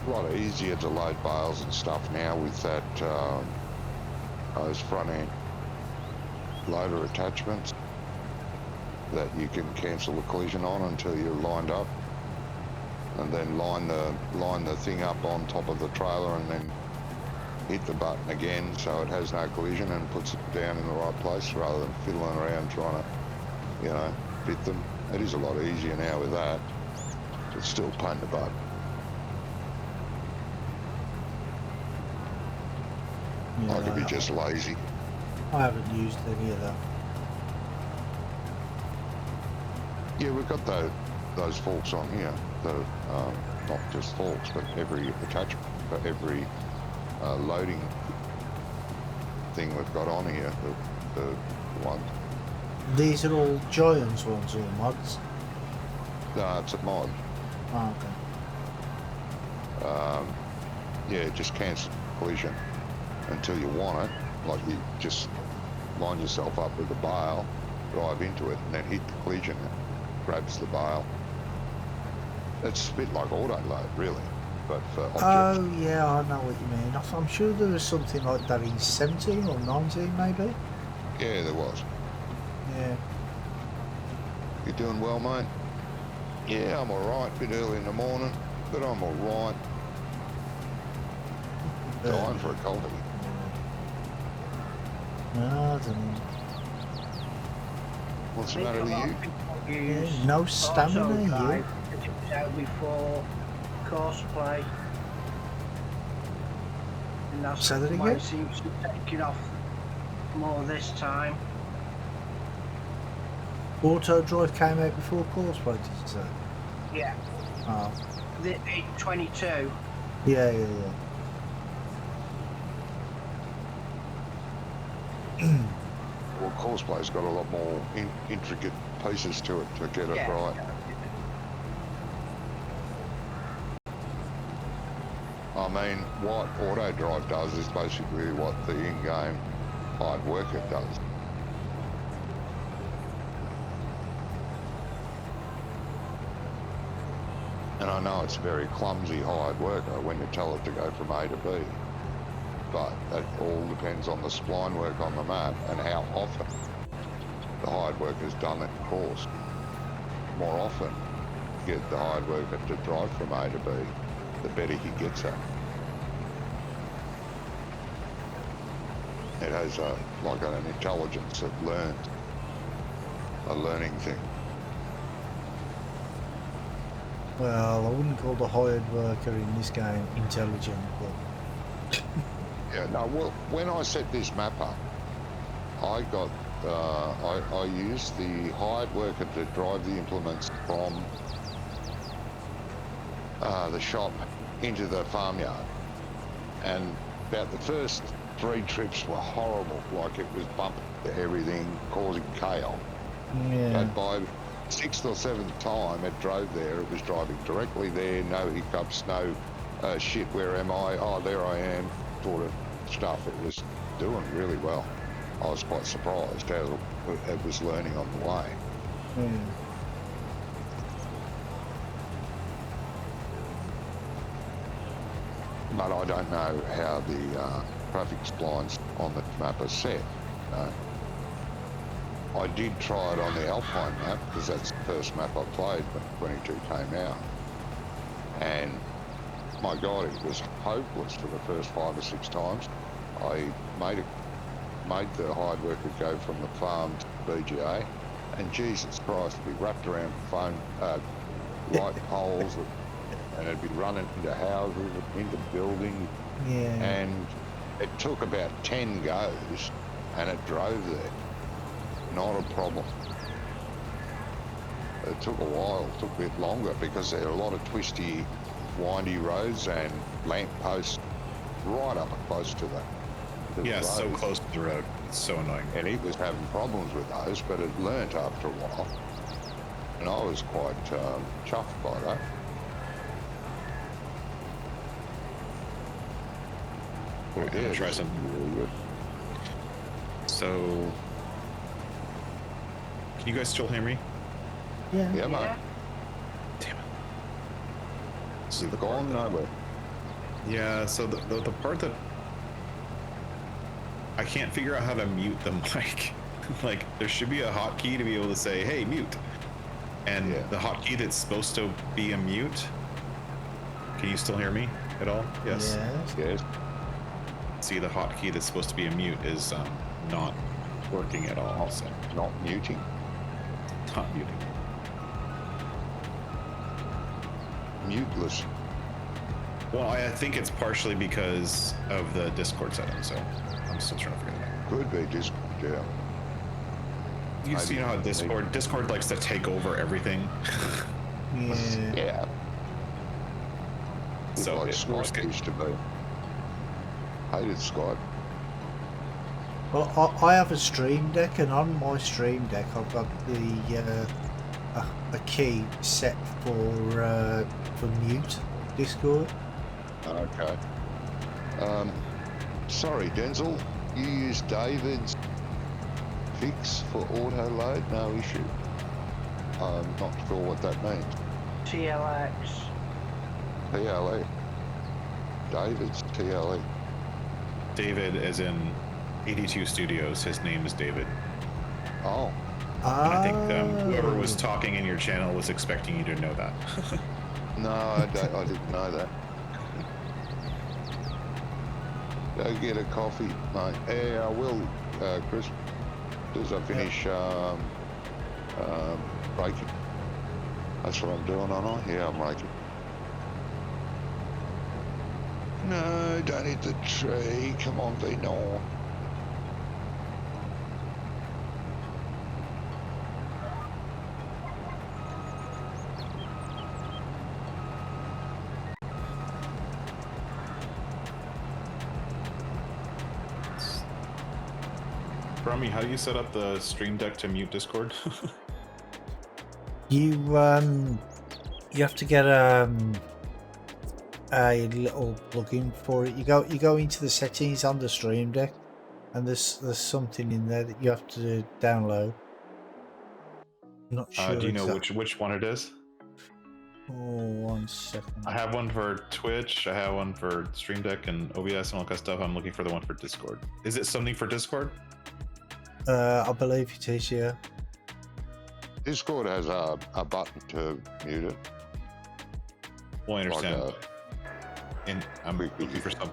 A lot easier to load bales and stuff now with that those front end loader attachments that you can cancel the collision on until you're lined up, and then line the thing up on top of the trailer and then hit the button again so it has no collision and puts it down in the right place rather than fiddling around trying to, you know, fit them. It is a lot easier now with that. It's still a pain in the butt. Yeah, I could be just lazy. I haven't used any of that. Yeah, we've got those forks on here. Not just forks, but every attachment for every loading thing we've got on here. The one. These are all Giants ones or mods? No, it's a mod. Oh, okay. Yeah, just cancel collision until you want it. Like you just line yourself up with the bale, drive into it, and then hit the collision. It grabs the bale. It's a bit like auto load, really, but for objects. Oh yeah, I know what you mean. I'm sure there was something like that in 17 or 19 maybe. Yeah, there was. Yeah. You doing well, mate? Yeah, I'm alright. Bit early in the morning, but I'm alright. Dying for a coffee. No, I don't know. What's the matter with you? Yeah, no stamina, you. It was out before course play. And that's Say that why again? it seems to be taking off more this time. Auto drive came out before course play, did you say? Yeah. Oh. The 822. Yeah. Well, coursplay's got a lot more intricate pieces to it to get it right. I mean, what auto drive does is basically what the in-game hard worker does. And I know it's very clumsy hard worker when you tell it to go from A to B. But that all depends on the spline work on the map and how often the hired worker's done that course. More often, you get the hired worker to drive from A to B, the better he gets at. It has like an intelligence that learns, a learning thing. Well, I wouldn't call the hired worker in this game intelligent, but... Yeah, no, well, when I set this map up, I got, I used the hired worker to drive the implements from the shop into the farmyard. And about the first 3 trips were horrible, like it was bumping to everything, causing chaos. Yeah. But by 6th or 7th time it drove there, it was driving directly there, no hiccups, no shit, where am I? Oh, there I am, sort of stuff. It was doing really well. I was quite surprised how it was learning on the way. Mm. But I don't know how the traffic lines on the map are set. I did try it on the Alpine map because that's the first map I played when 22 came out. And my God, it was hopeless for the first 5 or 6 times. I made the hired worker go from the farm to BGA, and Jesus Christ, it'd be wrapped around phone light poles, and it'd be running into houses, into buildings. Yeah. And it took about 10 goes, and it drove there. Not a problem. It took a while, it took a bit longer because there are a lot of twisty, windy roads and lamp posts right up close to the Yeah, road. so close to the road. It's so annoying. And he was having problems with those, but it learnt after a while. And I was quite chuffed by that. I'm gonna try something really good. So, can you guys still hear me? Yeah. Yeah, mate. Yeah. Damn it. So the Gone nowhere. Yeah, so the part that I can't figure out how to mute the mic. Like, there should be a hotkey to be able to say, hey, mute. And Yeah. the hotkey that's supposed to be a mute, can you still hear me at all? Yes. Yes. Yes. See, the hotkey that's supposed to be a mute is not working at all. So, Not muting. not muting. Muteless. Well, I think it's partially because of the Discord setting, so I'm still trying to figure that out. Could be Discord, yeah. You know how Discord likes to take over everything. Yeah. Yeah. So like it works. Skype used to be. Hated Skype. Well, I have a Stream Deck, and on my Stream Deck, I've got the a key set for mute Discord. Okay. Sorry, Denzel. You use David's fix for auto load? No issue. I'm not sure what that means. TLX. TLE. David's TLE. David, as in 82 Studios, his name is David. Oh. And I think whoever was talking in your channel was expecting you to know that. No, I didn't know that. Go get a coffee, mate. Yeah, I will, Chris. As I finish braking. That's what I'm doing, aren't I? Yeah, I'm braking. No, don't hit the tree. Come on, Vino. Brummy, how do you set up the Stream Deck to mute Discord? You have to get a little plugin for it. You go into the settings on the Stream Deck, and there's something in there that you have to download. I'm not sure. Do you know which one it is? Oh, 1 second. I have one for Twitch, I have one for Stream Deck and OBS and all that stuff. I'm looking for the one for Discord. Is it something for Discord? I believe it is, yeah. Discord has a button to mute it. Well, I understand. Like and I'm looking for some.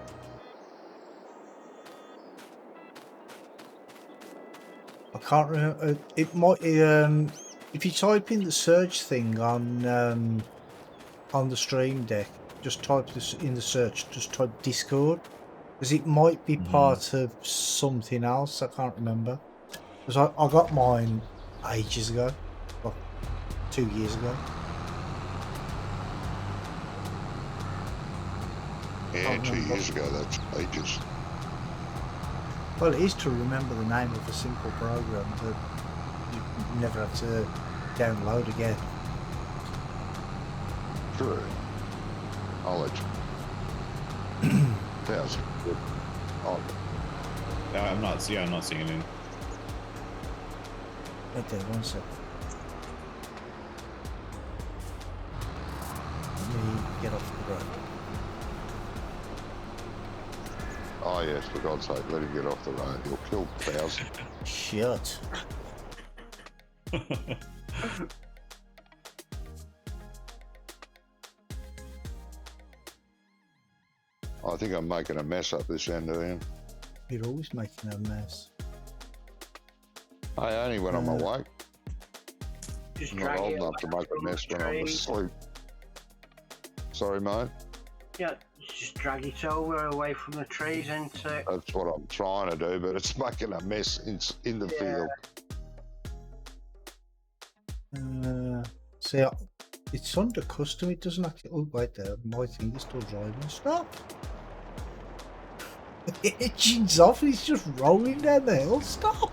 I can't remember. It might. If you type in the search thing on the Stream Deck, just type this in the search. Just type Discord, because it might be part of something else. I can't remember. Because I got mine ages ago, like 2 years ago. Yeah, 2 years ago. That's ages. Well, it is to remember the name of a simple program that you never have to download again. True. I'll let you. 1,000. Oh, No, I'm not seeing it. Right there, 1 sec. Let me get off the road. oh yes, for God's sake, let him get off the road. He'll kill 1,000. Shit. I think I'm making a mess up this end of him. You're always making a mess. I only when I'm awake. Just I'm not drag old it enough to away make a from the mess when I'm tree. asleep. Sorry, mate. Yeah, just drag it over away from the trees into. That's what I'm trying to do, but it's making a mess in the field. See, it's under custom. It doesn't actually. Oh, wait there. My thing is still driving. Stop. Engine's off. He's just rolling down the hill. Stop.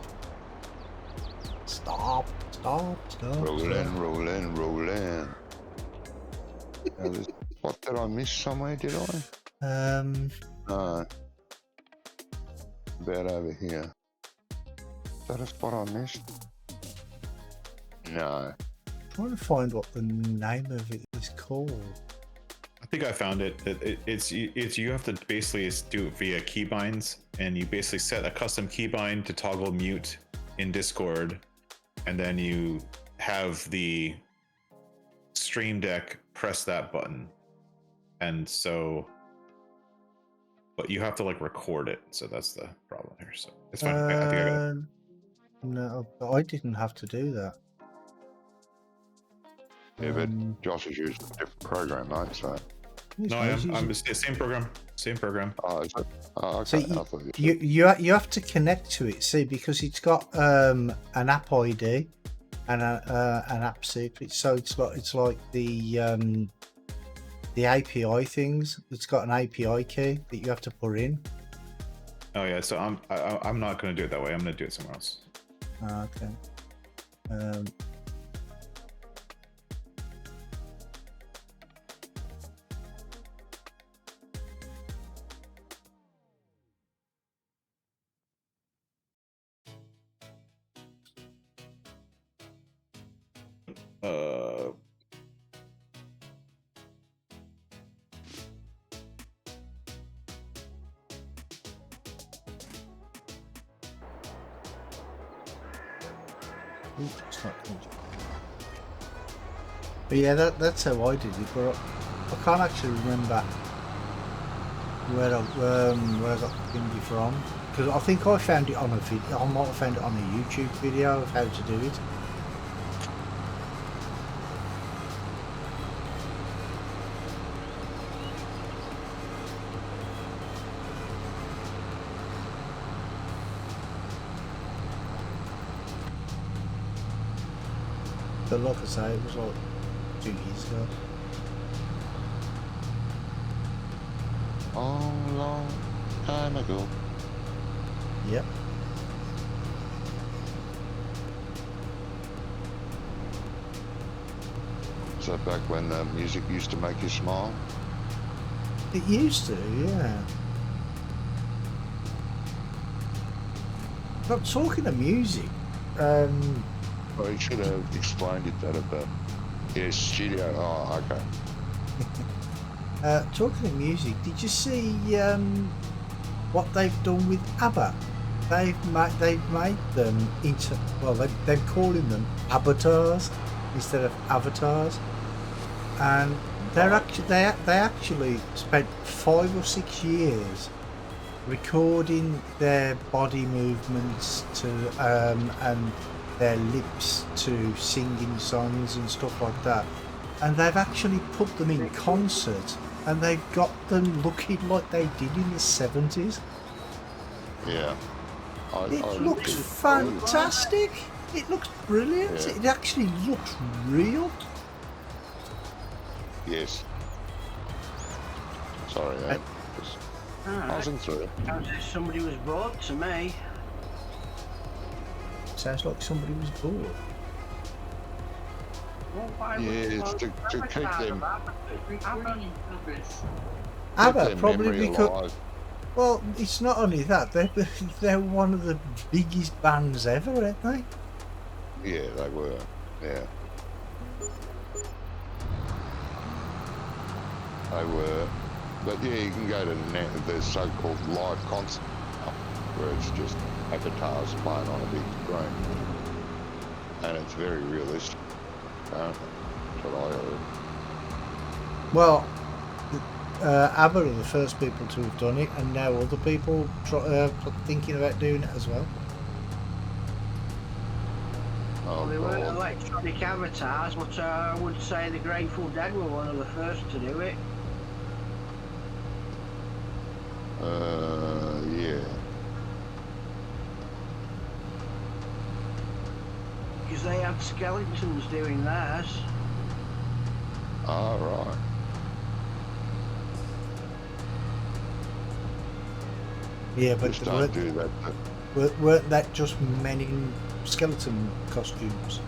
Stop. Rolling. What did I miss somewhere? Did I? No. About over here. Is that a spot I missed? No. Trying to find what the name of it is called. I think I found it. It's you have to basically do it via keybinds, and you basically set a custom keybind to toggle mute in Discord, and then you have the Stream Deck press that button, and so, but you have to like record it. So that's the problem here. So it's fine. I think I got it. No, I didn't have to do that. Yeah, but Josh is using a different program, mate, so... No, I'm the same program. Oh, is it? Oh, okay. So I thought you have to connect to it, see, because it's got an app ID and an app secret. So it's like the API things. It's got an API key that you have to put in. Oh yeah, so I'm not going to do it that way. I'm going to do it somewhere else. Okay. It's not good. But yeah, that's how I did it. But I can't actually remember where I got the thingy from, because I think I found it on a video. I might have found it on a YouTube video of how to do it. But like I say, it was like 2 years ago. long time ago. Yep. Is that back when the music used to make you smile? It used to, yeah. But talking of music, Well, you should have explained it that at the studio. Oh, okay. talking of music, did you see what they've done with ABBA? they've made them into, well, they're calling them avatars instead of avatars, and they actually spent 5 or 6 years recording their body movements to and their lips to singing songs and stuff like that, and they've actually put them in concert, and they've got them looking like they did in the 70s. Yeah. It looks fantastic. It looks brilliant. Yeah. It actually looks real. Yes. Sorry, I wasn't through it. Sounds like somebody was bored to me. Sounds like somebody was bored. Well, why would Yes, you to keep them. ABBA probably memory because. alive. Well, it's not only that, they're one of the biggest bands ever, aren't they? Yeah, they were. Yeah. They were. But yeah, you can go to the net, there's so-called live concert where it's just avatars playing on a big screen. And it's very realistic. That's what I heard. Well, ABBA are the first people to have done it, and now other people thinking about doing it as well. Oh, They weren't God. electronic avatars, but I would say the Grateful Dead were one of the first to do it. Yeah. Because they had skeletons doing theirs. All right. Yeah, but Just don't do that. weren't that just men in skeleton costumes?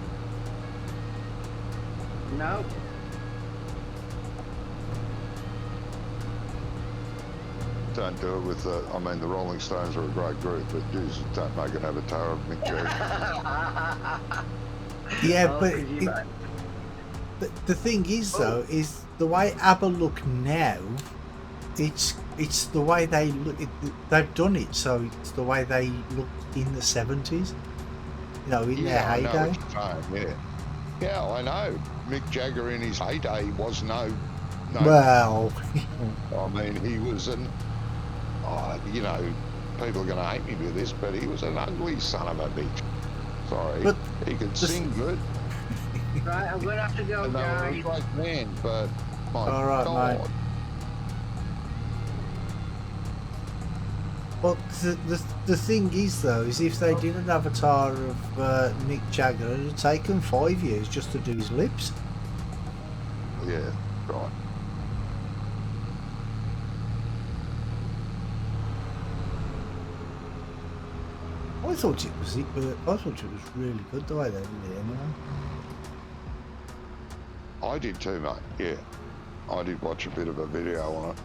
No. Don't do it with the. I mean, the Rolling Stones are a great group, but Jesus, don't make an avatar of Mick Jagger. Yeah, I'll but forgive that. the thing is though, is the way ABBA look now. It's the way they look. They've done it, so it's the way they looked in the 70s. You know, in their I know heyday. what you're saying, yeah. Yeah, I know. Mick Jagger in his heyday was no. Well, I mean, he was an. You know, people are going to hate me for this, but he was an ugly son of a bitch. Sorry, But he could sing good, Right, I'm going to have to go, and they were a guys. great man. But my All right, God, mate. well, the thing is though, is if they did an avatar of Mick Jagger, it would take them 5 years just to do his lips. yeah, right. I thought it was really good the way they did it anyway. I did too, mate. Yeah, I did watch a bit of a video on it.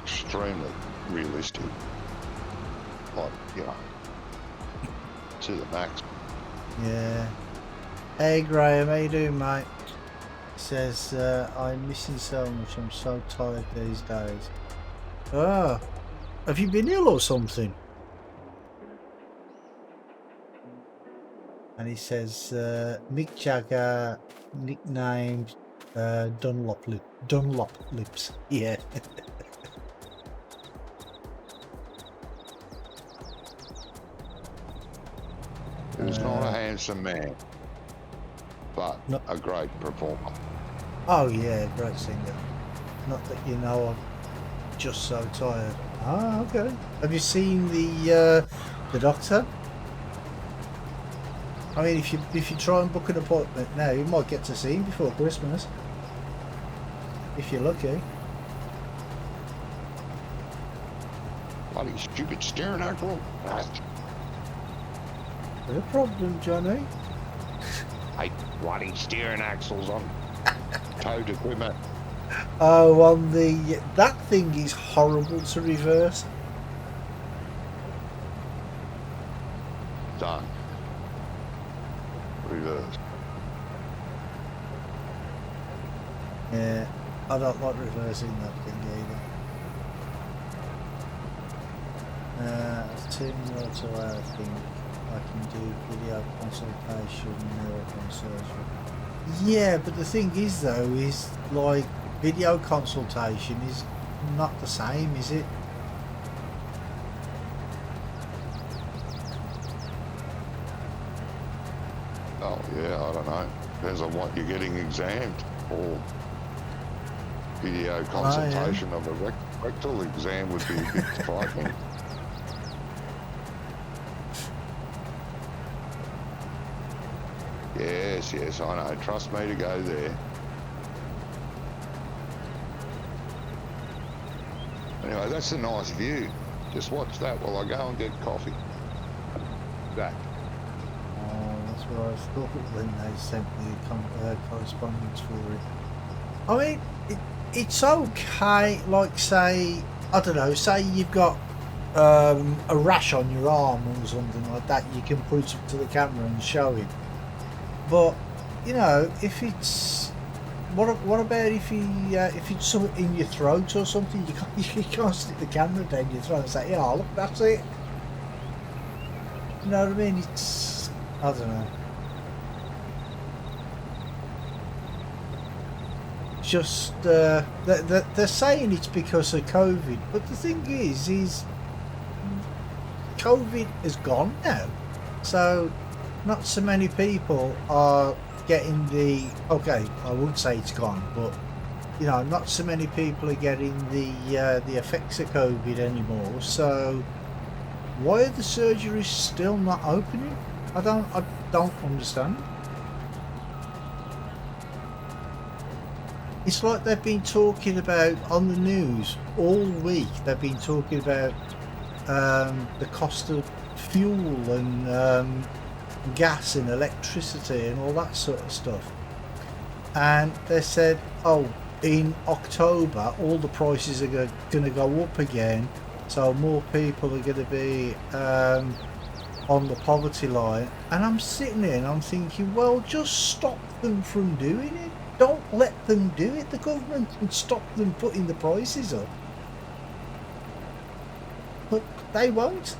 Extremely realistic, like, you know, to the max. Yeah. Hey Graham, how you doing, mate? He says, I'm missing so much, I'm so tired these days. Oh, have you been ill or something? And he says, Mick Jagger, nicknamed Dunlop Lips. Yeah. He was not a handsome man, but No. a great performer. Oh yeah, great singer. Not that you know, I'm just so tired. Ah, okay. Have you seen the doctor? I mean, if you try and book an appointment now, you might get to see him before Christmas, if you're lucky. Bloody stupid staring across. No problem, Johnny. Hey, bloody steering axles on towed equipment. Oh, on the that thing is horrible to reverse. Done. Reverse. Yeah, I don't like reversing that thing either. Similar to our thing, I can do video consultation, neuron surgery. Yeah, but the thing is though, is like video consultation is not the same, is it? Oh yeah, I don't know. Depends on what you're getting examined for. Video consultation of a rectal exam would be a bit frightening. Yes, I know. Trust me to go there. Anyway, that's a nice view. Just watch that while I go and get coffee. That. Oh, that's what I thought when they sent me correspondence for it. I mean, it's okay, like say, I don't know, say you've got a rash on your arm or something like that, you can put it up to the camera and show it. But, you know, if it's... What about if it's something in your throat or something? You can't stick the camera down your throat and say, yeah, look, that's it. You know what I mean? It's... I don't know. Just they're saying it's because of COVID, but the thing is COVID is gone now, so not so many people are getting the, okay, I wouldn't say it's gone, but you know, not so many people are getting the effects of COVID anymore. So why are the surgeries still not opening? I don't understand. It's like they've been talking about on the news all week. They've been talking about the cost of fuel and gas and electricity and all that sort of stuff. And they said, oh, in October all the prices are going to go up again, so more people are going to be on the poverty line. And I'm sitting there and I'm thinking, well, just stop them from doing it. Don't let them do it, the government, and stop them putting the prices up. But they won't.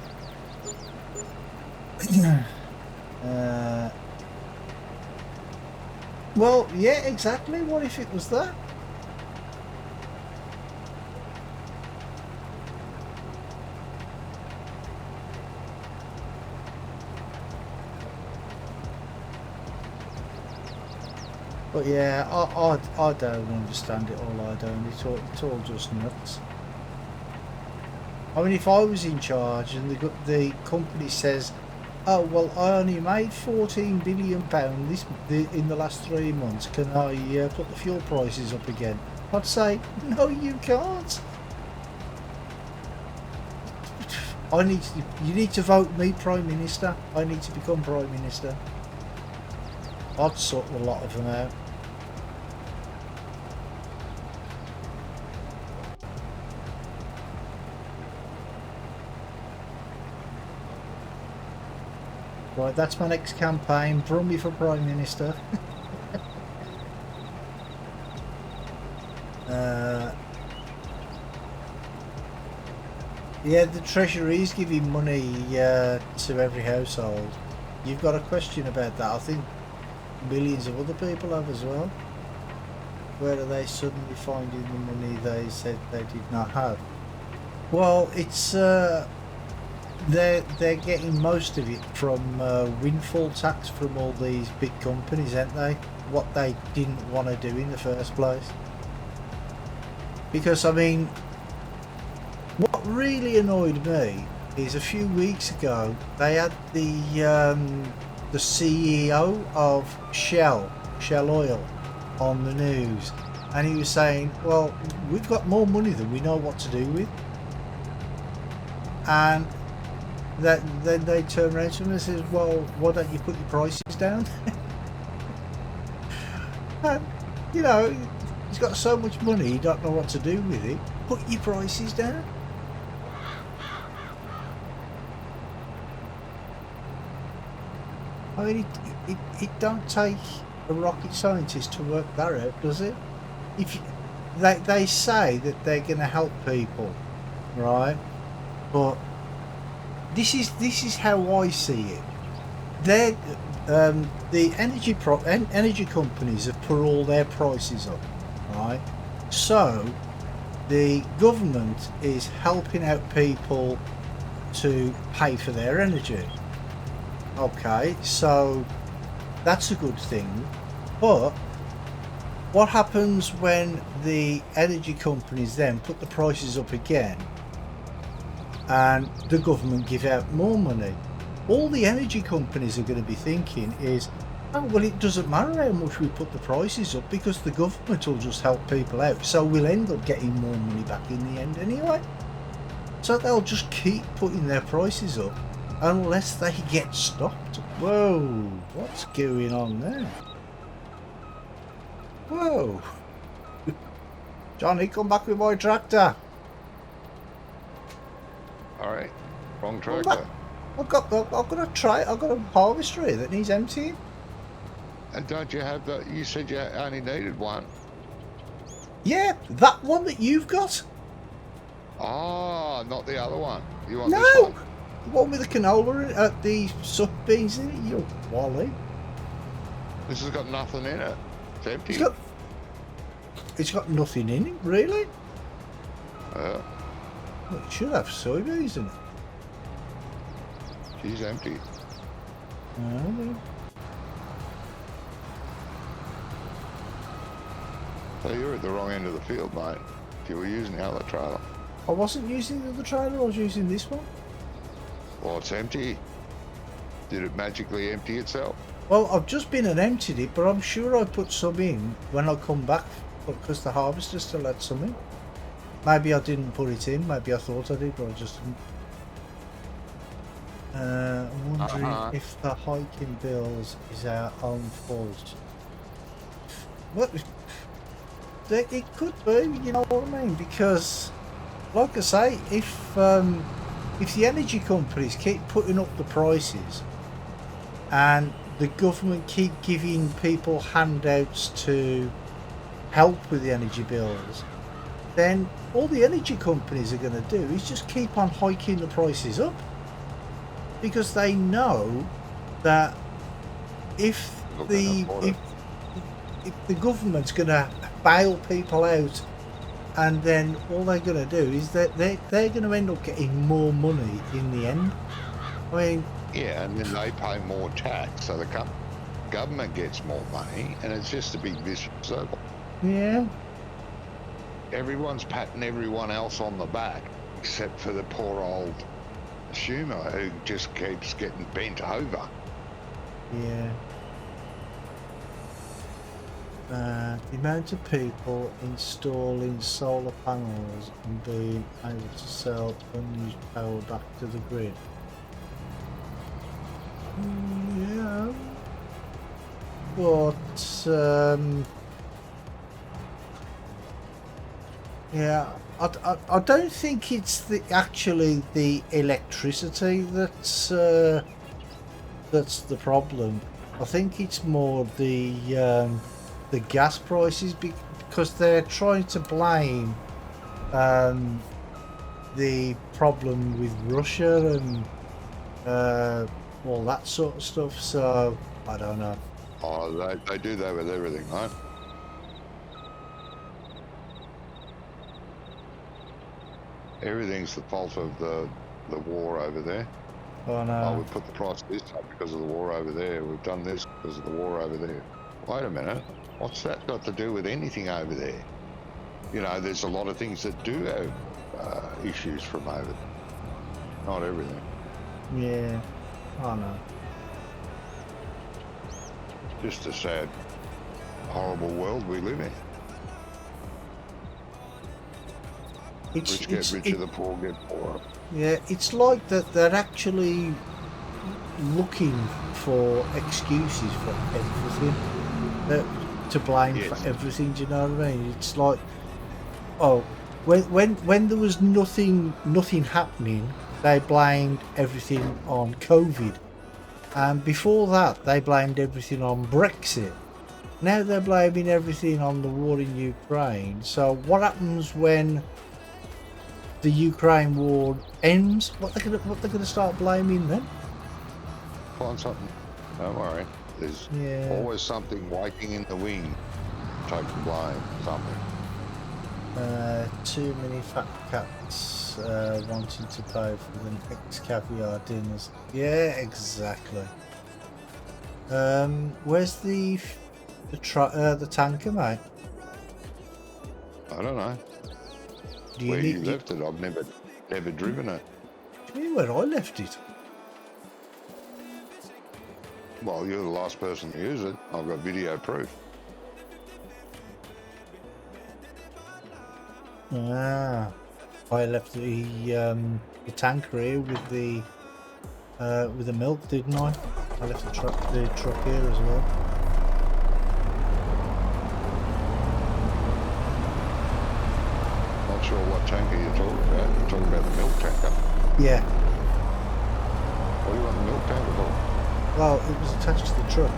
Well, yeah, exactly. What if it was that? But yeah, I don't understand it all. I don't. It's all just nuts. I mean, if I was in charge and the company says, oh well, I only made £14 billion in the last 3 months, can I put the fuel prices up again? I'd say, no, you can't. You need to vote me Prime Minister. I need to become Prime Minister. I'd sort a lot of them out. Right, that's my next campaign. Brummy for Prime Minister. Yeah, the Treasury is giving money to every household. You've got a question about that. I think millions of other people have as well. Where are they suddenly finding the money they said they did not have? Well, it's they're getting most of it from windfall tax from all these big companies, aren't they? What they didn't want to do in the first place. Because I mean, what really annoyed me is a few weeks ago they had the CEO of Shell Oil on the news, and he was saying, well, we've got more money than we know what to do with. And then they turn around to him and says, well, why don't you put your prices down? And, you know, he's got so much money, he don't know what to do with it. Put your prices down. I mean, it don't take a rocket scientist to work that out, does it? If they say that they're going to help people, right? But this is how I see it. They're the energy companies have put all their prices up, right? So the government is helping out people to pay for their energy. Okay, so that's a good thing. But what happens when the energy companies then put the prices up again and the government give out more money? All the energy companies are going to be thinking is, oh, well, it doesn't matter how much we put the prices up because the government will just help people out. So we'll end up getting more money back in the end anyway. So they'll just keep putting their prices up unless they get stopped. Whoa, what's going on there? Whoa. Johnny, come back with my tractor. Alright, wrong tractor. I've got a harvester here that needs emptying. And don't you have the, you said you only needed one. Yeah, that one that you've got. Oh, not the other one. You want No, this one? the one with the canola, the sub beans in it, you wally. This has got nothing in it. It's empty. It's got nothing in it, really? Well, It should have soybeans in it. she's empty. Oh, So you're at the wrong end of the field, mate. If you were using the other trailer. I wasn't using the other trailer, I was using this one. Well, it's empty. Did it magically empty itself? Well, I've just been and emptied it, but I'm sure I put some in when I come back because the harvester still had some in. Maybe I didn't put it in, maybe I thought I did, but I just didn't. I'm wondering if the hiking bills is our own fault. What? It could be, you know what I mean? Because, like I say, if the energy companies keep putting up the prices and the government keep giving people handouts to help with the energy bills, then all the energy companies are going to do is just keep on hiking the prices up, because they know that if the government's going to bail people out, and then all they're going to do is that they're going to end up getting more money in the end. I mean, yeah, and then they pay more tax, so the government gets more money, and it's just a big vicious circle. Yeah. Everyone's patting everyone else on the back, except for the poor old consumer who just keeps getting bent over. Yeah. The amount of people installing solar panels and being able to sell unused power back to the grid. Yeah. But yeah, I don't think it's actually the electricity that's the problem. I think it's more the gas prices, because they're trying to blame the problem with Russia and all that sort of stuff. So I don't know. Oh, they do that with everything, right? Everything's the fault of the war over there. Oh no. Oh, we put the price this up because of the war over there. We've done this because of the war over there. Wait a minute. What's that got to do with anything over there? You know, there's a lot of things that do have issues from over there. Not everything. Yeah. Oh no. Just a sad, horrible world we live in. Rich get richer, the poor get poorer. Yeah, it's like that they're actually looking for excuses for everything. To blame for everything, do you know what I mean? It's like, oh, when there was nothing happening, they blamed everything on COVID, and before that they blamed everything on Brexit. Now they're blaming everything on the war in Ukraine. So what happens when the Ukraine war ends, what they're gonna start blaming then? Find something. Don't worry. There's always something waiting in the wing. Take the blame. Something. Too many fat cats wanting to pay for the next caviar dinners. Yeah, exactly. Where's the tanker, mate? I don't know. Do you Where need you left it? I've never driven it. Do you mean where I left it? Well, you're the last person to use it. I've got video proof. Ah, I left the tanker here with the milk, didn't I? I left the truck here as well. Not sure what tanker you're talking about. You're talking about the milk tanker. Yeah. What do you want the milk tanker for? Well, it was attached to the truck.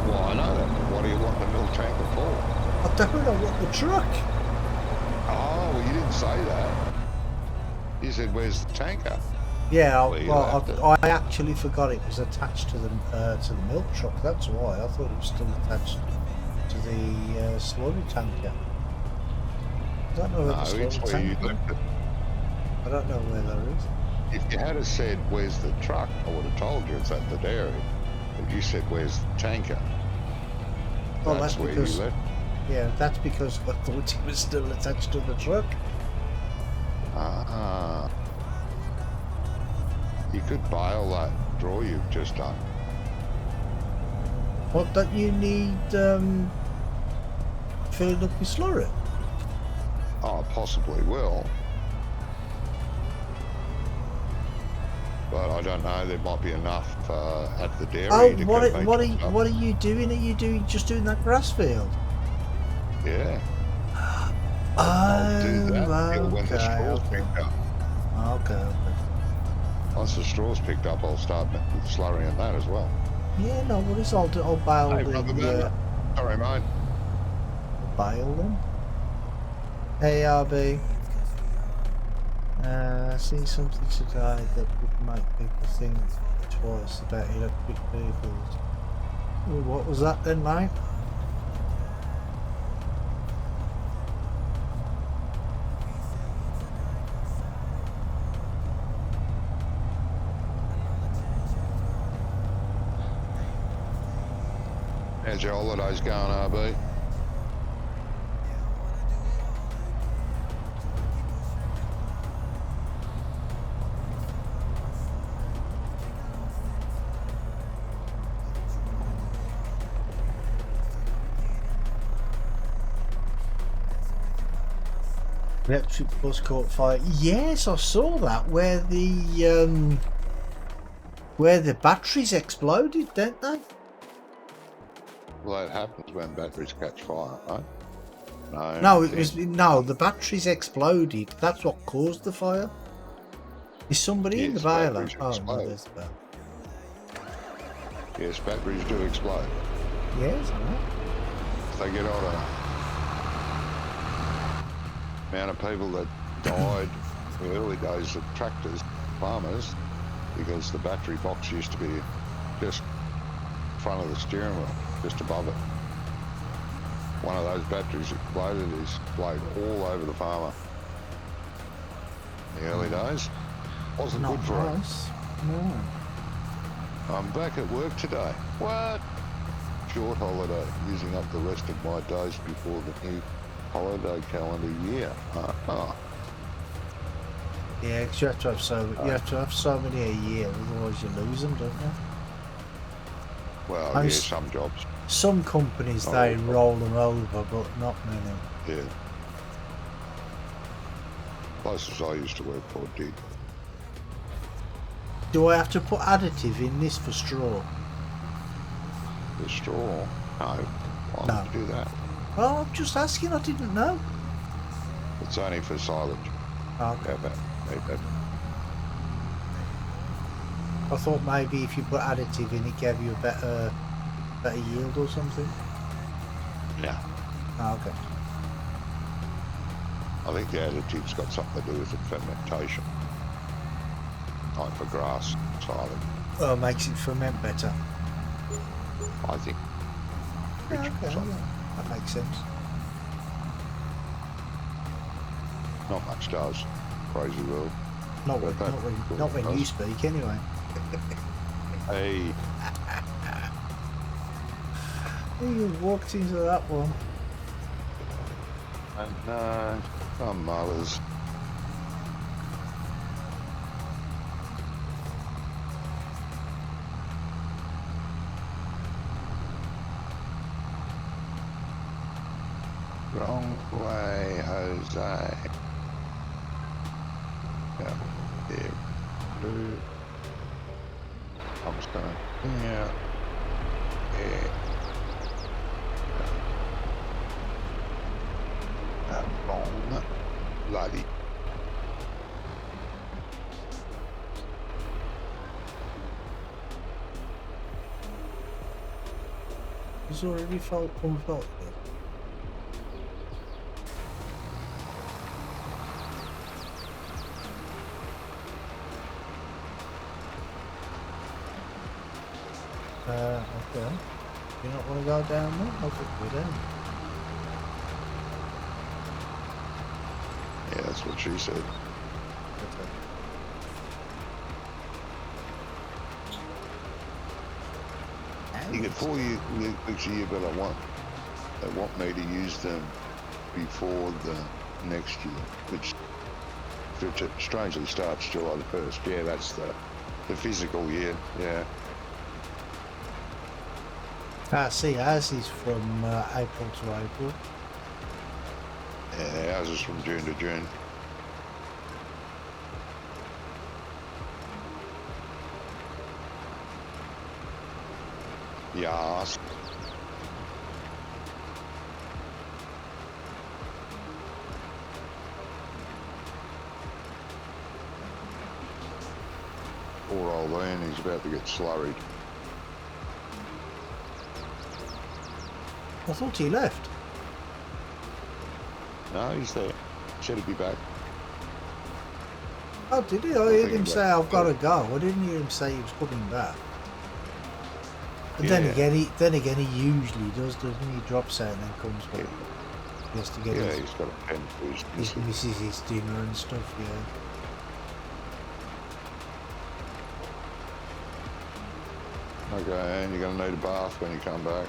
Well, I know that, but what do you want the milk tanker for? I don't know what the truck. Oh, well, you didn't say that. You said, where's the tanker? Yeah, Well, I actually forgot it was attached to the milk truck. That's why I thought it was still attached to the slurry tanker. I don't know where the it's slurry where you tanker. left it. I don't know where that is. If you had said, where's the truck, I would have told you it's at the dairy. But you said, where's the tanker? Well, that's where because, you left. Yeah, that's because I thought it was still attached to the truck. Ah. You could bail that draw you've just done. What, don't you need filling up your slurry? Oh, possibly will. But I don't know, there might be enough at the dairy to what are you doing? Are you just doing that grass field? Yeah. I'll do that when the straw's picked up. Okay. Once the straw's picked up, I'll start slurrying that as well. Yeah, no worries. I'll bail Hey, the. Sorry, mate. Bail them. Hey, RB. I seen something today that would make people think twice about electric vehicles. Well, what was that then, mate? How's your holidays going, RB? Electric bus caught fire. Yes, I saw that where the batteries exploded, didn't they? Well, that happens when batteries catch fire, right? No, the batteries exploded. That's what caused the fire. Is somebody in the baler? Oh, no, there's the baler. Yes, batteries do explode. Yes, right. They get on a amount of people that died in the early days of tractors, farmers, because the battery box used to be just in front of the steering wheel, just above it. One of those batteries exploded, all over the farmer. In the early days, wasn't Not good for him. nice. No. I'm back at work today. What? Short holiday, using up the rest of my days before the new holiday calendar year. Yeah, because you have to have so many a year, otherwise you lose them, don't you? Well, And yeah, some jobs. Some companies they roll them over, but not many. Yeah. Places I used to work for did. Do I have to put additive in this for straw? The straw? No. Why No. would you do that? Oh, I'm just asking. I didn't know. It's only for silage. Okay. Yeah, I thought maybe if you put additive in, it gave you a better yield or something. yeah. Oh, okay. I think the additive's got something to do with the fermentation. Like for grass silage. Oh, makes it ferment better. I think. Yeah, okay, yeah. That makes sense. Not much does. Crazy world. Not when you speak, anyway. Hey. You walked into that one. And some mothers. Wrong way, Jose. Yeah, there. Blue. I'm just gonna yeah. Wrong. Bloody. He's already unfolded. Okay. You not want to go down there? I'll just go down. Yeah, that's what she said. Okay. You get 4 years a year, but they want me to use them before the next year, which strangely starts July the 1st. Yeah, that's the physical year. Yeah. See, ours is from April to April. Yeah, ours is from June to June. Yes. Poor old Ian, he's about to get slurried. I thought he left. No, he's there. Said he'd be back. Oh, did he? I heard him say, "I've got to go." I didn't hear him say he was coming back. And then again, he usually does, doesn't he? He drops out and then comes back. He has to get he's got a pen for his missus his dinner and stuff. Yeah. Okay, and you're going to need a bath when you come back.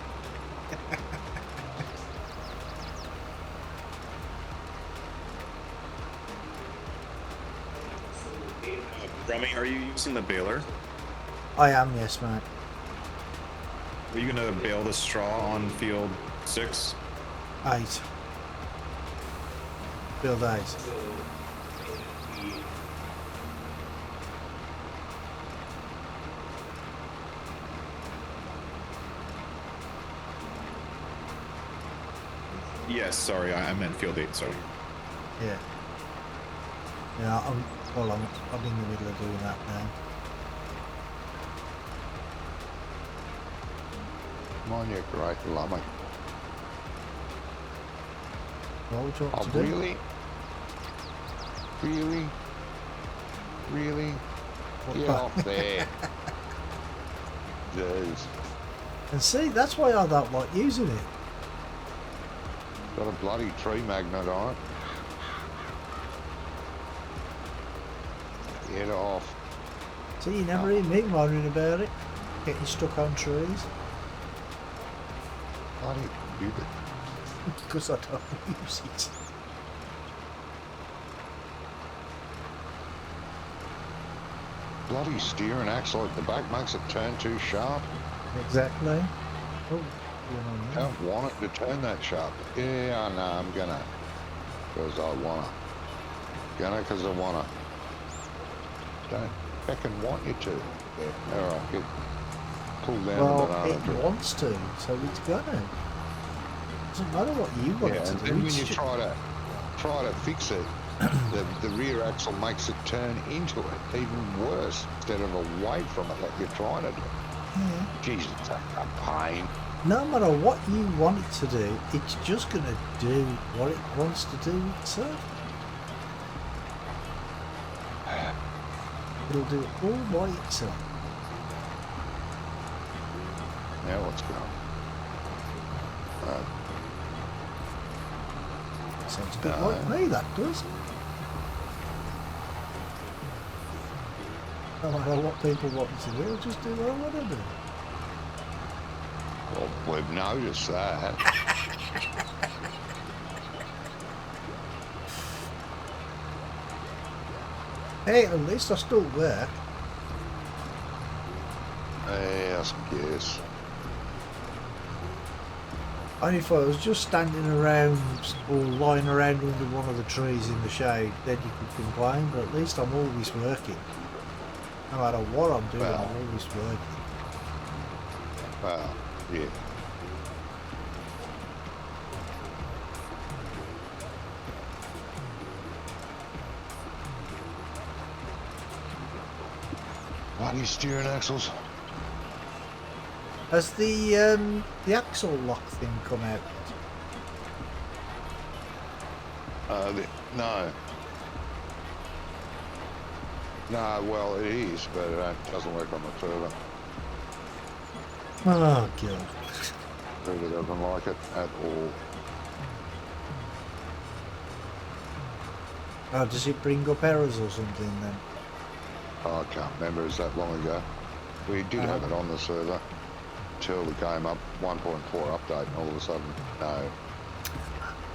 Rummy, are you using the baler? I am, yes, mate. Are you going to bale the straw on field 6? 8. Field 8. Yes, sorry, I meant field 8, sorry. Yeah. Yeah, I'm in the middle of doing that now. Come on, you great lummox. What would you want to do? Really? Really? Really? Get off there. Jeez. And see, that's why I don't like using it. Got a bloody tree magnet on it. Get off. See, you never hear me moaning about it. Getting stuck on trees. Bloody stupid. Because I don't use it. Bloody steering axle at the back makes it turn too sharp. Exactly. Oh, Don't want it to turn that sharp. Yeah, I know, I'm gonna. Because I wanna. Because I wanna. Don't fucking want you to. Yeah, alright, get pulled down the banana it tree. wants to, so it's gonna. Doesn't matter what you want it to and do. then when you try to fix it, the rear axle makes it turn into it, even worse, instead of away from it like you're trying to do. Yeah. Jesus, it's a pain. No matter what you want it to do, it's just gonna do what it wants to do itself. It'll do it all by itself. Now what's going on? Sounds a bit like me, that does. No matter what people want me to do, I'll just do what I want to do. Well, we've noticed that. Hey, at least I still work. Yes, yes. Only if I was just standing around or lying around under one of the trees in the shade, then you could complain, but at least I'm always working. No matter what I'm doing, Well, I'm always working. Well, yeah. Bloody steering axles. Has the axle lock thing come out? No. No, well, it is, but it doesn't work on the turbo. Oh, God. Turbo doesn't like it at all. Oh, does it bring up errors or something then? Oh, I can't remember, it was that long ago. We did have it on the server until it came up 1.4 update, and all of a sudden, no.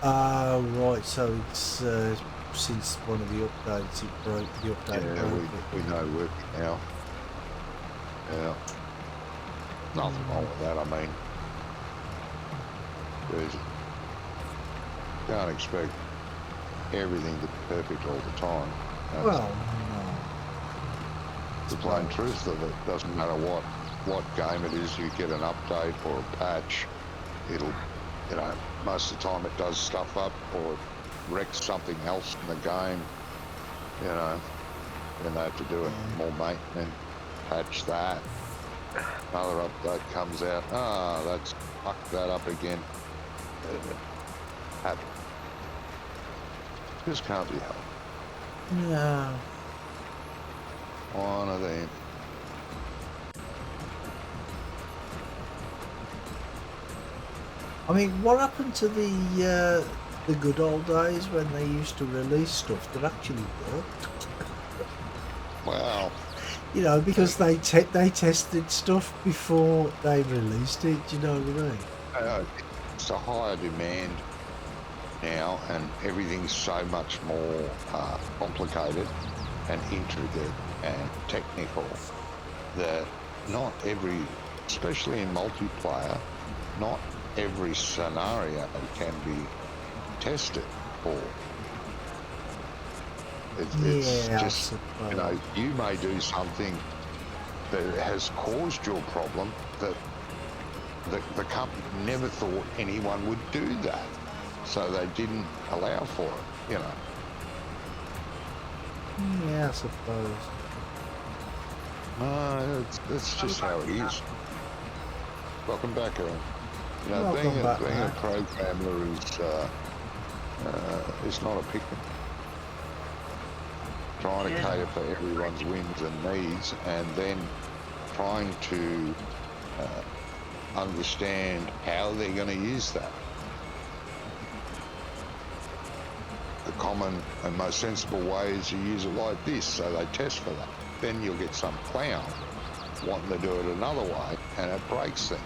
Right, so it's since one of the updates it broke, the update broke it. We know work now. Yeah. Nothing wrong with that, I mean. You can't expect everything to be perfect all the time. That's Well, the plain truth of it. Doesn't matter what game it is, you get an update or a patch, it'll, you know, most of the time it does stuff up or it wrecks something else in the game, you know, then they have to do it more maintenance, patch that. Another update comes out, that's fucked that up again. Just can't be helped. no. One of them. I mean, what happened to the good old days when they used to release stuff that actually worked? Well, You know, because they tested stuff before they released it. Do you know what I mean? it's a higher demand now, and everything's so much more complicated and intricate and technical that not every, especially in multiplayer, not every scenario can be tested for. It's just, you know, you may do something that has caused your problem that the company never thought anyone would do that, so they didn't allow for it, you know. Yeah, I suppose. No, it's just how it is. Welcome back, Aaron. You know, being a programmer is not a picnic. Trying to cater for everyone's wins and needs, and then trying to understand how they're going to use that. The common and most sensible way is you use it like this, so they test for that. Then you'll get some clown wanting to do it another way, and it breaks them.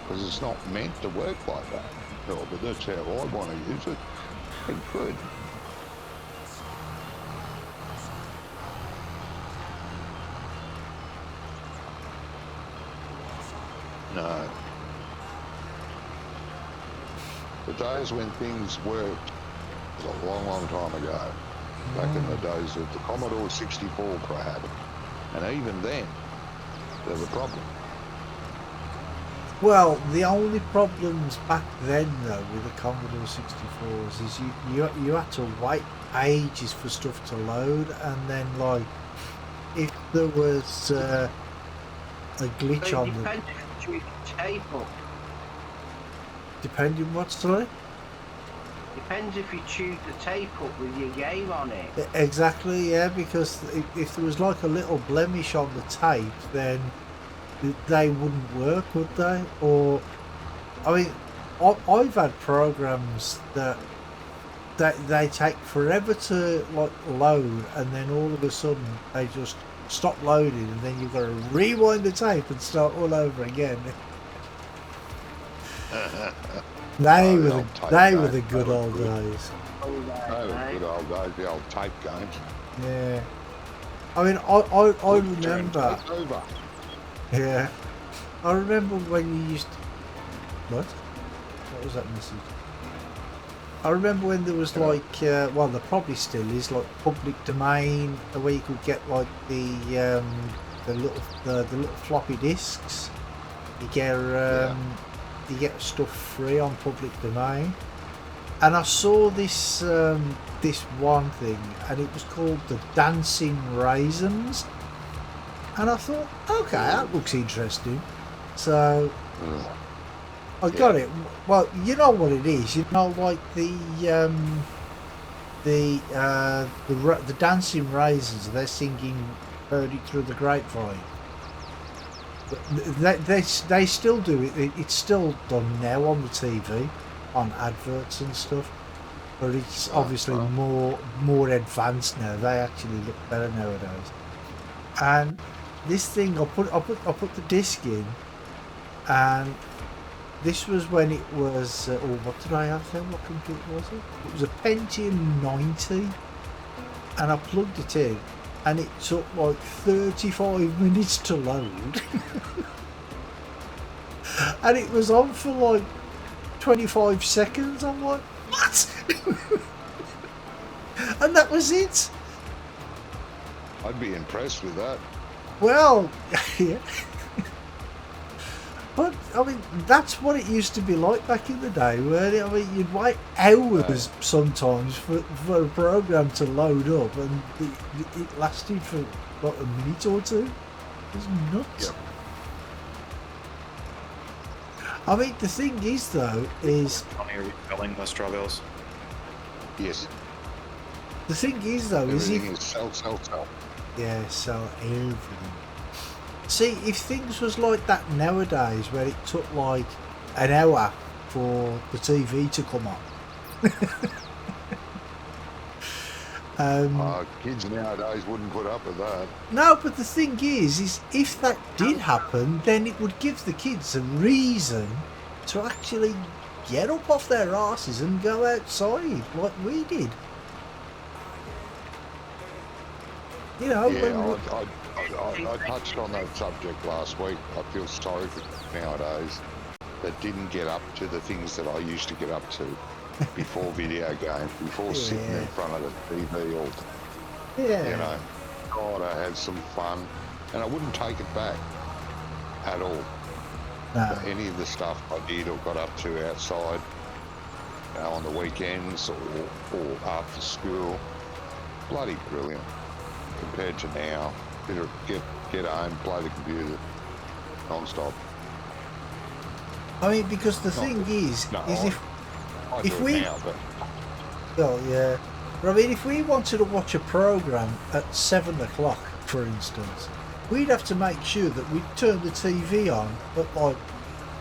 Because it's not meant to work like that. No, but that's how I want to use it. It could. No. The days when things worked was a long, long time ago. Back in the days of the Commodore 64, perhaps. And even then, there were problems. Well, the only problems back then, though, with the Commodore 64s is you had to wait ages for stuff to load, and then, like, if there was a glitch on the... Table. Depending what, sorry? Depends if you chewed the tape up with your game on it. Exactly, yeah, because if there was like a little blemish on the tape, then they wouldn't work, would they? Or, I mean, I've had programs that they take forever to like load, and then all of a sudden they just stop loading, and then you've got to rewind the tape and start all over again. They were the good old days. They were good old days, the old tape games. Yeah. I mean, I remember. Yeah. I remember when you used to... What? What was that message? I remember when there was like, well, there probably still is, like public domain, where you could get like the little floppy disks. You get stuff free on public domain. And I saw this this one thing, and it was called the Dancing Raisins. And I thought, okay, that looks interesting. So I got it. Well, you know what it is. You know, like the Dancing Raisins. They're singing "Heard It Through the Grapevine." They still do it. It's still done now on the TV, on adverts and stuff. But it's obviously more advanced now. They actually look better nowadays. And this thing, I put the disc in, and this was when it was. What did I have then? What computer was it? It was a Pentium 90, and I plugged it in, and it took like 35 minutes to load. And it was on for like 25 seconds. I'm like, what? And that was it. I'd be impressed with that. Well, yeah. But, I mean, that's what it used to be like back in the day, weren't it? I mean, you'd wait hours sometimes for a program to load up, and it lasted for, what, a minute or two? It was nuts. Yep. I mean, the thing is, though, is... Are you selling the straw bales? Yes. The thing is, though, Everything is sell. Yeah, sell everything. See, if things was like that nowadays, where it took like an hour for the TV to come on. Kids nowadays wouldn't put up with that. No, but the thing is if that did happen, then it would give the kids a reason to actually get up off their asses and go outside like we did. You know, yeah, I touched on that subject last week. I feel sorry for nowadays that didn't get up to the things that I used to get up to before video games, before sitting in front of the TV all day. Yeah. You know, God, I had some fun, and I wouldn't take it back at all. No. Any of the stuff I did or got up to outside, you know, on the weekends or after school, bloody brilliant compared to now. Get home, play the computer non-stop. I mean, because the thing is if we now, but... well, yeah, but I mean, if we wanted to watch a program at 7 o'clock, for instance, we'd have to make sure that we turn the TV on at like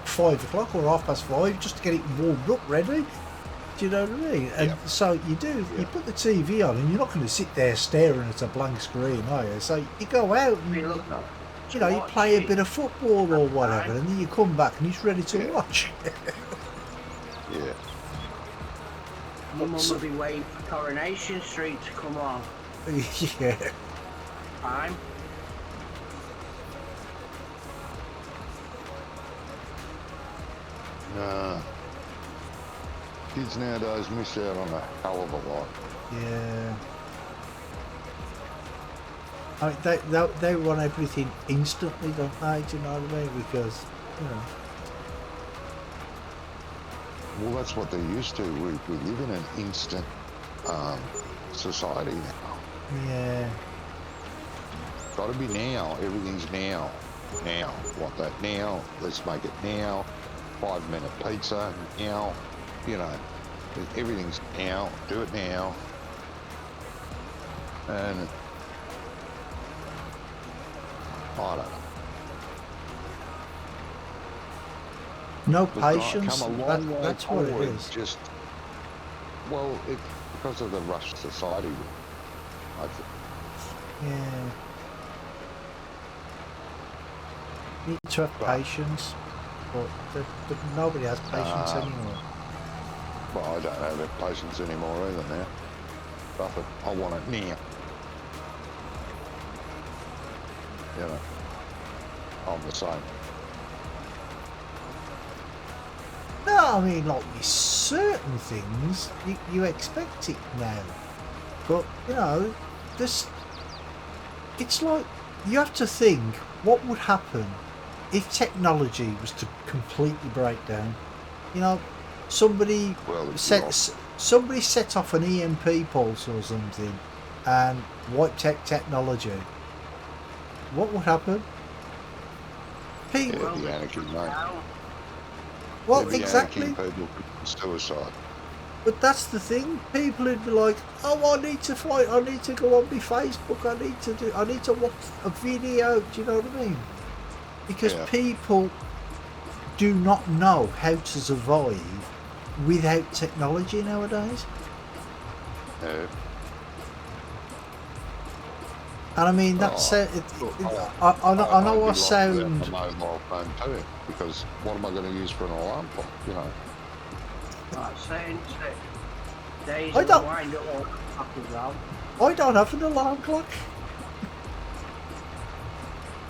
5 o'clock or 5:30 just to get it warmed up, ready. Do you know what I mean? And so you do. You put the TV on, and you're not going to sit there staring at a blank screen, are you? So you go out and you know, you play a bit of football or whatever, and then you come back and it's ready to watch. Yeah. My mum will be waiting for Coronation Street to come on. Yeah. Time. Nah. Kids nowadays miss out on a hell of a lot. Yeah. I mean, they want everything instantly, don't they? Do you know what I mean? Because, you know. Well, that's what they're used to. We live in an instant society now. Yeah. Got to be now. Everything's now. Now. Want that now. Let's make it now. 5-minute pizza now. You know. Everything's now. Do it now. And I don't know. No We've got patience. come a long way That's what it forward. is. Just, well, because of the rush society, I think. Yeah. Need to have patience, but nobody has patience anymore. Well, I don't have that patience anymore either now. Buffett, I want it now. You know, I'm the same. No, I mean, like with certain things, you expect it now. But, you know, it's like, you have to think, what would happen if technology was to completely break down? You know, somebody set off an EMP pulse or something and wiped out technology. What would happen? People. Yeah, the anarchy, mate. Well, the exactly. Anarchy, people commit suicide. But that's the thing. People would be like, "Oh, I need to fight. I need to go on my Facebook. I need to watch a video." Do you know what I mean? Because people do not know how to survive without technology nowadays. Yeah. And I mean, that's I know I sound. A mobile phone too, because what am I going to use for an alarm clock? You know. I don't have an alarm clock.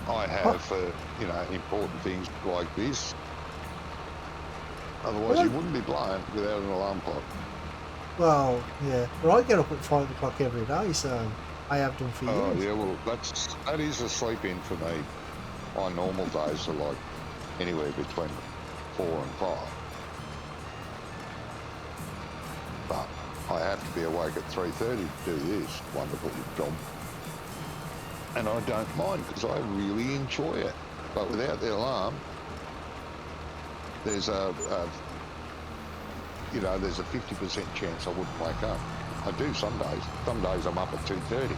I have for important things like this. Otherwise, you wouldn't be blind without an alarm clock. Well, yeah, but I get up at 5 o'clock every day, so I have done for years. Oh yeah, well that is a sleep in for me. My normal days are like anywhere between 4 and 5. But I have to be awake at 3:30 to do this wonderful job. And I don't mind because I really enjoy it. But without the alarm, there's there's a 50% chance I wouldn't wake up. I do some days. Some days I'm up at 2:30.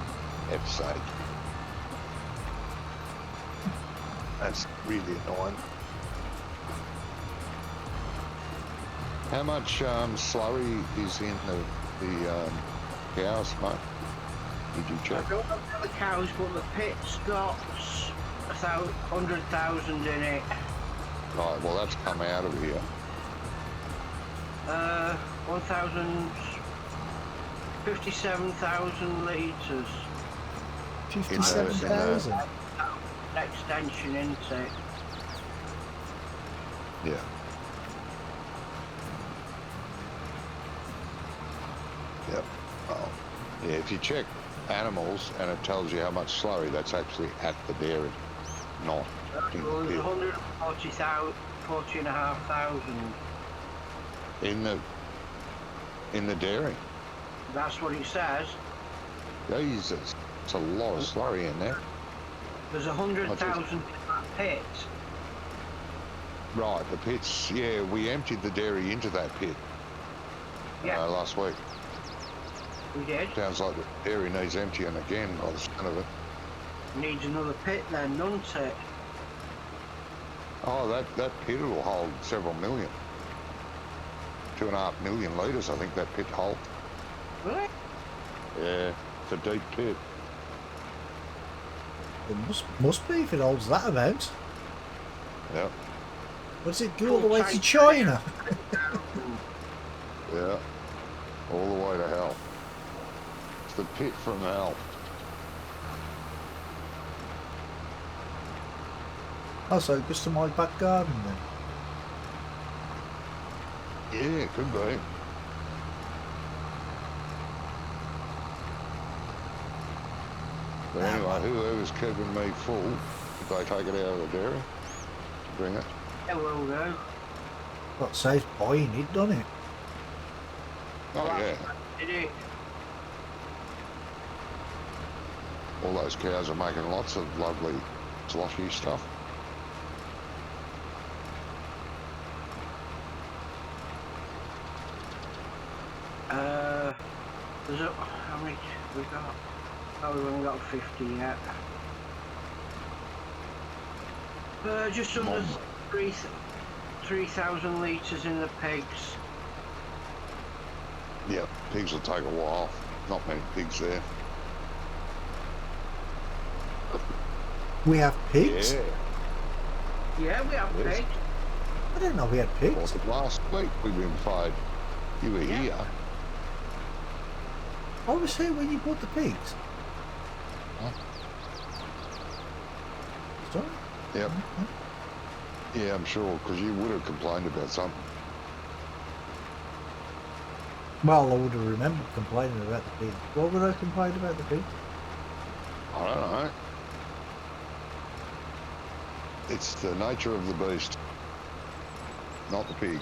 F's sake. That's really annoying. How much slurry is in the cows, mate? Did you check? I don't know the cows, but the pit's got 100,000 in it. Right, well that's come out of here. 57,000 litres. 57,000? Extension intake. Yeah. Yep. Oh. Yeah, if you check animals and it tells you how much slurry, that's actually at the dairy, not in the pit. 140,500. In the dairy. That's what it says. Jesus, it's a lot of slurry in there. There's 100,000 pit. Right, the pits. Yeah, we emptied the dairy into that pit last week. We did. Sounds like the dairy needs emptying again by the sound of it. Needs another pit then, doesn't it? Oh, that pit will hold several million. 2.5 million litres, I think that pit holds. Really? Yeah, it's a deep pit. It must be if it holds that amount. Yep. What does it go all the way to China? Yeah, all the way to hell. It's the pit from hell. Oh, so it goes to my back garden then? Yeah, it could be. But anyway, whoever's keeping me full, if they take it out of the dairy, bring it. Yeah, will do. What saves buying it, doesn't it? Oh yeah. Did it? All those cows are making lots of lovely sloshy stuff. There's a, how many we got? Oh, we've only got 50 yet. Just under 3,000 litres in the pigs. Yeah, pigs will take a while. Not many pigs there. We have pigs? Yeah. Yeah, we have Yes. pigs. I didn't know we had pigs. Was it last week we've been fed? You were Yeah. here. I was here when you bought the pigs. Huh? Sorry? Yep. Yeah, I'm sure, because you would have complained about something. Well, I would have remembered complaining about the pigs. What would I complain about the pigs? I don't know. It's the nature of the beast, not the pig.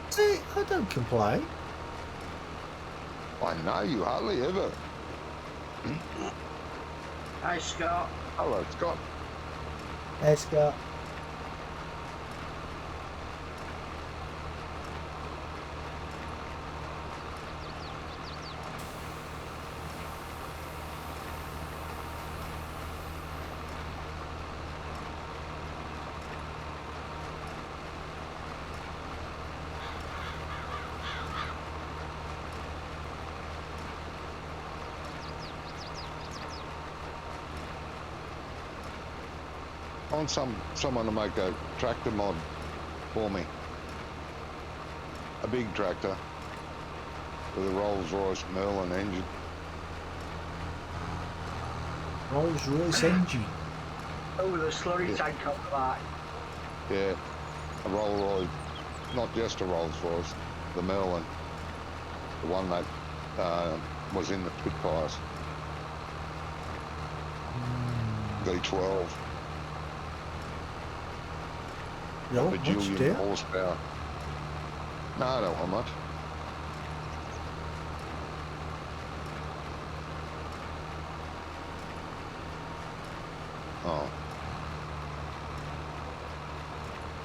See, I don't complain. I know you hardly ever. Hi, Scott. Hello, Scott. Hey, Scott. I want someone to make a tractor mod for me. A big tractor with a Rolls-Royce Merlin engine. Rolls-Royce engine. Oh, with a slurry Yeah. tank on the back. Yeah, a Rolls-Royce, not just a Rolls-Royce, the Merlin, the one that was in the Spitfires, V12, You don't want much, do bajillion you? horsepower. No, I don't want much. Oh.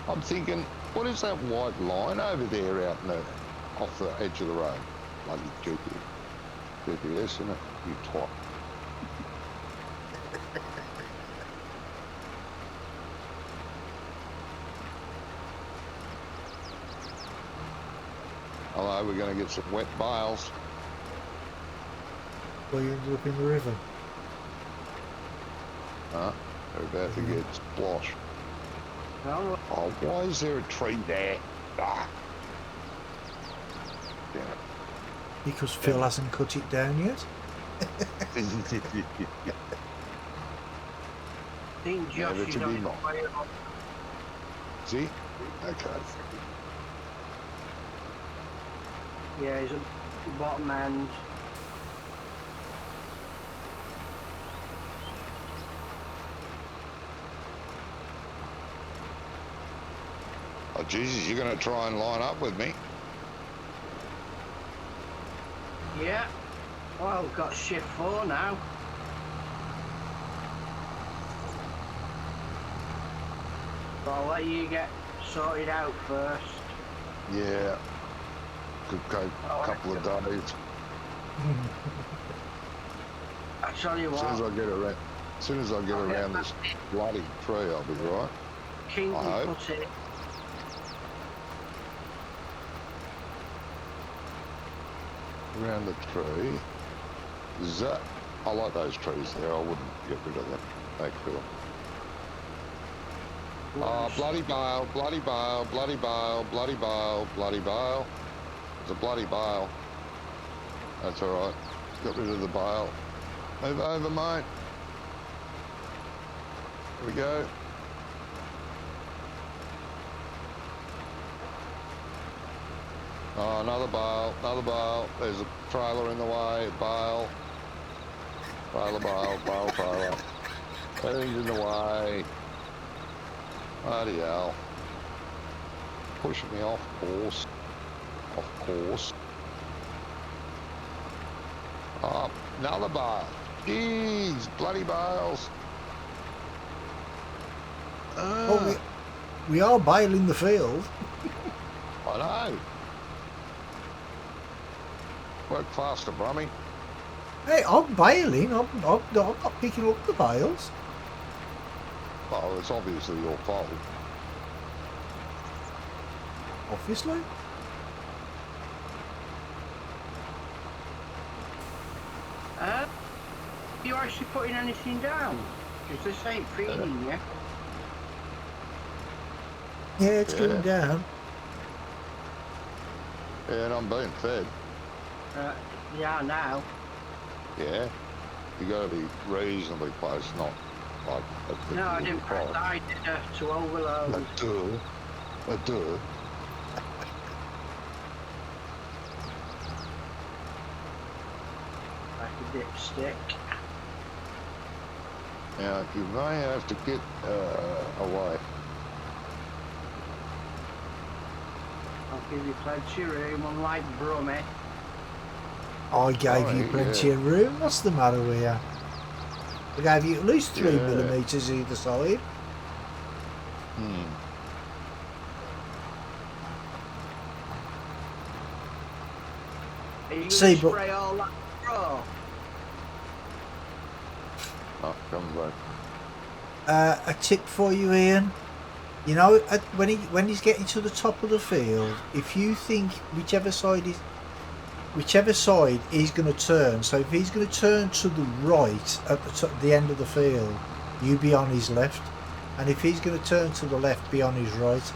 I'm thinking, what is that white line over there out in the, off the edge of the road? Bloody GPS, isn't it? You twat. Hello, we're going to get some wet bales. Well, you ended up in the river. Huh? They're about to get splashed. No, Oh, why is there a tree there? Ah. Damn Because Phil hasn't cut it down yet. it. think Yeah, Josh but is to on be his not. way up. See? Okay. Yeah, he's at the bottom end. Oh, Jesus, you're going to try and line up with me? Yeah. Well, we've got shift 4 now. But I'll let you get sorted out first. Yeah. Could go a couple of days. I tell you As soon as what, I get around, Okay. this bloody tree, I'll be right. King I can hope. put it. Around the tree. That, I like those trees there. I wouldn't get rid of them. They cool. Oh, bloody bale, bloody bale, bloody bale, bloody bale, bloody bale. It's a bloody bale. That's all right. Got rid of the bale. Move over, mate. Here we go. Oh, another bale, another bale. There's a trailer in the way. Bale. Trailer, bale, bale, trailer. Everything's in the way. Bloody hell. Pushing me off course. Off course. Oh, another bale. Jeez, bloody bales. Oh, we are baling the field. I know. Work faster, Brummy. Hey, I'm bailing. I'm not picking up the bales. Well, it's obviously your fault. Obviously. You actually putting anything down? Because this ain't feeding you. Yeah, it's going down. Yeah, and I'm being fed. Yeah, now. Yeah. You got to be reasonably close, not like at the No, I didn't press top. I did to overload. A duh. Like a dipstick. Now, you may have to get away. I'll give you plenty of room, unlike Brummy. I gave you plenty of room. What's the matter with you? I gave you at least 3 millimeters either side. Are you See, gonna spray all that straw? Oh, come back. A tip for you, Ian. You know, when he's getting to the top of the field, if you think whichever side he's going to turn, so if he's going to turn to the right at the end of the field, you be on his left, and if he's going to turn to the left, be on his right,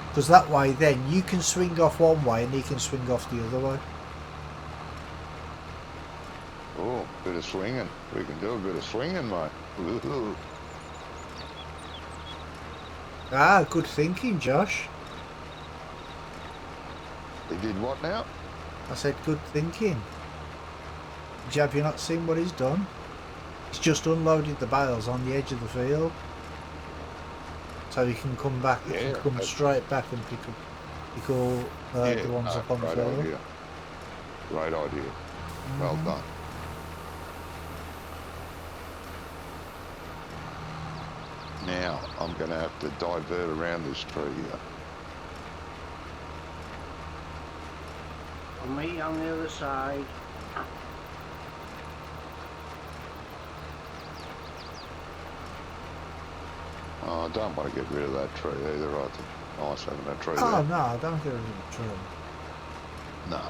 because that way then you can swing off one way and he can swing off the other way. Oh, bit of swinging. We can do a bit of swinging, mate. Woohoo. Ah, good thinking, Josh. He did what now? I said good thinking. Have you not seen what he's done? He's just unloaded the bales on the edge of the field, so he can come back. He can come straight back and pick all the ones up on the field. Idea. Great idea. Well done. Now I'm going to have to divert around this tree here. I'll meet you on the other side. Oh, I don't want to get rid of that tree either. I think nice having that tree Oh there. no, don't get rid of the tree. No.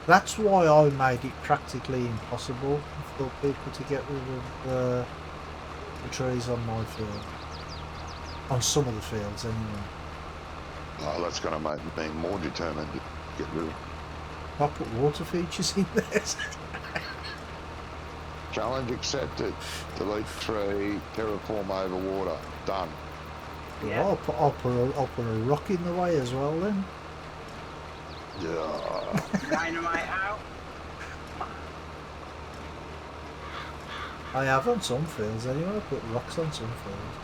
That's why I made it practically impossible for people to get rid of the trees on my field. On some of the fields, anyway. Oh, that's going to make me more determined to get rid of. I put water features in there. Challenge accepted. Delete tree, terraform over water. Done. Yeah. I'll put a rock in the way as well then. Yeah. Dynamite out. I have on some fields anyway. I put rocks on some fields.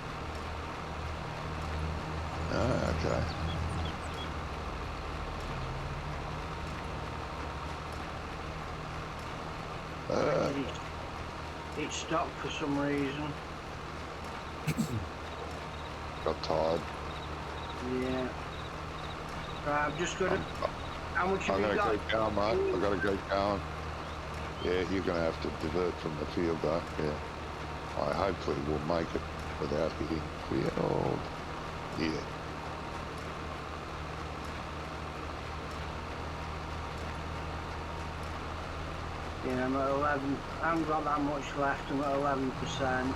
Oh, okay. It stopped for some reason. Got tired. Yeah. Right, I've just got to... How much have I'm you going to got? keep going, mate. I've got to keep going. Yeah, you're going to have to divert from the field, though. Yeah. I hopefully will make it without hitting field. Yeah. Yeah, I'm at 11. I haven't got that much left. I'm at 11%.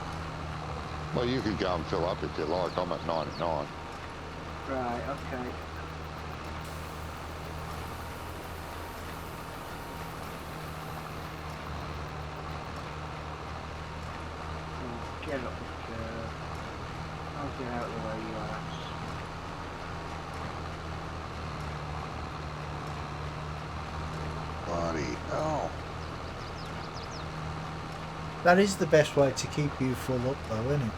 Well, you could go and fill up if you like. I'm at 99. Right, okay. Get up the curve. I'll get out of the way, you ass. Bloody hell. That is the best way to keep you full up though, isn't it?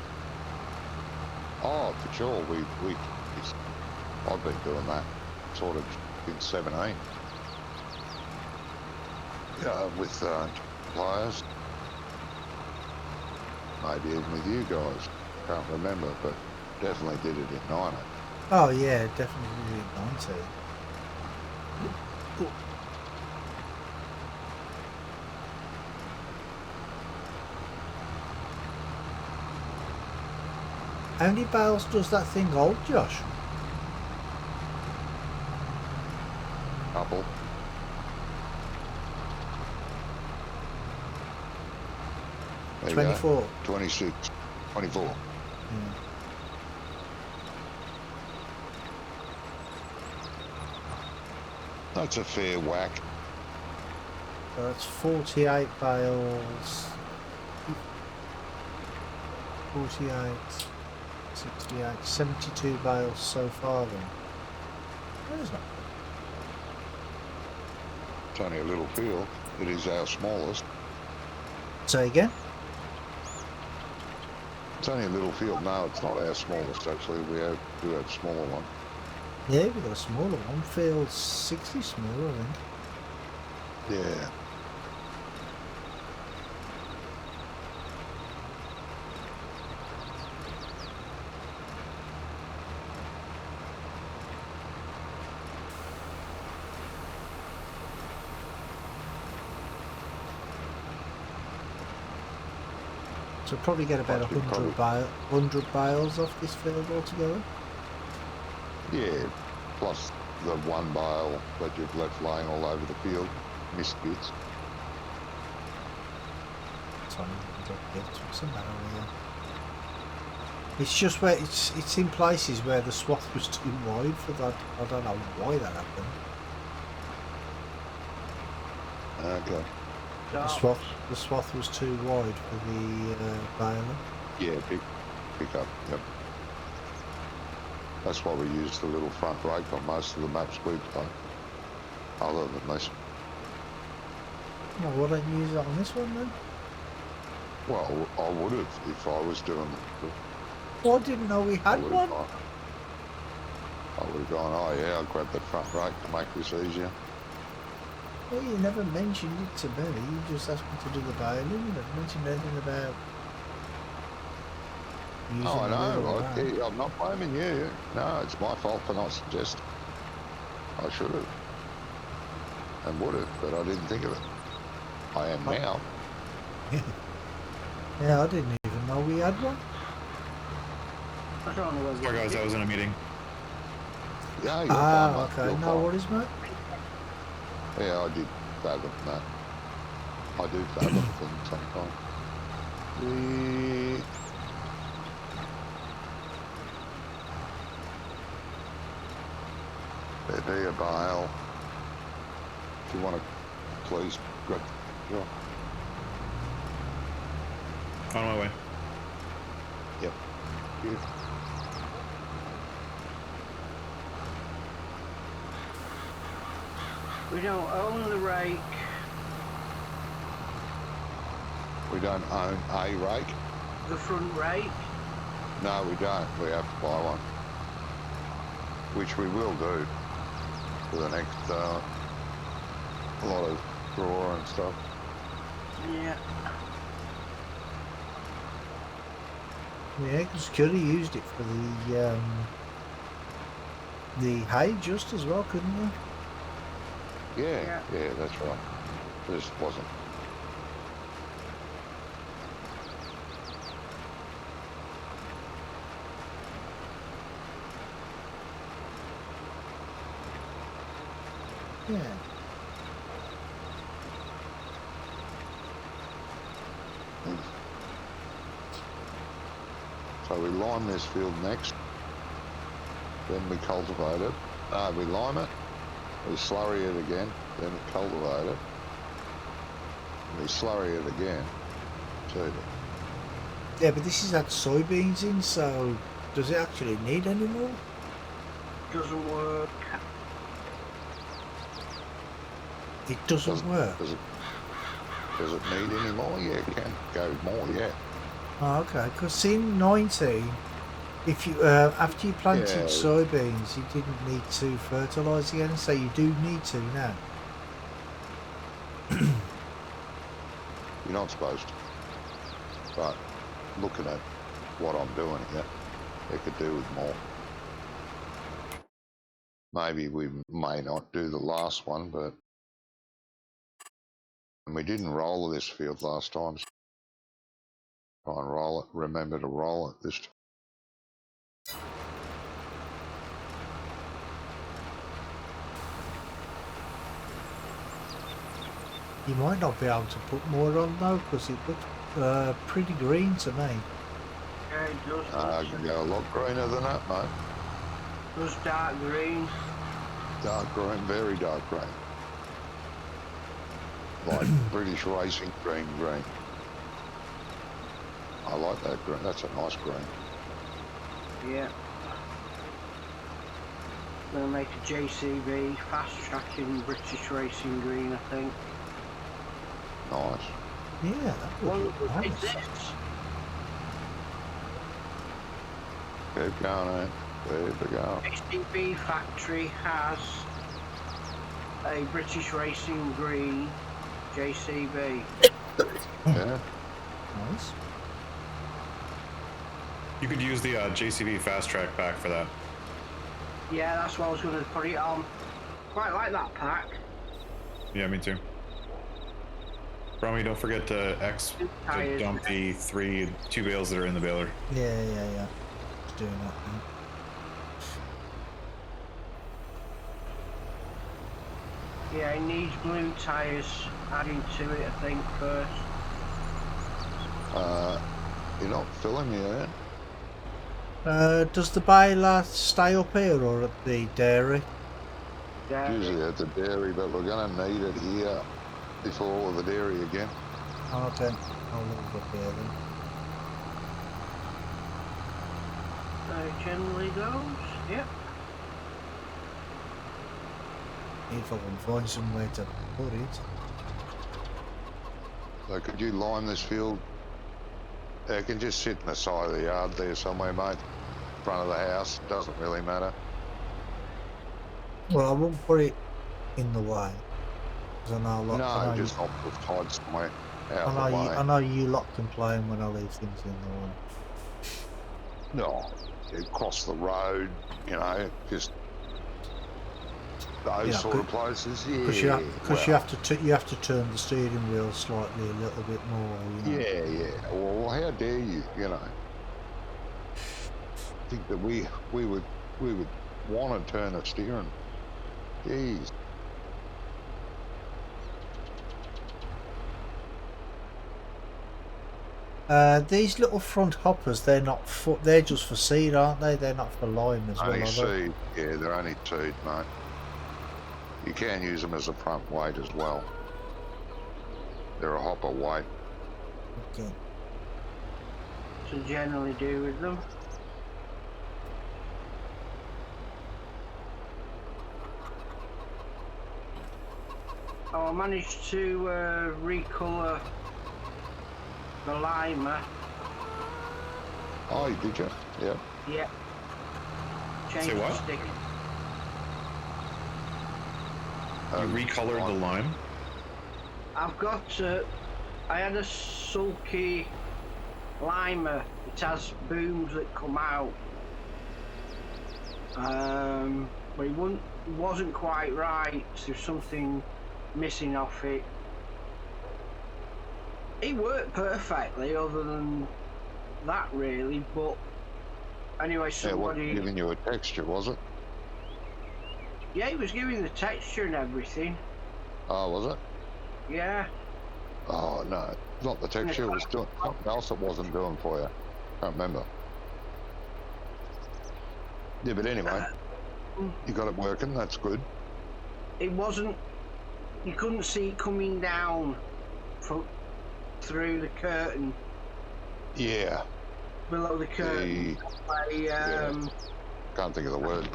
Oh, for sure. I've been doing that sort of in 17. With players. Maybe even with you guys. Can't remember, but definitely did it in 90. Oh yeah, definitely 90. How many bales does that thing hold, Josh? Couple. There you go. 24. 26. 24. Yeah. That's a fair whack. So that's 48 bales. 48, 68, 72 bales so far then. That is not bad. It's only a little field. It is our smallest. Say again? It's only a little field. No, it's not our smallest actually. We have smaller one. Yeah, we've got a smaller one. Field 60 smaller, I think. Yeah. So probably get about 100 bales off this field altogether. Yeah, plus the one bale that you've left laying all over the field, missed bits. Sorry, what's the matter here? It's just where it's in places where the swath was too wide for that. I don't know why that happened. Okay. The swath was too wide for the baler. Yeah, pick up. Yep. That's why we use the little front rake on most of the maps we play. Other than this. Well, why don't you use it on this one then? Well, I would have if I was doing it. Well, I didn't know we had one. I would have gone, oh yeah, I'll grab the front rake to make this easier. Well, you never mentioned it to me. You just asked me to do the baling. You never mentioned anything about using Oh, I the know. little I'm not blaming you. No, it's my fault for not suggesting. I should have. And would have, but I didn't think of it. I am now. Yeah, I didn't even know we had one. Sorry guys, I was in a meeting. Yeah, you're fine, mate. Okay. You're No fine. worries, mate. Yeah, I did fathom that. I do fathom things sometimes. There be a bale. If you want to, please grab the job. On my way. Yep. Good. We don't own the rake. We don't own a rake. The front rake. No, we don't. We have to buy one. Which we will do for the next lot of drawer and stuff. Yeah. Yeah, because could have used it for the hay just as well, couldn't you? Yeah, that's right. This wasn't. Yeah. So we lime this field next, then we cultivate it. We lime it, we slurry it again, then we cultivate it, we slurry it again, seed it. Yeah, but this has had soybeans in, so does it actually need any more? Doesn't work. It doesn't work. Does it need any more? Yeah, it can go more, yeah. Oh, okay, because in 19, if you after you planted Yeah. soybeans, you didn't need to fertilise again, so you do need to now. You're not supposed to. But looking at what I'm doing here, it could do with more. maybe we may not do the last one, but and we didn't roll this field last time. So try and roll it. Remember to roll it this time. You might not be able to put more on though, because it looks pretty green to me. Yeah, it does. I can go a lot greener than that, mate. It does dark green. Dark green, very dark green. Like British racing green. I like that green. That's a nice green. Yeah. Gonna make a JCB fast tracking British racing green, I think. Nice. Yeah, that would look nice. It's this. Keep going, eh? Keep it going. JCB factory has a British racing green JCB. Yeah. Nice. You could use the JCB fast track pack for that. Yeah, that's what I was going to put it on. Quite like that pack. Yeah, me too. Brommy, don't forget to dump the two bales that are in the baler. Yeah. Just doing that now. Yeah, it needs blue tyres adding to it, I think, first. You're not filling me in. Does the baler stay up here or at the dairy? Yeah. Usually at the dairy, but we're going to need it here before the dairy again. Okay, I'll leave it here then. It generally goes, yep. If I can find somewhere to put it. So could you lime this field? It can just sit in the side of the yard there somewhere, mate. Front of the house, doesn't really matter. Well, I won't put it in the way. Because I know a lot. No, just not put tied somewhere out of the way. I know you lot complain when I leave things in the way. No, across the road, you know, just those sort of places. Yeah, because you have to turn the steering wheel slightly a little bit more. You know? Yeah. Well, how dare you? You know, think that we would want to turn the steering. Jeez. These little front hoppers, they're just for seed, aren't they? They're not for lime as well, Only are they? seed, yeah, they're only seed, mate. You can use them as a front weight as well. They're a hopper weight. Okay. To generally do with them. I managed to recolour the limer. Oh, did you? Yeah. Yep. Change Say what? the stick. You recolored the lime? I've got I had a sulky limer. It has booms that come out. But it wasn't quite right. There's something missing off it. It worked perfectly other than that really, but anyway, somebody... Yeah, wasn't giving you a texture, was it? Yeah, it was giving the texture and everything. Oh, was it? Yeah. Oh, no. Not the texture, it was doing something else it wasn't doing for you. Can't remember. Yeah, but anyway, you got it working, that's good. It wasn't... You couldn't see it coming down through the curtain. Yeah. Below the curtain. Can't think of the word.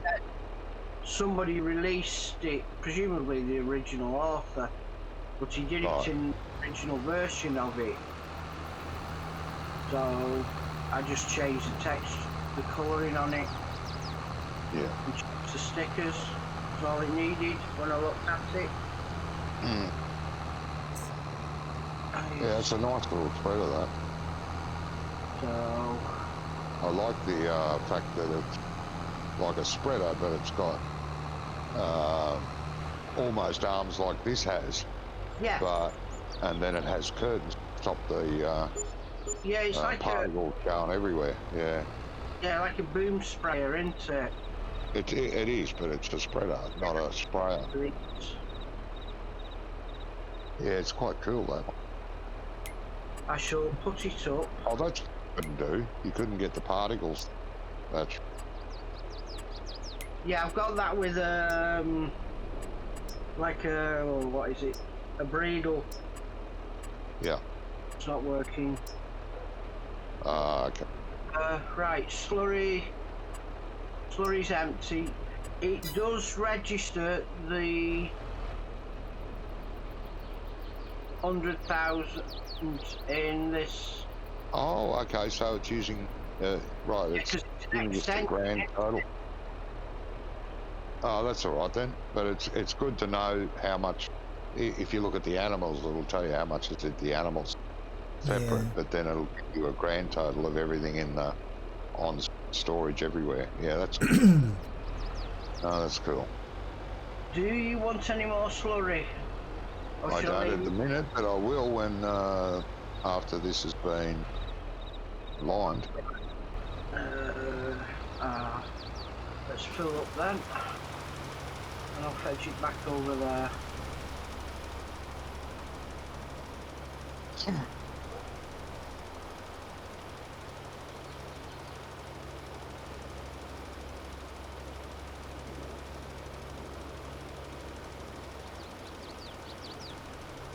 Somebody released it, presumably the original author, but he did it in the original version of it. So I just changed the text, the colouring on it. Yeah. And changed the stickers. That's all it needed when I looked at it. Mm. Yeah, it's a nice little spread of that. So I like the fact that it's like a spreader, but it's got almost arms like this has, Yeah. and then it has curtains to stop the Yeah, it's like particles going everywhere. Yeah. Yeah, like a boom sprayer, isn't it? It is, but it's a spreader, not a sprayer. Yeah, it's quite cool, that one. I shall put it up. Oh, that's what you couldn't do. You couldn't get the particles. That's... Yeah, I've got that with like a, what is it? A Bredel. Yeah. It's not working. Okay. Right, slurry's empty. It does register the 100,000 in this. Oh, okay. So it's using right. It's giving us the grand total. Oh, that's all right then. But it's good to know how much. If you look at the animals, it'll tell you how much is the animals separate. Yeah. But then it'll give you a grand total of everything in the on storage everywhere. Yeah, that's good. Oh, that's cool. Do you want any more slurry? Or I shall don't at the minute, but I will when after this has been lined. Let's fill up then, and I'll fetch it back over there.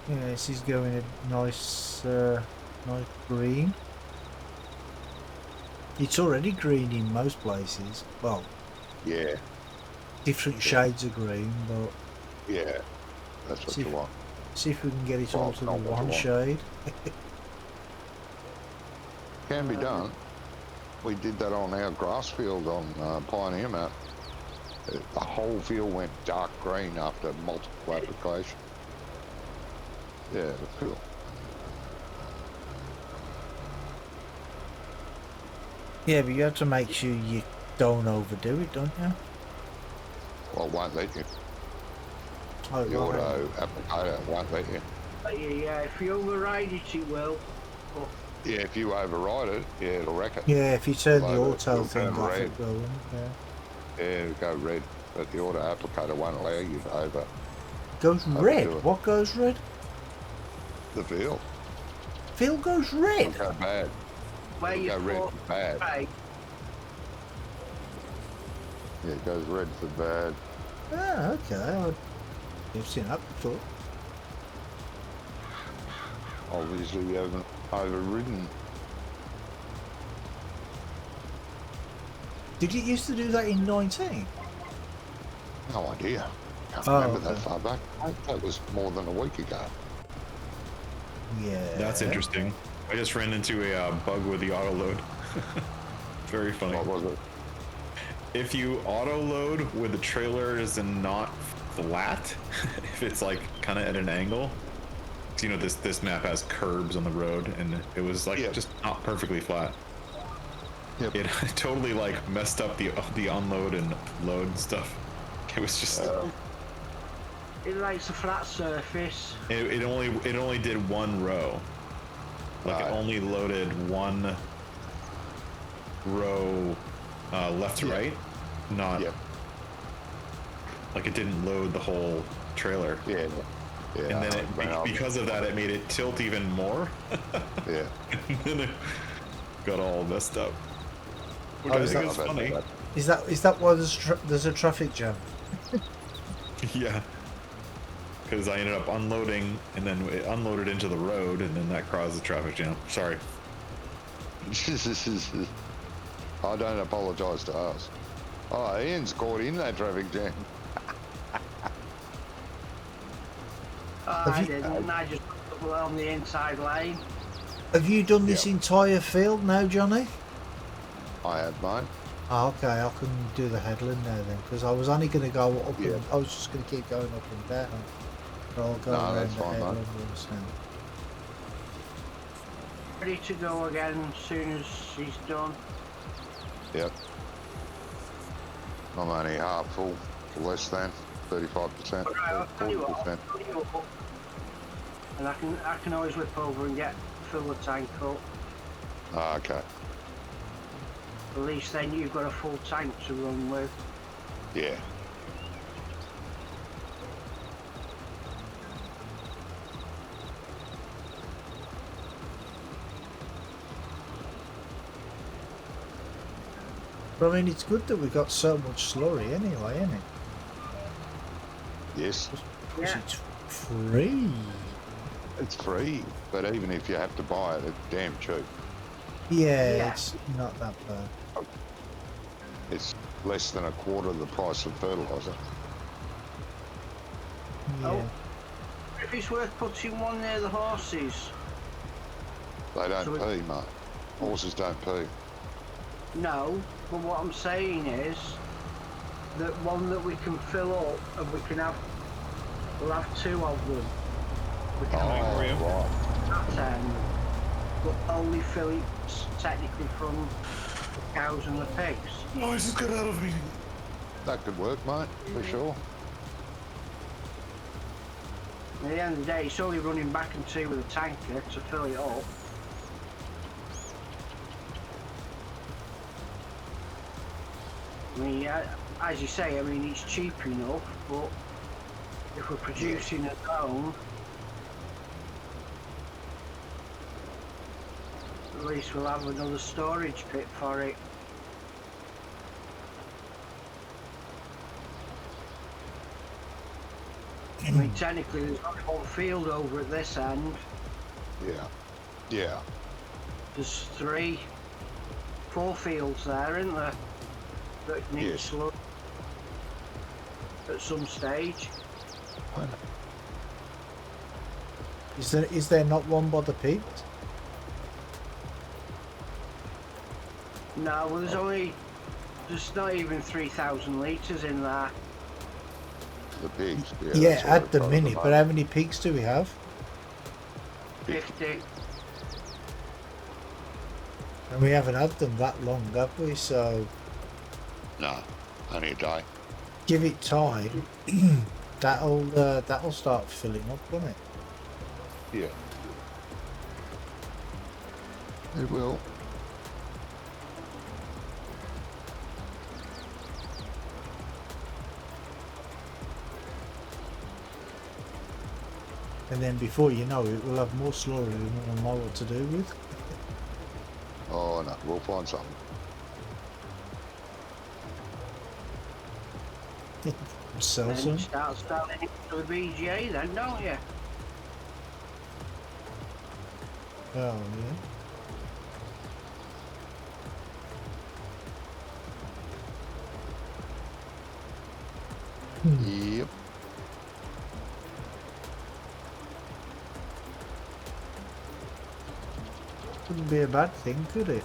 Yeah, this is going a nice, nice green. It's already green in most places. Well, Yeah, different shades of green, but yeah, that's what you want. see if we can get it all Well, to the not what you one want. shade. Can be done. We did that on our grass field on Pioneer Map. The whole field went dark green after multiple applications. Yeah, it was cool. Yeah, but you have to make sure you don't overdo it, don't you? Well, it won't let you. Oh, The right. auto applicator won't let you. Yeah, if you override it, it will. But Yeah, if you override it, yeah, it'll wreck it. Yeah, if you turn the It'll auto thing turn off, red. it will. Yeah. Yeah, it'll go red, but the auto applicator won't allow you to over Goes Overdo red. it. What goes red? the field. Phil goes red. It'll go bad. where It'll you go red put for bad. right, Yeah, it goes red for bad. Ah, okay. I've seen that before. Obviously, you haven't overridden. Did it used to do that in 19? No idea. Can't Oh, remember that okay. far back. That was more than a week ago. Yeah. That's interesting. I just ran into a bug with the auto load. Very funny. What was it? If you auto load with the trailers and not flat, if it's like kind of at an angle, 'cause, you know, this map has curbs on the road, and it was like Yep. just not perfectly flat. Yep. It totally like messed up the unload and load and stuff. It was just it likes a flat surface. it only did one row. Like Right. it only loaded one row left to Yeah. right, not Yep. like it didn't load the whole trailer. Yeah. Yeah. And then Well, because of that, it made it tilt even more. yeah. And then it got all messed up. Which Oh, I is think that- is funny. Is that why there's a traffic jam? Yeah. Because I ended up unloading, and then it unloaded into the road, and then that caused the traffic jam. Sorry. I don't apologise to us. Oh, Ian's caught in that traffic jam. I didn't. I just put it on the inside lane. Have you done this entire field now, Johnny? I have, mate. Oh, okay, I can do the headland now then, because I was only going to go up Yeah. and I was just going to keep going up and down. But I'll go No, around that's the fine, mate. headland instead. Ready to go again as soon as he's done. Yep. I'm only half full, less than. 35%, I'll tell you what, 40%. and I can always whip over and fill the tank up. Ah, okay. At least then you've got a full tank to run with. Yeah. But I mean, it's good that we got so much slurry anyway, isn't it? Yes. Because Yeah. it's free. It's free, but even if you have to buy it, it's damn cheap. Yeah, it's not that bad. It's less than a quarter of the price of fertilizer. Yeah. Oh. If it's worth putting one near the horses. They don't So pee, mate. Horses don't pee. No, but what I'm saying is that one that we can fill up and we'll have two of them. We can Oh, for you. right. have 10, but only fill it technically from the cows and the pigs. Noise has got out of me. That could work, mate, for sure. At the end of the day, it's only running back and two with a tanker to fill it up. I mean, as you say, I mean, it's cheap enough, but if we're producing at home, at least we'll have another storage pit for it. I mean, technically, there's only one field over at this end. Yeah. Yeah. There's 4 fields there, isn't there? That need Yes. slug at some stage. Is there not one by the pigs? No, well, there's not even 3,000 litres in there. The pigs. Yeah, that's all at we've the got minute. But moment. how many pigs do we have? 50. And we haven't had them that long, have we? So No, only a day. give it time. that'll start filling up, won't it? Yeah. It will. And then before you know it, we'll have more slaughter than we'll know what to do with. Oh no, we'll find something. Sell Then some. you start selling it to the BGA then, don't you? Oh yeah. Yep. Wouldn't be a bad thing, could it?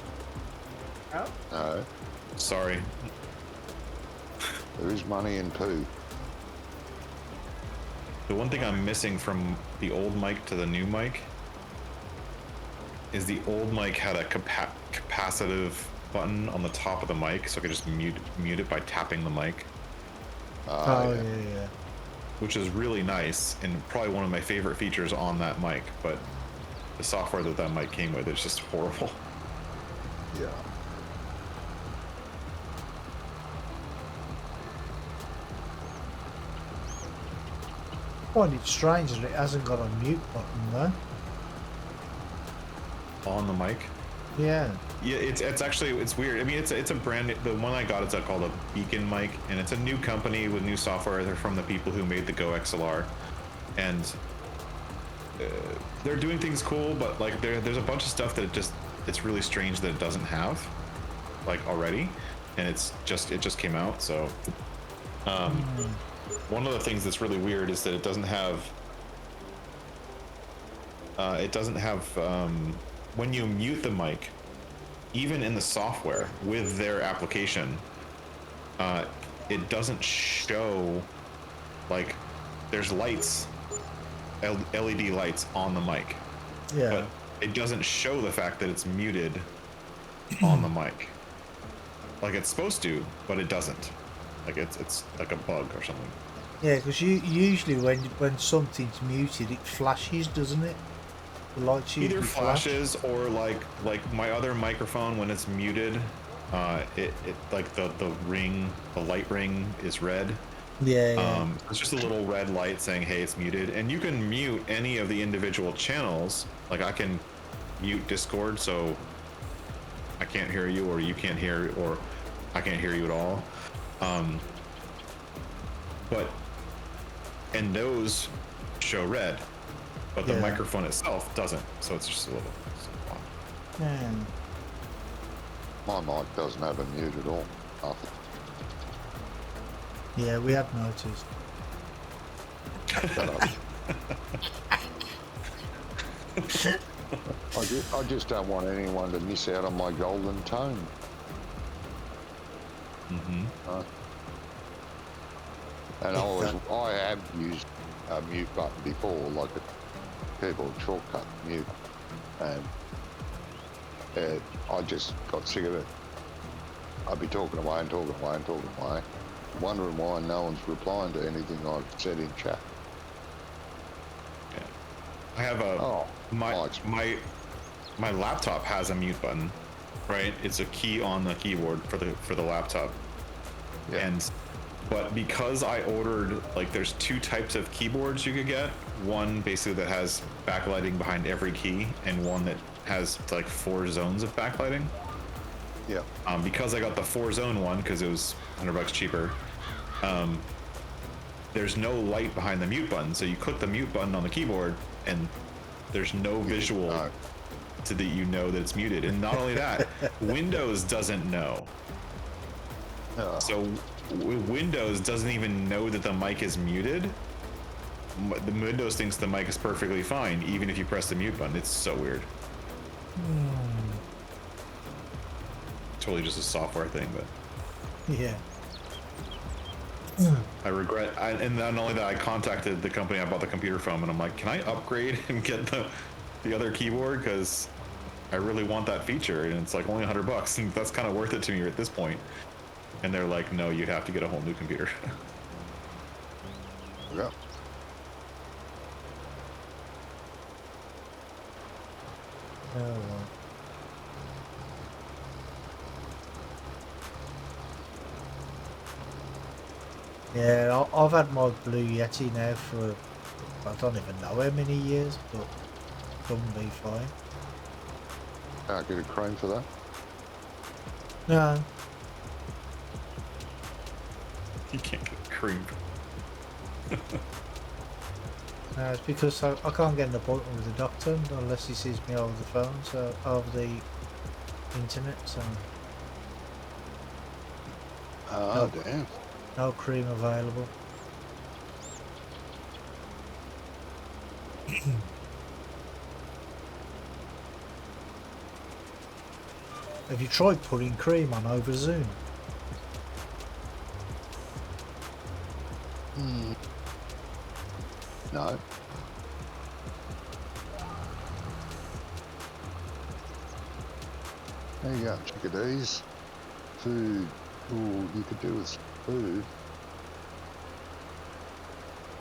Oh. No, Sorry. there is money in poo. The one thing I'm missing from the old mic to the new mic is the old mic had a capacitive button on the top of the mic, so I could just mute it by tapping the mic, Oh Yeah. yeah. which is really nice and probably one of my favorite features on that mic. But the software that mic came with is just horrible. Yeah. I find it strange that it hasn't got a mute button though. On the mic. Yeah. Yeah, it's actually weird. I mean, it's a brand. The one I got is called a Beacon mic, and it's a new company with new software. They're from the people who made the Go XLR, and they're doing things cool. But like, there's a bunch of stuff that it's really strange that it doesn't have, like already, and it just came out. So, one of the things that's really weird is that it doesn't have. When you mute the mic, even in the software with their application, it doesn't show, like, there's lights, LED lights on the mic, Yeah. but it doesn't show the fact that it's muted on the mic. Like it's supposed to, but it doesn't. Like it's like a bug or something. Yeah, because usually when something's muted, it flashes, doesn't it? The lights Either usually flash. flashes or like my other microphone when it's muted, it like the light ring is red. Yeah. It's just a little red light saying, hey, it's muted. And you can mute any of the individual channels. Like I can mute Discord, so I can't hear you, or you can't hear, or I can't hear you at all. And those show red, but the microphone itself doesn't. So it's just a little odd. Yeah. My mic doesn't have a mute at all. Nothing. Yeah, we have noticed. I just don't want anyone to miss out on my golden tone. And I have used a mute button before, like a keyboard shortcut mute, and I just got sick of it. I'd be talking away and talking away and talking away, wondering why no one's replying to anything I've said in chat. Yeah. I have my laptop has a mute button, right? It's a key on the keyboard for the laptop. Yeah. But because I ordered, like, there's two types of keyboards you could get. One basically that has backlighting behind every key, and one that has like 4 zones of backlighting. Yeah. Because I got the 4-zone one because it was $100 cheaper. There's no light behind the mute button, so you click the mute button on the keyboard, and there's no visual so that you know that it's muted. And not only that, Windows doesn't know. So Windows doesn't even know that the mic is muted. The Windows thinks the mic is perfectly fine, even if you press the mute button. It's so weird. Totally just a software thing, but yeah. I regret. And not only that, I contacted the company I bought the computer from, and I'm like, can I upgrade and get the other keyboard, because I really want that feature, and it's like only $100, and that's kind of worth it to me at this point. And they're like, no, you'd have to get a whole new computer. Yeah. Oh, well. Yeah, I've had my Blue Yeti now for, I don't even know how many years, but it's done me fine. Can't get a crane for that. No. You can't get cream. No, it's because I can't get an appointment with the doctor unless he sees me over the phone, so over the internet, so Oh, damn. no cream available. Have you tried putting cream on over Zoom? No. There you go, chickadees. Food. Ooh, you could do with food.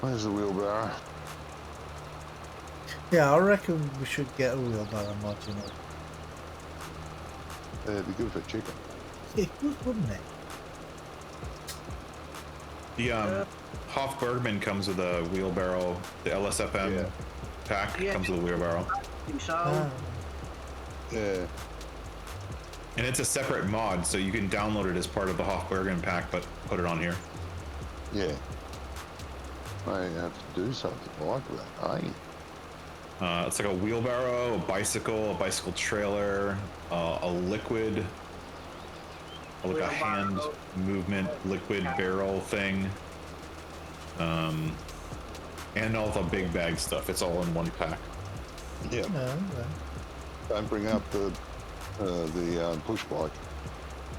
Where's the wheelbarrow? Yeah, I reckon we should get a wheelbarrow, Martin. It'd be good for chicken. It would, wouldn't it? The Hoff-Bergman comes with a wheelbarrow. The LSFM pack comes with a wheelbarrow. So, Yeah. And it's a separate mod, so you can download it as part of the Hoff-Bergman pack, but put it on here. Yeah. I have to do something like that, eh? It's like a wheelbarrow, a bicycle trailer, a liquid, like a hand movement liquid barrel thing, and all the big bag stuff. It's all in one pack. Yeah. Don't bring up the push bike.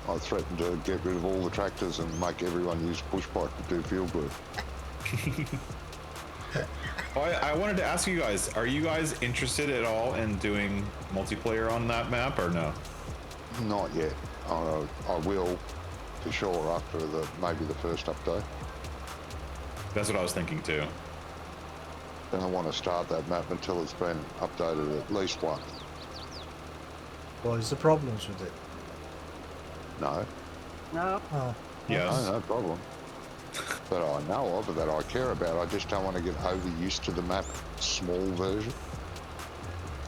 I threatened to get rid of all the tractors and make everyone use push bike to do field work. I wanted to ask you guys, are you guys interested at all in doing multiplayer on that map or no? Not yet. I will, for sure, after maybe the first update. That's what I was thinking too. Don't want to start that map until it's been updated at least once. What is the problems with it? No. No. Oh, Yes. No problem. That I know of, that I care about. I just don't want to get overused to the map small version.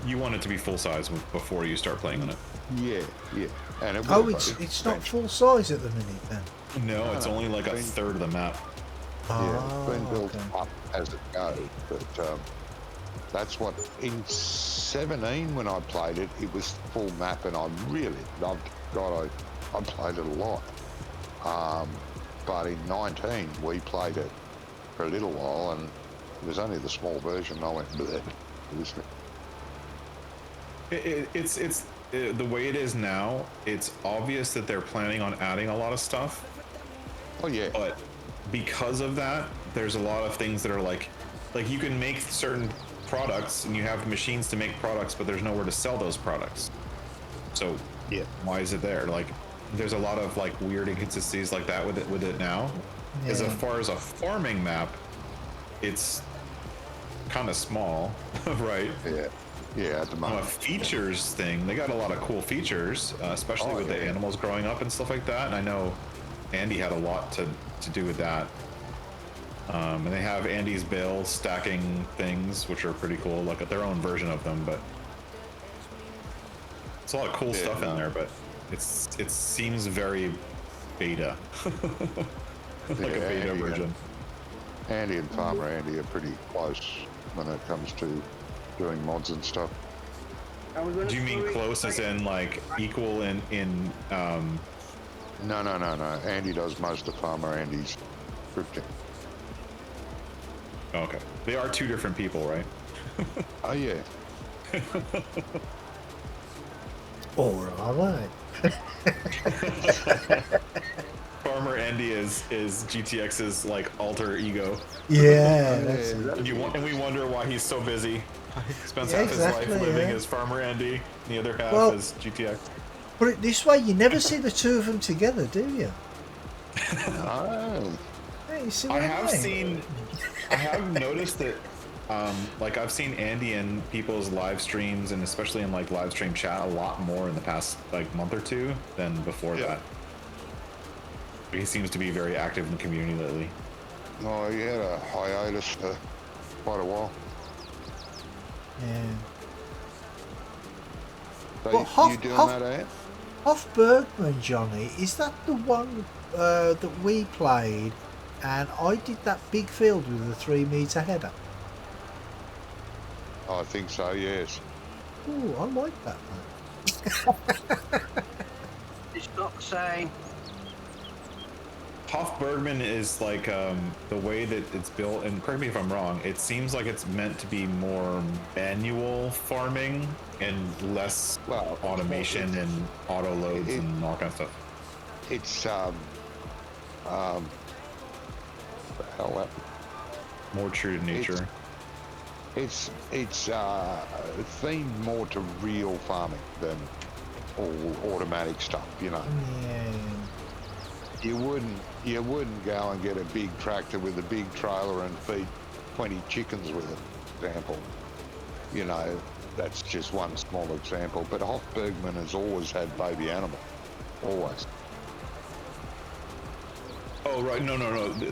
You want it to be full size before you start playing on it. Yeah, yeah. And it oh will it's not full size at the minute then. No, it's no, only like a third of the map. Yeah, it's been built okay. up as it goes. But that's what, in 17 when I played it, it was full map and I really loved it. God, I played it a lot. But in 19, we played it for a little while and it was only the small version. I went, bleh. It's the way it is now. It's obvious that they're planning on adding a lot of stuff. Oh, yeah. But because of that, there's a lot of things that are like you can make certain products and you have machines to make products, but there's nowhere to sell those products. So Yeah. why is it there? Like, there's a lot of like weird inconsistencies like that with it now. Yeah. As far as a farming map, it's kind of small, right? Yeah. Yeah, at the From a moment. features thing, they got a lot of cool features, especially with the animals growing up and stuff like that. And I know Andy had a lot to do with that. And they have Andy's bale stacking things, which are pretty cool, like their own version of them. But it's a lot of cool stuff in there. But it seems very beta, like a beta version. Andy and Farmer Andy are pretty close when it comes to doing mods and stuff. Do you mean close as in like equal in No. Andy does most of Farmer Andy's scripting. Okay, they are two different people, right? Oh yeah. Or are they? Farmer Andy is GTX's like alter ego. Yeah, that's it. And we wonder why he's so busy. He spends Yeah, half his exactly, life living yeah. as Farmer Andy, and the other half Well- is GTX. Put it this way, you never see the two of them together, do you? Oh. Hey, you see I what have mean? I have noticed that, like I've seen Andy in people's live streams and especially in like live stream chat a lot more in the past like month or two than before Yeah. that. He seems to be very active in the community lately. Oh, he had a hiatus for quite a while. Yeah. So Well, you doing Hoff- that, eh? Off Bergman, Johnny, is that the one that we played and I did that big field with the 3-metre header? I think so, yes. Ooh, I like that one. It's not the same. Hoff Bergman is like the way that it's built, and correct me if I'm wrong, it seems like it's meant to be more manual farming and less automation and auto loads and all kinds of stuff. It's what the hell that? More true to nature. It's themed more to real farming than all automatic stuff, you know. Yeah. You wouldn't go and get a big tractor with a big trailer and feed 20 chickens with it, for example. You know, that's just one small example. But Hoff Bergman has always had baby animals. Always. Oh right, no.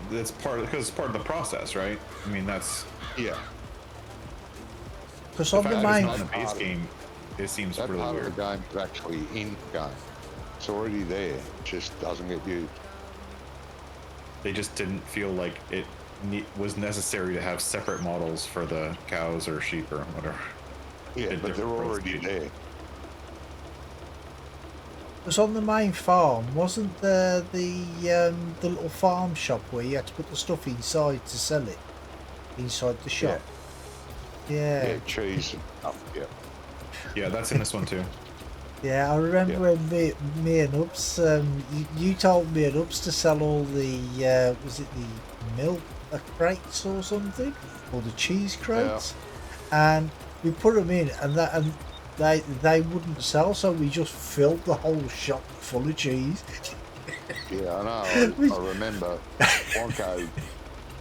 That's because it's part of the process, right? I mean, that's Yeah. Because the on fact the that it's main... not in the base game. It seems That really part weird. of the game is actually in game. It's already there. It just doesn't get used. They just didn't feel like it was necessary to have separate models for the cows or sheep or whatever. Yeah, but they're already there. Because on the main farm, wasn't there the little farm shop where you had to put the stuff inside to sell it? Inside the shop? Yeah. Yeah, cheese and stuff, yeah. Yeah, that's in this one too. Yeah, I remember when me and Ups, you told me and Ups to sell all the, was it the milk crates or something? Or the cheese crates? Yeah. And we put them in and they wouldn't sell, so we just filled the whole shop full of cheese. Yeah, I know. I remember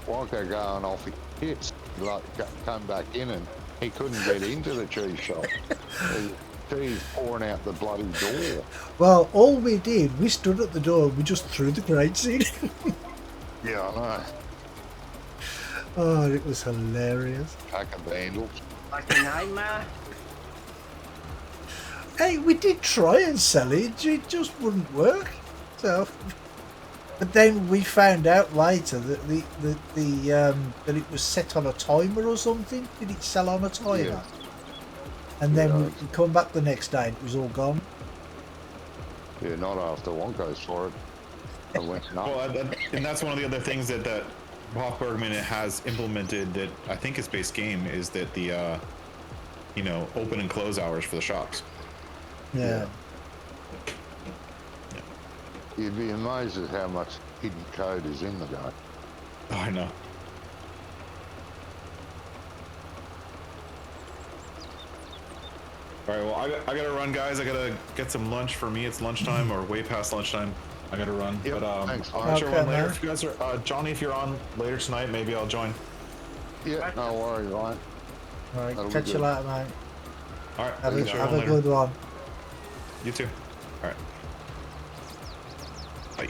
Wonka going off his tits, like, come back in and he couldn't get into the cheese shop. Cheese pouring out the bloody door. Well, all we did, we stood at the door and we just threw the crates in. Yeah, I know. Oh, it was hilarious. Pack of vandals. Like a nightmare. Hey, we did try and sell it, it just wouldn't work. So, but then we found out later that that it was set on a timer or something. Did it sell on a timer? Yeah. And then Yeah. we come back the next day and it was all gone. Yeah, not after Wonko's for it. I went nuts. Well, and that's one of the other things that Bob Bergman has implemented that I think is base game is that the open and close hours for the shops. Yeah. You'd be amazed at how much hidden code is in the game. Oh, I know. All right, well, I gotta run, guys. I gotta get some lunch for me. It's lunchtime or way past lunchtime. I gotta run. Yep, but thanks, I'll mate. catch everyone Okay, later. man. If you guys are Johnny, if you're on later tonight, maybe I'll join. Yeah, no worries, right? All right, That'll be catch you good. later, mate. All right, Have I'll a, catch have everyone a later. good one. You too. All right. Bye.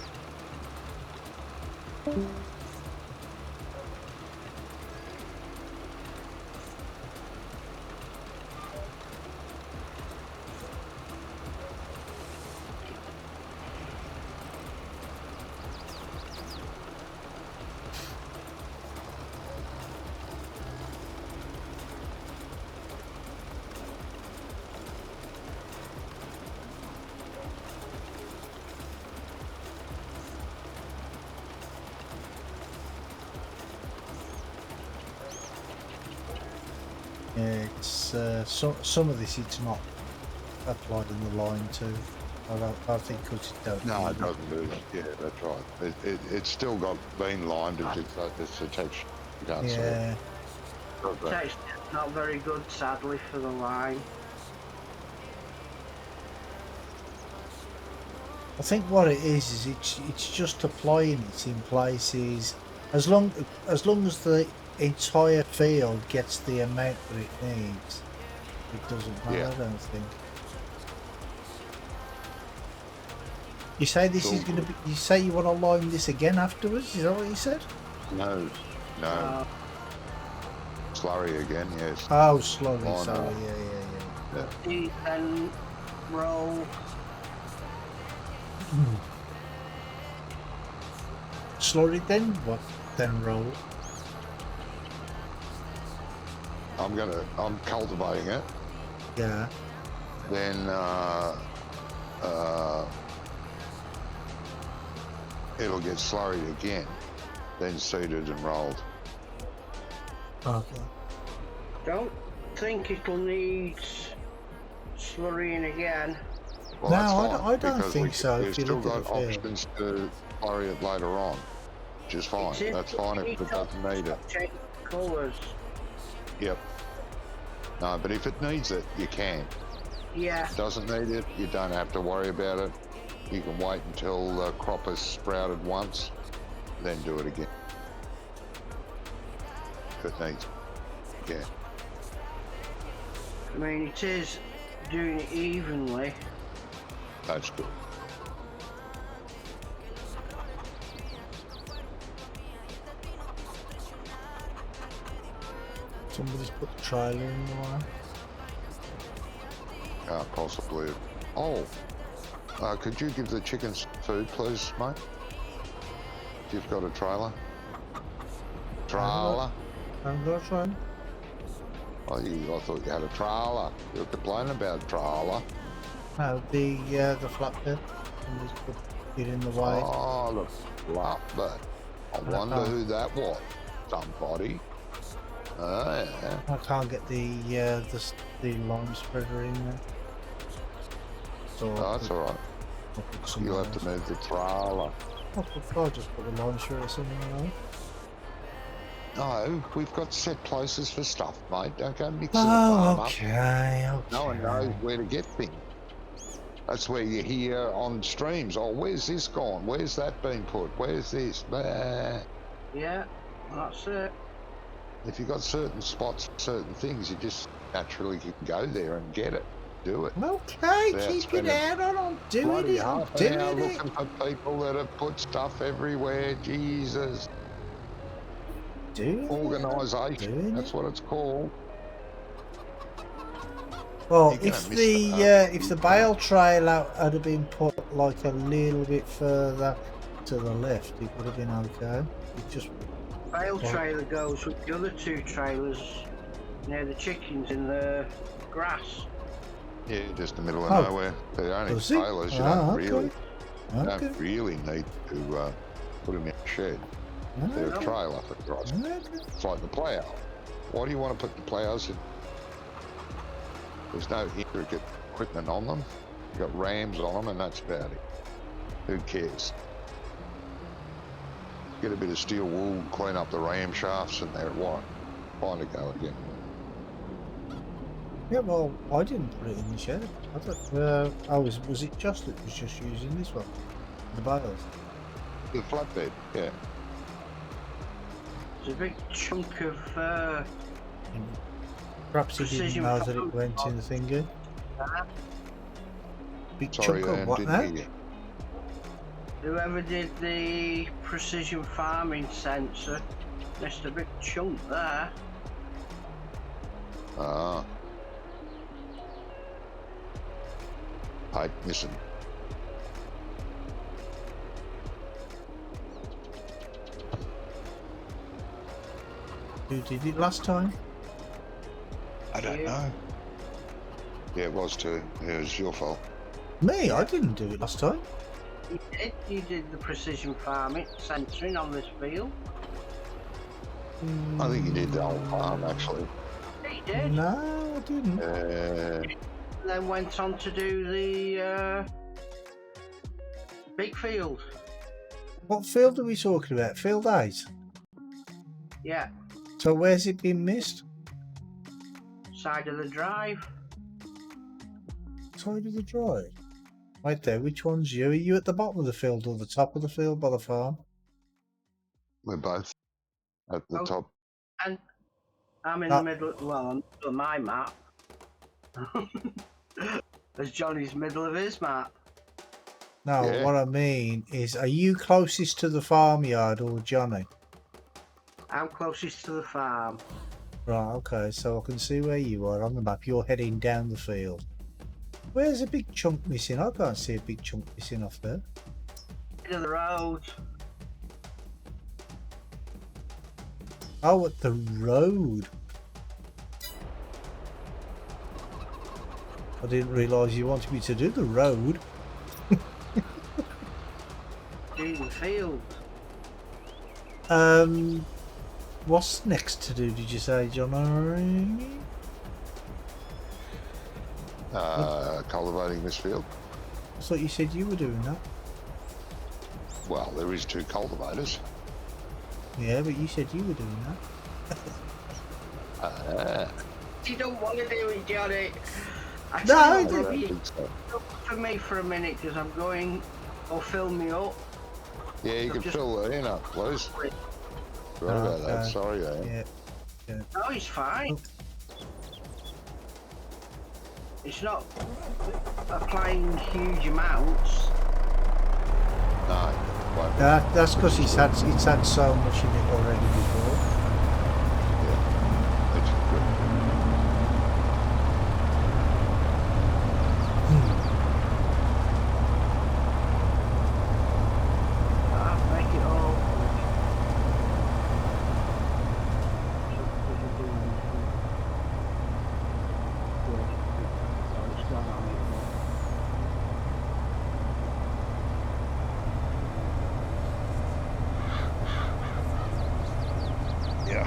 Yeah, it's some of this it's not applied in the line to. I think because it don't. No, it doesn't do that. Yeah, that's right. It's still got been lined. It's a texture. You can't see it. Yeah. Got that. Text not very good, sadly, for the line. I think what it is it's just applying it in places. As long as the entire field gets the amount that it needs, it doesn't matter. Yeah. I don't think. You say this is going to be. You say you want to line this again afterwards? Is that what you said? No. Slurry again, yes. Oh, slowly. Oh, Sorry. no. Yeah. See, and roll. Slowly then what? Then roll. I'm cultivating it. Yeah. Then it'll get slurried again, then seeded and rolled. Okay. Don't think it'll need slurrying again. Well, No, that's I fine, don't because think so, We've if you still look at got the field. options to slurry it later on, which is fine. It's in- That's fine if it doesn't need it. Change colours. Yep. No, but if it needs it, you can. Yeah. Doesn't need it, you don't have to worry about it. You can wait until the crop has sprouted once, then do it again. If it needs it. Yeah. I mean, it is doing it evenly. That's good. Somebody's put the trailer in the line. Possibly. Oh, could you give the chickens food, please, mate? If you've got a trailer. Trailer? I'm going to try. Oh, I thought you had a trailer. You were complaining about a trailer. No, the flatbed. Somebody's put it in the way. Oh, look, flatbed. I wonder who that was. Somebody. Oh, yeah. I can't get the lime spreader in there. So Oh, that's all right. I'll put some You'll have to move the trailer. I'll just put the lime spreader somewhere else. No, we've got set places for stuff, mate. Don't go mixing the Oh, farm okay. up. No one knows where to get things. That's where you hear on streams, oh, where's this gone? Where's that been put? Where's this? Blah. Yeah. That's it. If you've got certain spots, certain things, you just naturally can go there and get it, do it. Okay, Without keep it spending out on. I'm doing bloody it. I'm half an hour doing it. looking for people that have put stuff everywhere. Jesus. Doing Organisation, that's what it's called. Well, You're gonna if miss the bale trail had been put like a little bit further to the left, it would have been okay. It just Bale trailer goes with the other two trailers near the chickens in the grass. Yeah, just the middle of nowhere. They're only does it? trailers. You don't really need to put them in a shed. They're a trailer for Christ's sake. It's like the plough. Why do you want to put the ploughs in? There's no intricate equipment on them. You've got rams on them and that's about it. Who cares? Get a bit of steel wool, clean up the ram shafts and they're what? Fine to go again. Yeah, well, I didn't put it in the shed. I thought, was it just that was just using this one? The bales? The flatbed, yeah. There's a big chunk of Perhaps he didn't precision know that it farm. went in the finger. Big Sorry, chunk of what didn't now? hear you. Whoever did the precision farming sensor missed a big chunk there. Ah. Hey, listen. Who did it last time? I don't know. Yeah, it was too. Yeah, it was your fault. Me? I didn't do it last time. You did the precision farming sensoring on this field. I think you did the whole farm, actually. He did. No, I didn't. And then went on to do the big field. What field are we talking about? Field 8? Yeah, So where's it been missed? side of the drive. Side of the drive. Right there, which one's you? Are you at the bottom of the field or the top of the field by the farm? We're both at the top. And I'm in the middle, well, I'm on my map. As Johnny's middle of his map. No, Yeah. what I mean is, are you closest to the farmyard or Johnny? I'm closest to the farm. Right, okay, so I can see where you are on the map. You're heading down the field. Where's a big chunk missing? I can't see a big chunk missing off there. End of the road. Oh, at the road. I didn't realise you wanted me to do the road. Do the field. What's next to do, did you say, John? Cultivating this field. I thought you said you were doing that. Well, there is 2 cultivators. Yeah, but you said you were doing that. You don't want to do it, Johnny. No, I Actually, I you think so. stop for me for a minute because I'm going. Or fill me up. Yeah, you can just- fill that in up, please. Forgot about that. Okay. Sorry, Yeah. No, he's fine. It's not applying huge amounts. No. Won't be. That's because it's had so much in it already before. That's good. Make it all. Yeah.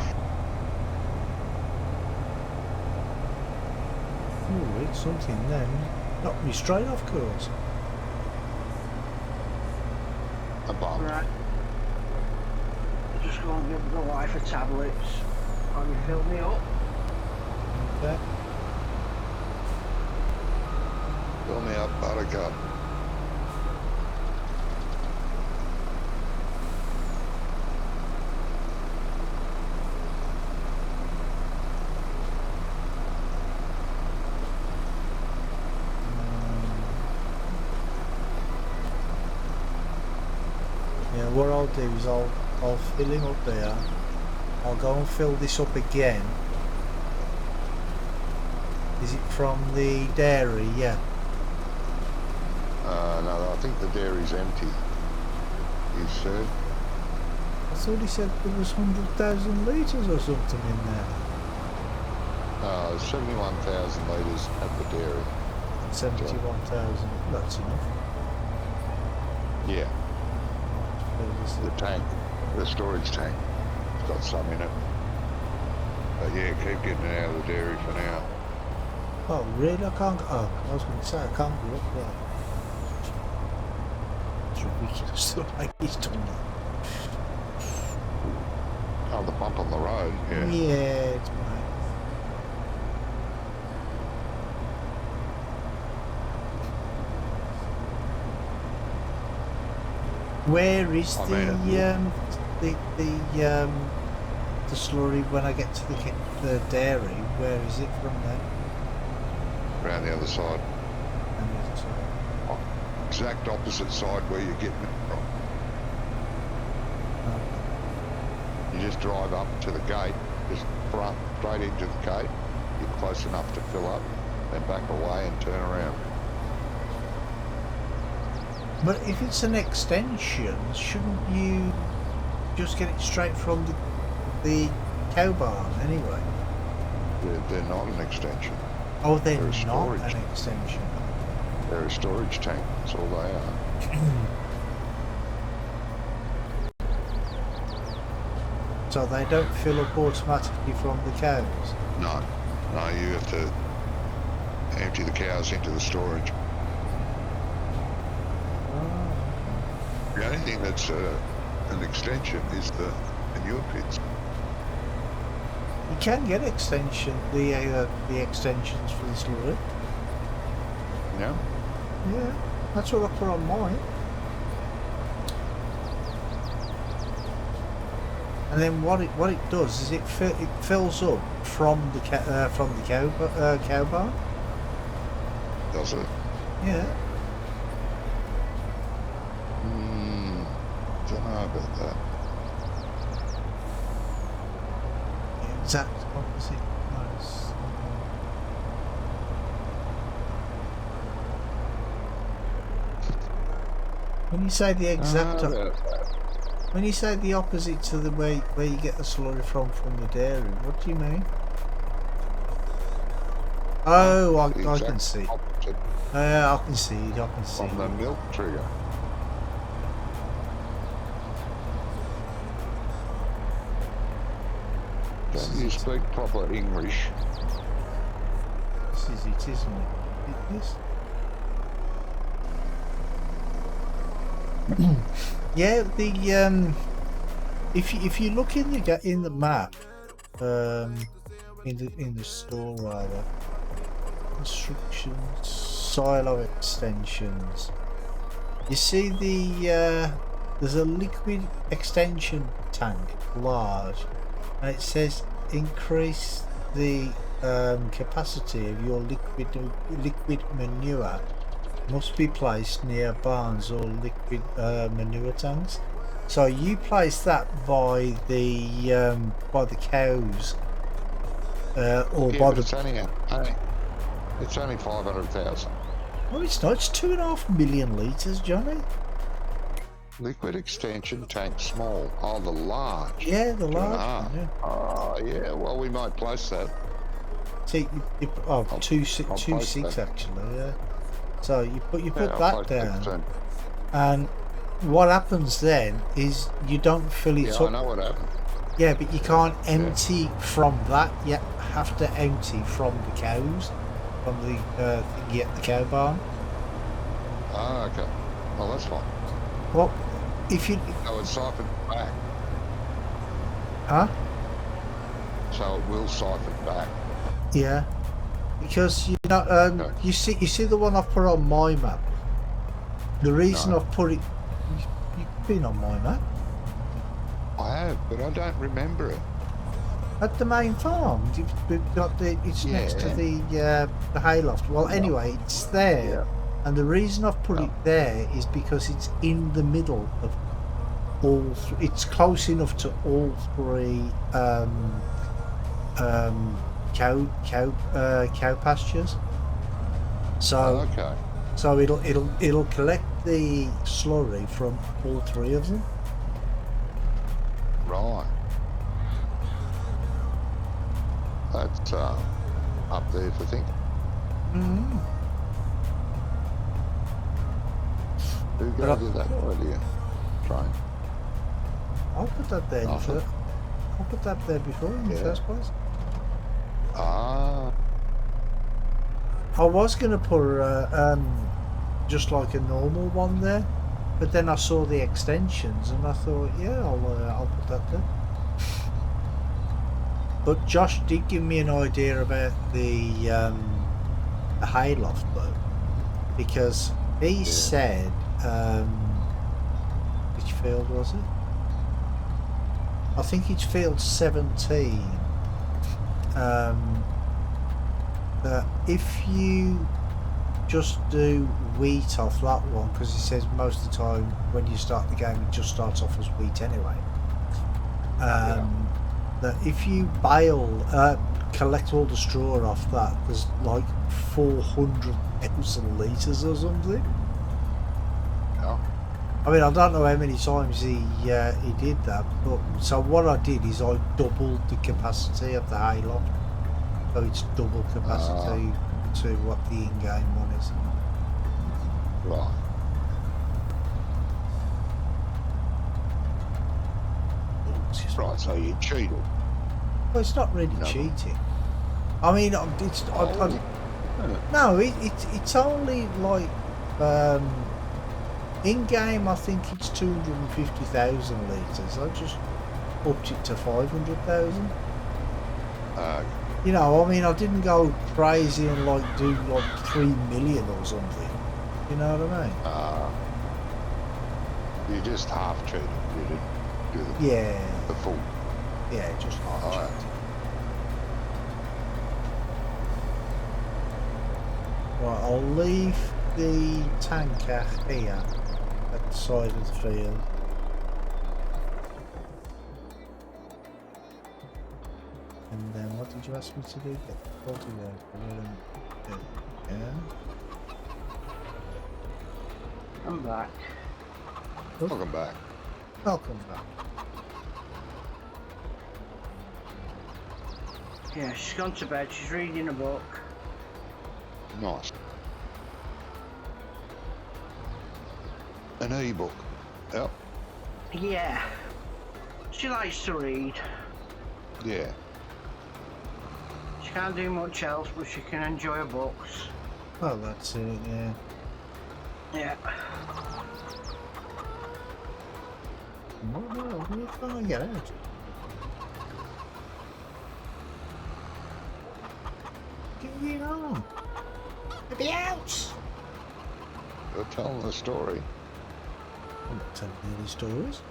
Oh, it's something then. Knocked me straight off course. A bomb. Right. Just go and give the wife a tablets. Can you fill me up? Okay. Fill me up, buttercup. And what I'll do is I'll fill him up there. I'll go and fill this up again. Is it from the dairy? Yeah. No, I think the dairy's empty. He said. I thought he said there was 100,000 litres or something in there. 71,000 litres at the dairy. 71,000. That's enough. Yeah. The tank, the storage tank, it's got some in it. But yeah, keep getting it out of the dairy for now. Oh, really? I can't go. Oh, I was going to say I can't go up there. It's ridiculous the way he's done that. Oh, the bump on the road, yeah. Yeah, it's right. Where is the slurry when I get to the dairy? Where is it from then? Around the other side. And the other side. Exact opposite side where you're getting it from. Oh. You just drive up to the gate, just front, straight into the gate. You're close enough to fill up, then back away and turn around. But if it's an extension, shouldn't you just get it straight from the cow barn anyway? They're not an extension. Oh, they're They're not an extension. They're a storage tank, that's all they are. So they don't fill up automatically from the cows? No, you have to empty the cows into the storage. The only thing that's an extension is the manure pits. You can get the extensions for the slurry. Yeah? Yeah, that's what I put on mine. And then what it does is it fills up from the cow barn. Does it? Yeah. Don't know about that. Exact opposite. Nice. When you say the exact, when you say the opposite to the way where you get the slurry from the dairy, what do you mean? Oh, I can see. Opposite I can see it. I can see from the milk trigger. Don't you speak proper English? This is it, isn't it? It is. Yeah, the if you look in the map, in the store rather, instructions, silo extensions. You see there's a liquid extension tank, large, and it says increase the capacity of your liquid manure must be placed near barns or liquid manure tanks. So you place that by the cows, or by the. It's only 500,000. Oh, it's not. It's 2.5 million litres, Johnny. Liquid extension tank small. Oh, the large. Yeah, the large one, yeah. Oh, yeah. Well, we might place that. See, I'll 2.6 actually. Yeah. So you put I'll that down, 10%. and what happens then is you don't fill it up. I know what happened. Yeah, but you can't empty from that. You have to empty from the cows, from the cow barn. Ah, okay. Well, that's fine. Well, if you So it's siphoned back. huh? So it will siphon back. Yeah, because you know, you see the one I've put on my map. The reason I've put it, you've been on my map. I have, but I don't remember it. At the main farm, we've got it's next to the hayloft. Well, anyway, it's there, and the reason I've put it there is because it's in the middle It's close enough to all three cow pastures. So Okay. so it'll collect the slurry from all three of them. Right. That's up there for thinking. Mm-hmm. Who gave you that idea? Train. I'll put that there. Nothing. I'll put that there before in the first place. Ah. I was gonna put just like a normal one there, but then I saw the extensions and I thought, yeah, I'll put that there. But Josh did give me an idea about the hayloft though, because he said, which field was it? I think it's field 17. That if you just do wheat off that one, because he says most of the time when you start the game it just starts off as wheat anyway. That if you collect all the straw off that, there's like 400,000 litres or something. Yeah. I mean, I don't know how many times he did that, but so what I did is I doubled the capacity of the hayloft, so it's double capacity to what the in-game one is. Right. Right, so you cheated. Well, it's not really cheating. I mean, it's no, it's only like in game. I think it's 250,000 litres. I just upped it to 500,000. You know, I mean, I didn't go crazy and like do like 3 million or something. You know what I mean? You just half cheated. You didn't do the full. Yeah, just half cheated. Right, I'll leave the tanker here at the side of the field. And then what did you ask me to do? Get the cultivator. Yeah. I'm back. Welcome back. Welcome back. Yeah, she's gone to bed. She's reading a book. Nice. An e-book. Yep. Yeah. She likes to read. Yeah. She can't do much else, but she can enjoy her books. Well, that's it, yeah. Yeah. What are you trying to get out? Get on! Get me out! You're telling the story. I'm not telling you any stories.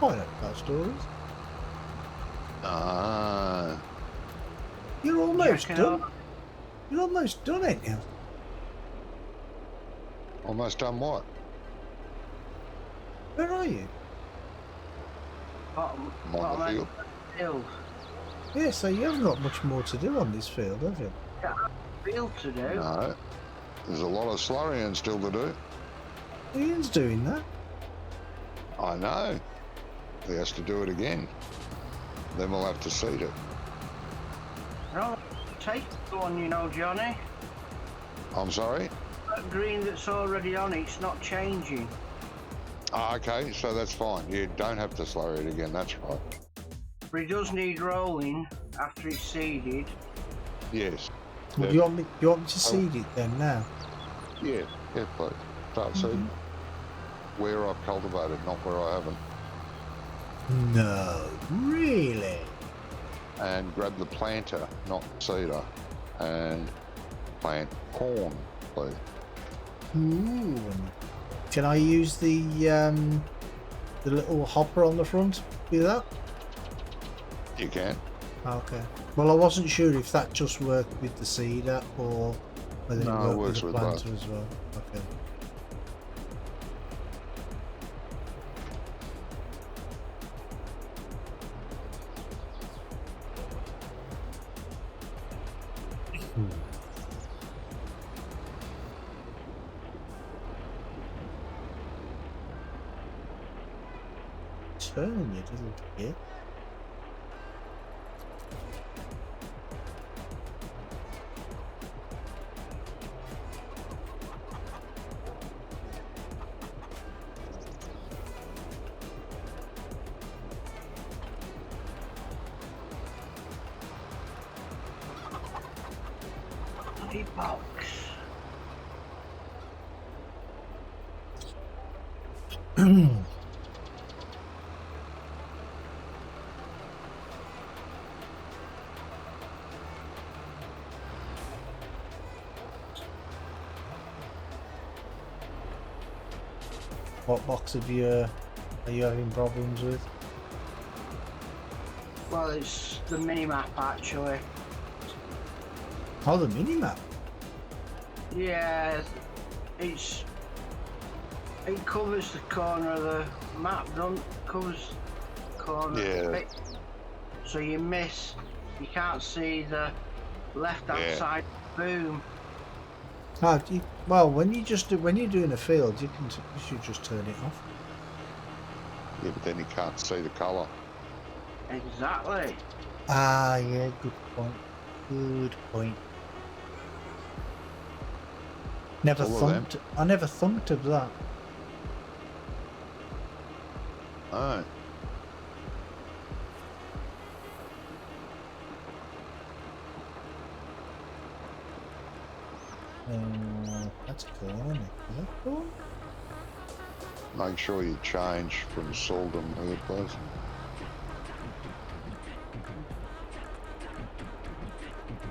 I don't tell stories. You're almost done. You're almost done, ain't you? Almost done what? Where are you? I'm on the field. Field. Yeah, so you haven't got much more to do on this field, have you? Yeah, field to do. No. There's a lot of slurrying still to do. Ian's doing that. I know. He has to do it again. Then we'll have to seed it. No, take the one, you know, Johnny. I'm sorry? That green that's already on it's not changing. Okay, so that's fine. You don't have to slurry it again, that's right. But it does need rolling after it's seeded. Yes. Well, do you want me to seed it then now? Yeah, please. Start seeding. Where I've cultivated, not where I haven't. No, really? And grab the planter, not seeder, and plant corn, please. Ooh. Can I use the little hopper on the front with that? You can. Okay. Well, I wasn't sure if that just worked with the seeder or whether it worked with the planter as well. Okay. turn, you little git. Bloody box. What box are you having problems with? Well, it's the mini-map actually. Oh, the mini-map. Yeah, it covers the corner of the map, covers the corner of it. So you can't see the left-hand side boom. Oh, well, when you're doing a field, you should just turn it off. Yeah, but then you can't see the colour. Exactly. Ah, yeah, good point. Good point. I never thunked of that. Oh. That's cool, isn't it? Is that cool? Make sure you change from seldom here, please.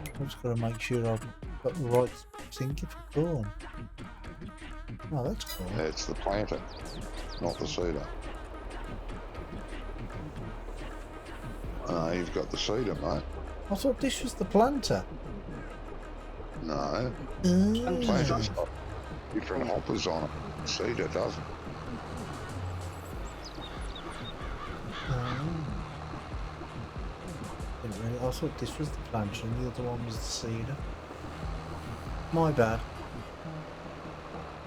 I've just got to make sure I've got the right thinking for corn. Oh, that's cool. Yeah, it's the planter, not the seeder. You've got the seeder, mate. I thought this was the planter. No. Planter's got different hoppers on it. The seeder doesn't. I thought this was the planter and the other one was the seeder. My bad.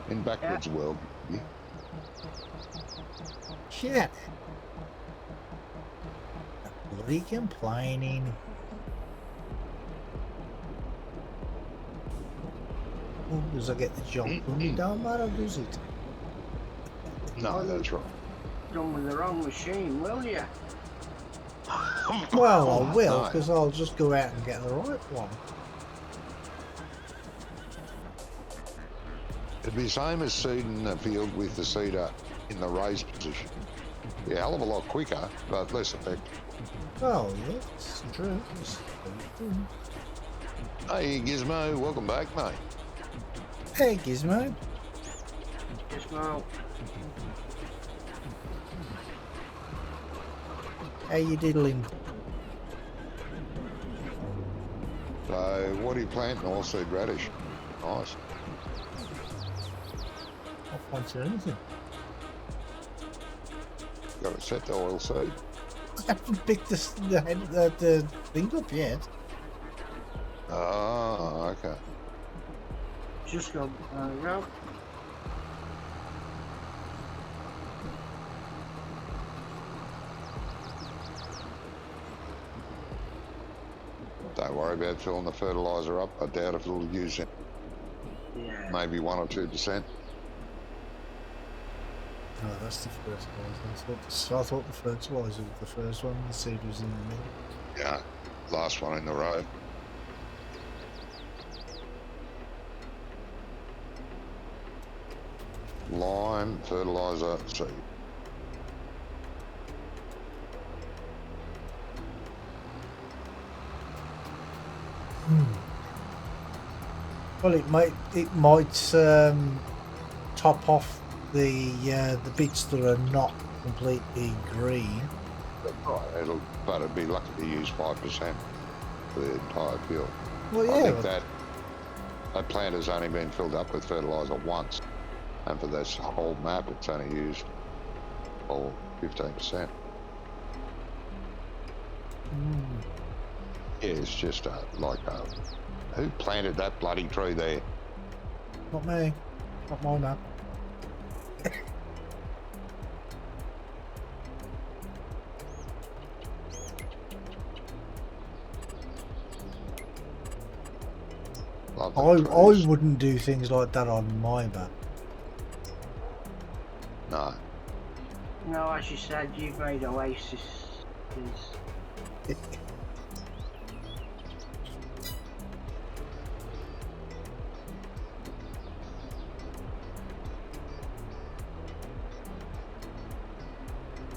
In backwards world, yeah. Shit. Bloody complaining. Oh, does I get the job done? It don't matter, does it? No, that's right. Done with the wrong machine, will you? Well, I will, because I'll just go out and get the right one. It'd be the same as seeding the field with the seeder in the raised position. Be a hell of a lot quicker, but less effective. Oh, yeah, it's true. Hey, Gizmo, welcome back, mate. Hey, Gizmo. Gizmo. How you diddling? So, what are you planting? All seed radish. Nice. I can't see anything. Got it set to oil seed. I haven't picked the thing up yet. Ah, okay. Just go. There we go. Don't worry about filling the fertiliser up. I doubt if it'll use it. Yeah. Maybe 1 or 2%. Oh, that's the fertiliser. I thought the fertiliser was the first one, the seed was in the middle. Yeah, last one in the row. Lime, fertiliser, seed. Well, it might top off the bits that are not completely green. Right, but it'd be lucky to use 5% for the entire field. Well, yeah. I think that planter's only been filled up with fertiliser once, and for this whole map, it's only used 15%. Yeah, it's just who planted that bloody tree there? Not me. Not my map. I wouldn't do things like that on my map. No. No, as you said, you've made Oasis.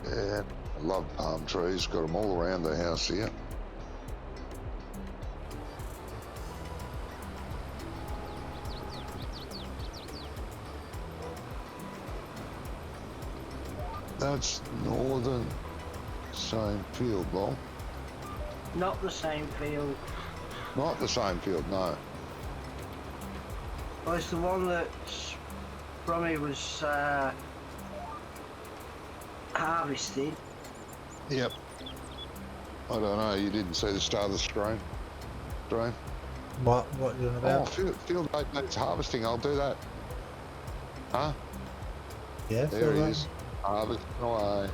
Yeah, I love palm trees. Got them all around the house here. That's northern same field, Lol. Not the same field. Not the same field, no. Well, it's the one that from me was harvested. Yep. I don't know. You didn't see the start of the stream. What are you on about? Oh, field needs harvesting. I'll do that. Huh? Yeah, There he is. Harvest away.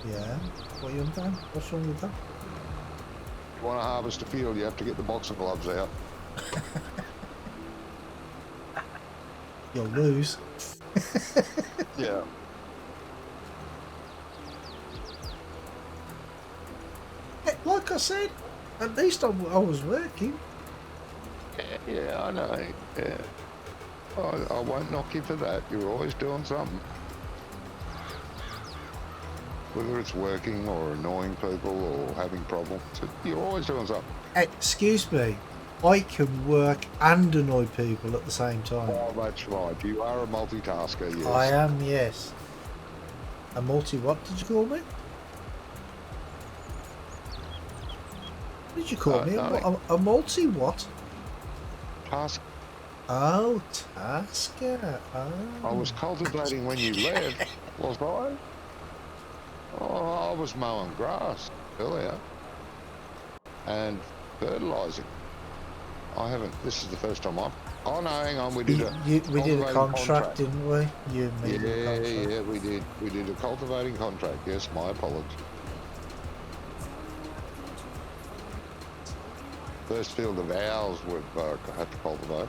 Yeah. What are you on about? What's wrong with that? If you want to harvest a field, you have to get the boxing gloves out. You'll lose. Yeah. Like I said, at least I was working. Yeah, I know. Yeah. I won't knock you for that. You're always doing something. Whether it's working or annoying people or having problems, you're always doing something. Excuse me, I can work and annoy people at the same time. Oh, that's right. You are a multitasker, yes. I am, yes. A multi what did you call me? What did you call me? A multi what? Task. Oh, tasker. Oh. I was cultivating when you left, was I? Oh, I was mowing grass earlier and fertilising. I haven't. This is the first time I've. Oh no, hang on. We did a contract, didn't we? You and me. Yeah, we did. We did a cultivating contract. Yes, my apologies. First field of ours we've had to cultivate.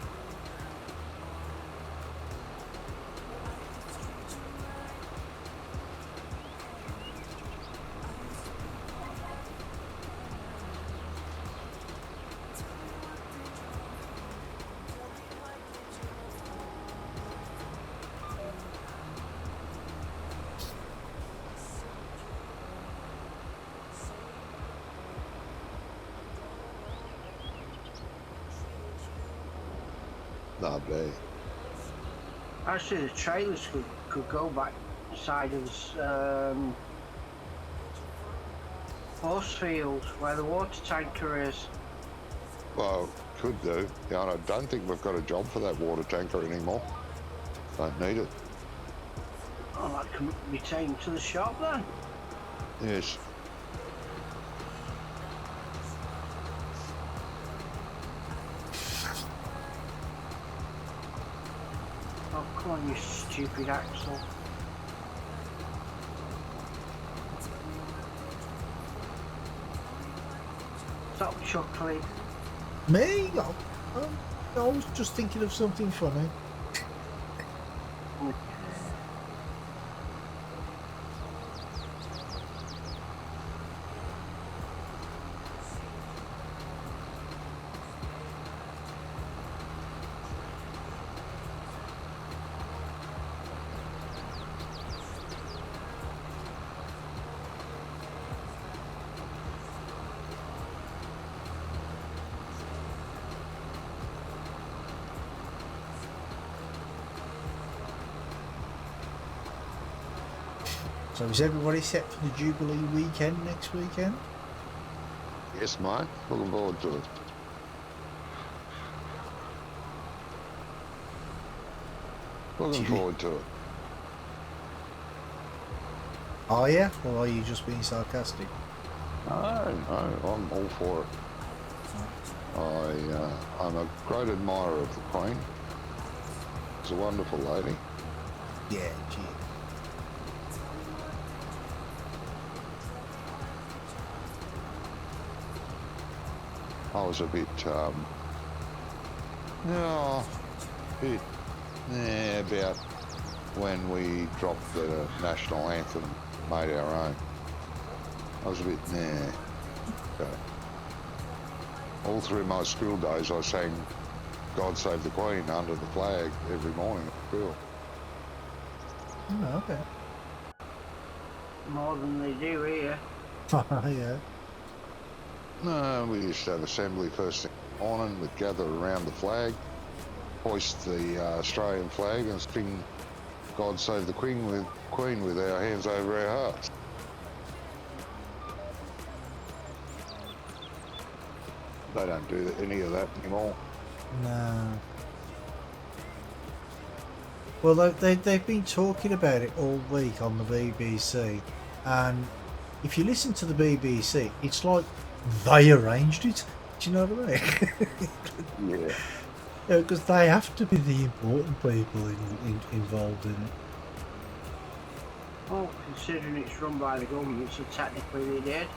Lovely. Actually, the trailers could go back side of the horse field where the water tanker is. Well, could do. Yeah, I don't think we've got a job for that water tanker anymore. Don't need it. Oh, that can be taken to the shop then. Yes. Oh, come on, you stupid Axel. Stop chuckling. Me? I was just thinking of something funny. So is everybody set for the Jubilee weekend next weekend? Yes, mate. Looking forward to it. Looking forward to it. Are you? Or are you just being sarcastic? No, I'm all for it. I'm a great admirer of the Queen. She's a wonderful lady. Yeah, gee. I was a bit No, bit, about when we dropped the national anthem, made our own. I was a bit, Okay. All through my school days, I sang God Save the Queen under the flag every morning at school. Oh, okay. More than they do here. Yeah. No, we used to have assembly first thing in the morning. We'd gather around the flag, hoist the Australian flag, and sing God Save the Queen with our hands over our hearts. They don't do any of that anymore. No. Well, they've been talking about it all week on the BBC, and if you listen to the BBC, it's like they arranged it. Do you know what I mean? Yeah. Because they have to be the important people involved in it. Well, considering it's run by the government, so technically they did.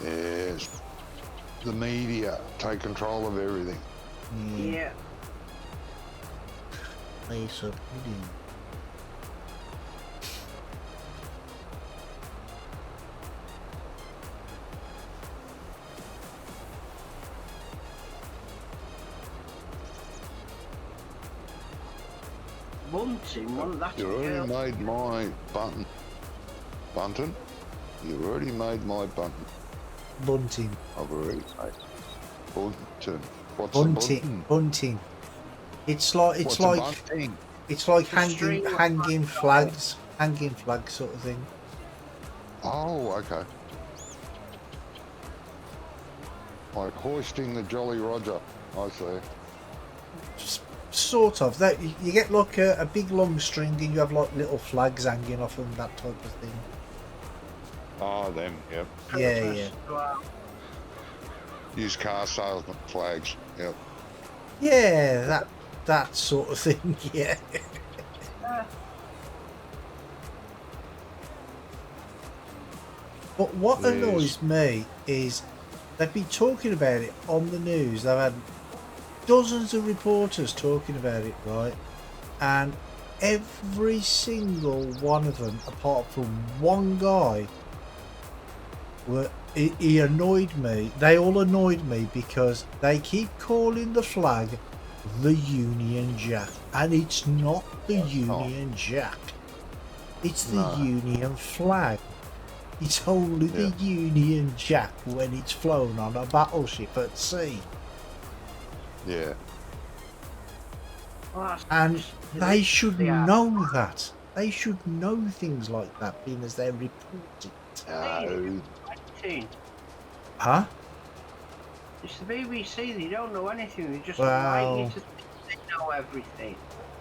Yes. The media take control of everything. Yeah. Place of pudding. Bunting, well, that's You already made my button. Bunting? You already made my button. Bunting. I've already made bunting. What's Bunting. a bunting? Bunting. It's like What's a bunting? it's like It's a string of hanging flags sort of thing. Oh, okay. Like hoisting the Jolly Roger, I see. Sort of. That you get like a big long string, and you have like little flags hanging off them, that type of thing. Oh, them, yep. Yeah. Wow. Use car salesman flags, yep. Yeah, that sort of thing. Yeah. But what Yes. annoys me is they've been talking about it on the news. They've had dozens of reporters talking about it, right? And every single one of them, apart from one guy, he annoyed me. They all annoyed me because they keep calling the flag the Union Jack, and it's not the Union Jack. It's the Union flag. It's only the Union Jack when it's flown on a battleship at sea. Yeah. Well, And they should know that. They should know things like that, being as they're reporting. No. Huh? It's the BBC, they don't know anything, they just Well- like you to think they know everything.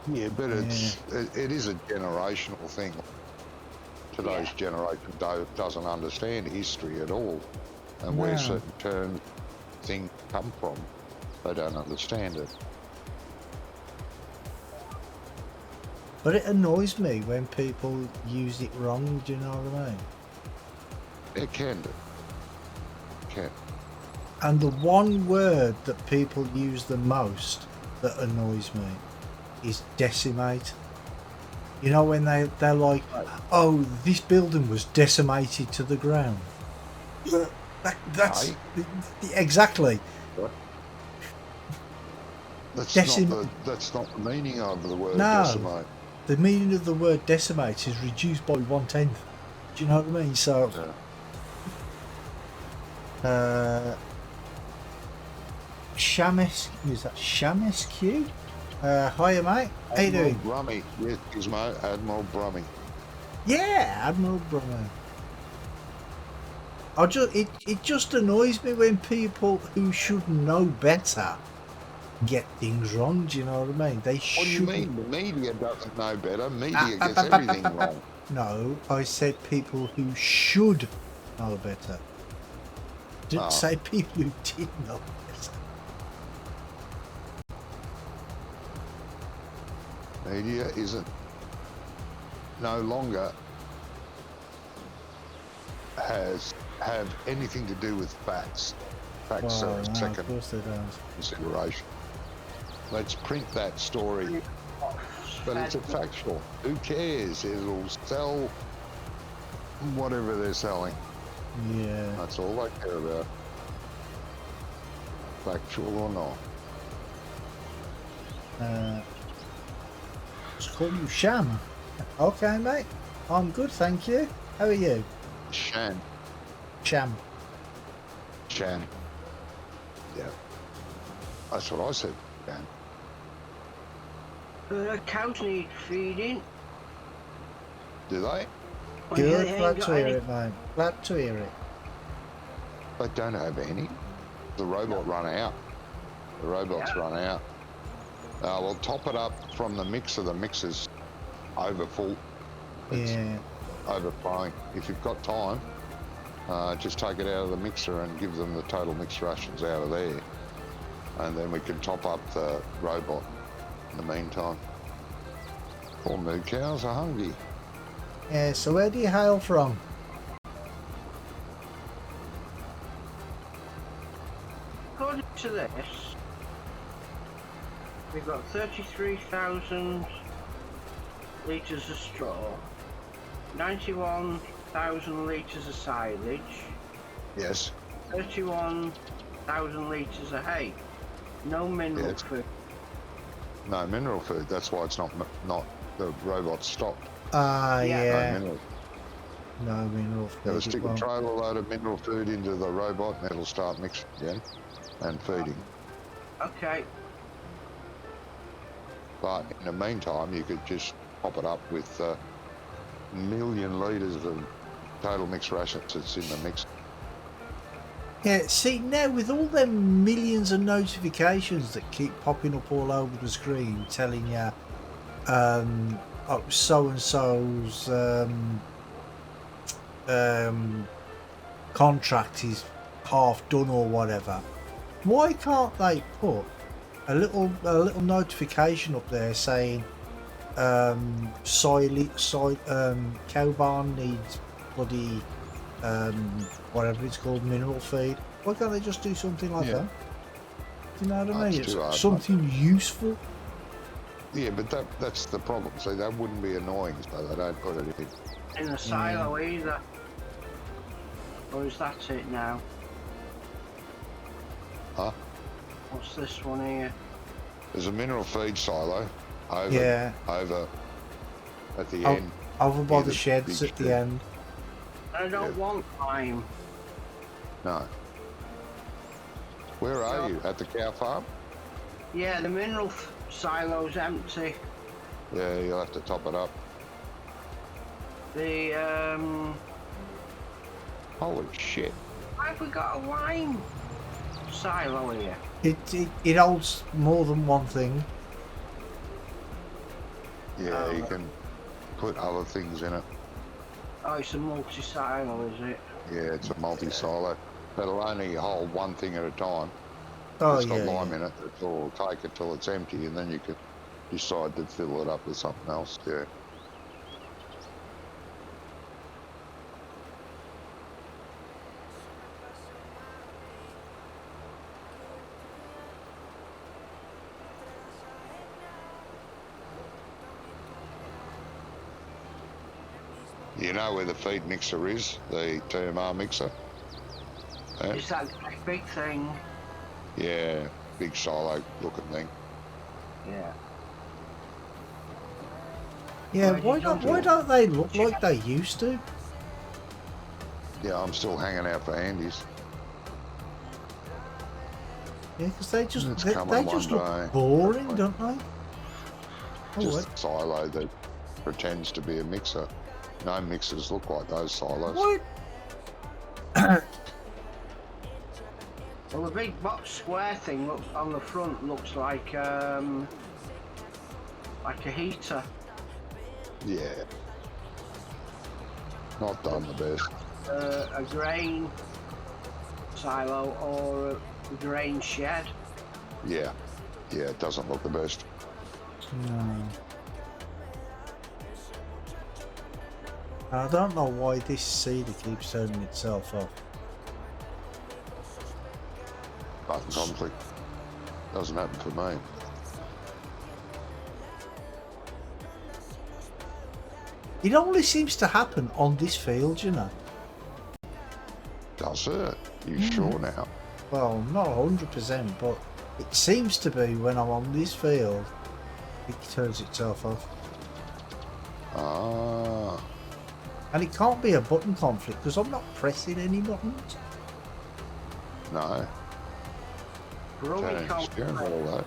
Yeah, but it is a generational thing. Today's generation doesn't understand history at all, and where No. certain terms, things come from, they don't understand it. But it annoys me when people use it wrong, do you know what I mean? It can do. Can. And the one word that people use the most that annoys me is decimate. You know, when they're like, oh, this building was decimated to the ground. That's exactly. That's not the meaning of the word No. decimate. The meaning of the word decimate is reduced by 1/10. Do you know what I mean? So, Shames, is that Shamesque? Hiya, mate. How you doing? Brummy, yes, Gizmo, Admiral Brummy. Yeah, Admiral Brummer. It just annoys me when people who should know better get things wrong. Do you know what I mean? They What do you should. mean? The media doesn't know better. Media gets everything wrong. No, I said people who should know better. Didn't say people who did know better. Media isn't no longer has have anything to do with facts. Facts are a second of course they don't. consideration. Let's print that story, but it's a factual. Who cares? It'll sell whatever they're selling. Yeah. That's all I care about. Factual or not. Just call you Sham. Okay, mate. I'm good, thank you. How are you? Shan. Sham. Shan. Yeah. That's what I said, Shan. Cows need feeding. Do they? Well, Good, they ain't glad got to hear any- it, mate. Glad to hear it. They don't have any. The robot run out. The robots run out. We'll top it up from the mixer. The mixer's over full. It's Yeah. overflowing. If you've got time, just take it out of the mixer and give them the total mix rations out of there. And then we can top up the robot in the meantime. Poor moo cows are hungry. Yeah, so where do you hail from? According to this, we've got 33,000 litres of straw, 91,000 litres of silage, Yes. 31,000 litres of hay. No mineral Yes. food. No mineral food. That's why it's not the robot stopped. Ah, Yeah. No yeah. mineral. No mineral Got to food. stick a trailer load of mineral food into the robot and it'll start mixing again and feeding. Okay, But in the meantime, you could just pop it up with a million litres of total mix rations that's in the mix. Yeah, see, now with all them millions of notifications that keep popping up all over the screen telling you oh, so-and-so's contract is half done or whatever, why can't they put a little notification up there saying cow barn needs bloody whatever it's called, mineral feed? Why can't they just do something like Yeah. that? Do you know what I mean? That's too hard, It's something useful. Yeah, but that's the problem. So that wouldn't be annoying, so they don't put it in. in the silo either. Or is that it now? Huh? What's this one here? There's a mineral feed silo over Yeah. over at the Oh, end. Over by Yeah, the the sheds big at the shed. end. I don't Yeah. want lime. No. Where are No. you? At the cow farm? Yeah, the mineral silo's empty. Yeah, you'll have to top it up. The Holy shit. why have we got a lime silo here? It holds more than one thing. Yeah, you Oh. can put other things in it. Oh, it's a multi-silo, is it? Yeah, it's a multi-silo. It'll only hold one thing at a time. Oh It's got yeah, lime yeah. in it. It'll take it till it's empty, and then you can decide to fill it up with something else. Yeah. You know where the feed mixer is, the TMR mixer? Yeah, It's that big thing. yeah, big silo looking thing. Yeah. Yeah, Why why don't they look like they used to? Yeah, I'm still hanging out for Andy's. Yeah, because they just It's they coming just one look day. boring, don't they? Oh, Just what? a silo that pretends to be a mixer. No mixers look like those silos. What? Well, the big box square thing on the front looks like a heater. Yeah. Not done the best. A grain silo or a grain shed. Yeah. Yeah, it doesn't look the best. No. I don't know why this cedar keeps turning itself off. Button conflict. Doesn't happen for me. It only seems to happen on this field, you know. Does it? You sure now? Well, not 100%, but it seems to be when I'm on this field, it turns itself off. Ah. And it can't be a button conflict because I'm not pressing any buttons. No. Probably Turning the can't steering wheel though.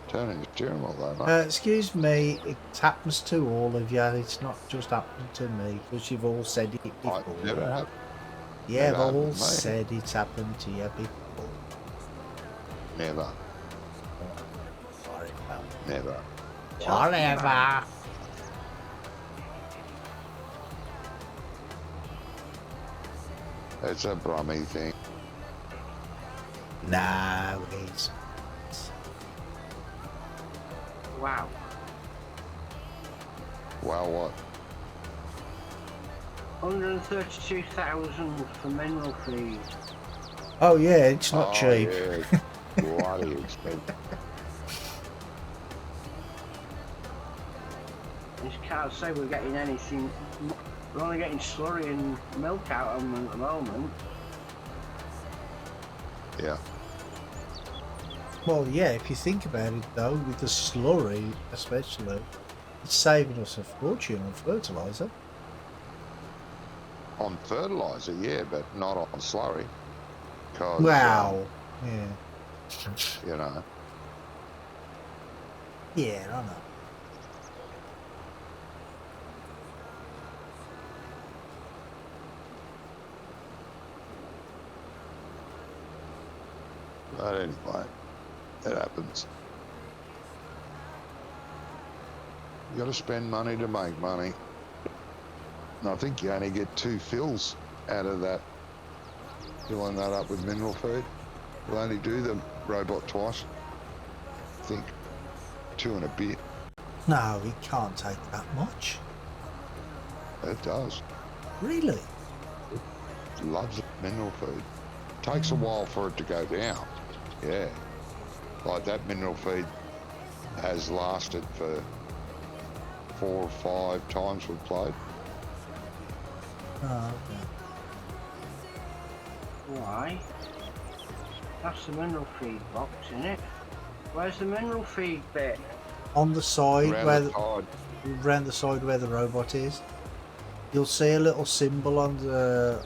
Turning the steering wheel though, mate. Excuse me, it happens to all of you. It's not just happening to me because you've all said it before. Never happened. Yeah, never I've happened all to me. said it's happened to you before. Never. Never. Whatever. It's a Brummy thing. No, it's Wow. Well, what? 132,000 for mineral feed. oh yeah, it's not cheap. Yeah. Bloody expensive. I just can't say we're getting anything. We're only getting slurry and milk out of them at the moment. Yeah. Well, yeah, if you think about it though, with the slurry especially, it's saving us a fortune on fertiliser. On fertiliser, yeah, but not on slurry. 'Cause, Wow. Yeah. you know. Yeah, I know. But anyway, it happens. You got to spend money to make money. And I think you only get 2 fills out of that. Filling that up with mineral feed. We'll only do the robot twice. I think 2 and a bit. No, it can't take that much. It does. Really? It loves mineral feed. Takes a while for it to go down. Yeah. Like that mineral feed has lasted for 4 or 5 times we've played. Oh, okay. Why? That's the mineral feed box, isn't it? Where's the mineral feed bit? On the side Around where the side. around the side where the robot is, you'll see a little symbol on the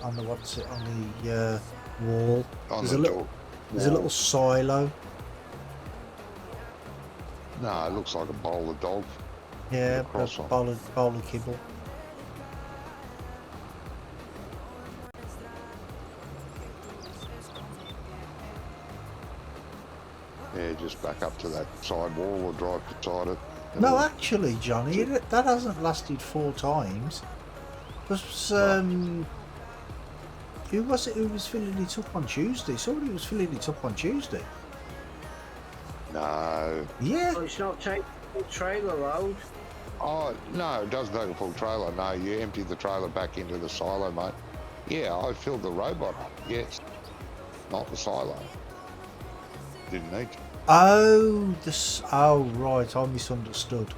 wall. On There's the a little door. there's a little silo. No, it looks like a bowl of dog. Yeah, Across a on. bowl of kibble. Yeah, just back up to that side wall or drive beside it. No, actually, Johnny, that hasn't lasted 4 times. Because who was it who was filling it up on Tuesday? Somebody was filling it up on Tuesday. No. Yeah. Well, it's not taking the trailer load. Oh, no, it doesn't take a full trailer. No, you empty the trailer back into the silo, mate. Yeah, I filled the robot up. Yes. Not the silo. Didn't need to. Oh, right, I misunderstood.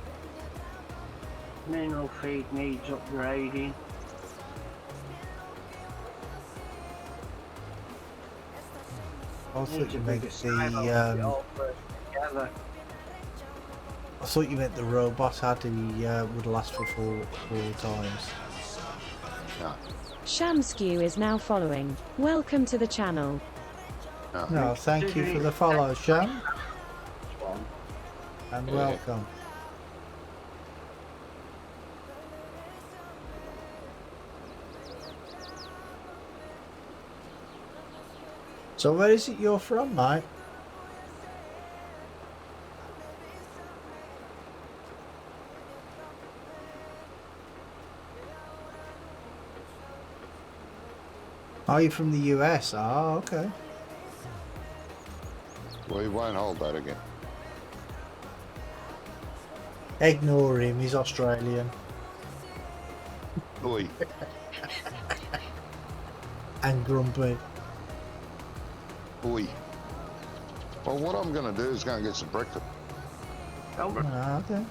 Mineral feed needs upgrading. I thought Needs you a meant bigger silo to the get all put together. I thought you meant the robot had would last for four times. No. Shamskew is now following. Welcome to the channel. No. No, thank you for the follow, Sham, One. and Yeah. welcome. So where is it you're from, mate? Are you from the US? Oh, okay. We won't hold that again. Ignore him, he's Australian. Oi. And grumpy. Oi. Well, what I'm going to do is go and get some breakfast. Okay.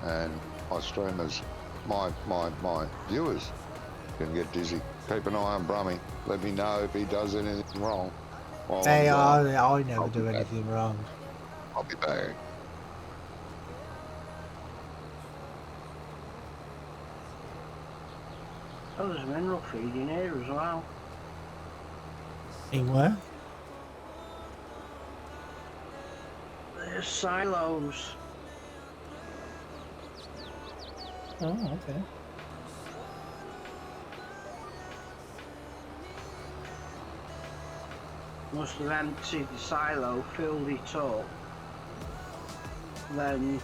And my streamers, my viewers can get dizzy. Keep an eye on Brummy. Let me know if he does anything wrong. Hey, I never do anything wrong. I'll be back. Oh, there's mineral feed in here as well. In where? There's silos. Oh, okay. Must have emptied the silo, filled it up, then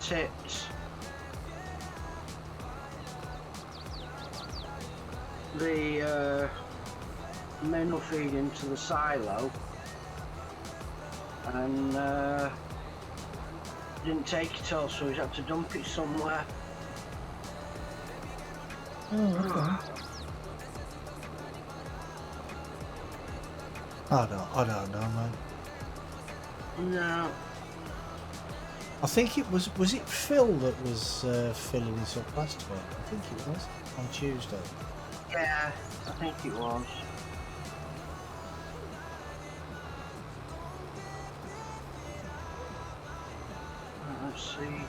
tipped the mineral feed into the silo and didn't take it all, so he's had to dump it somewhere. Oh, okay. I don't know, mate. No. I think it was it Phil that was filling this up last week? I think it was, on Tuesday. Yeah, I think it was. Let's see.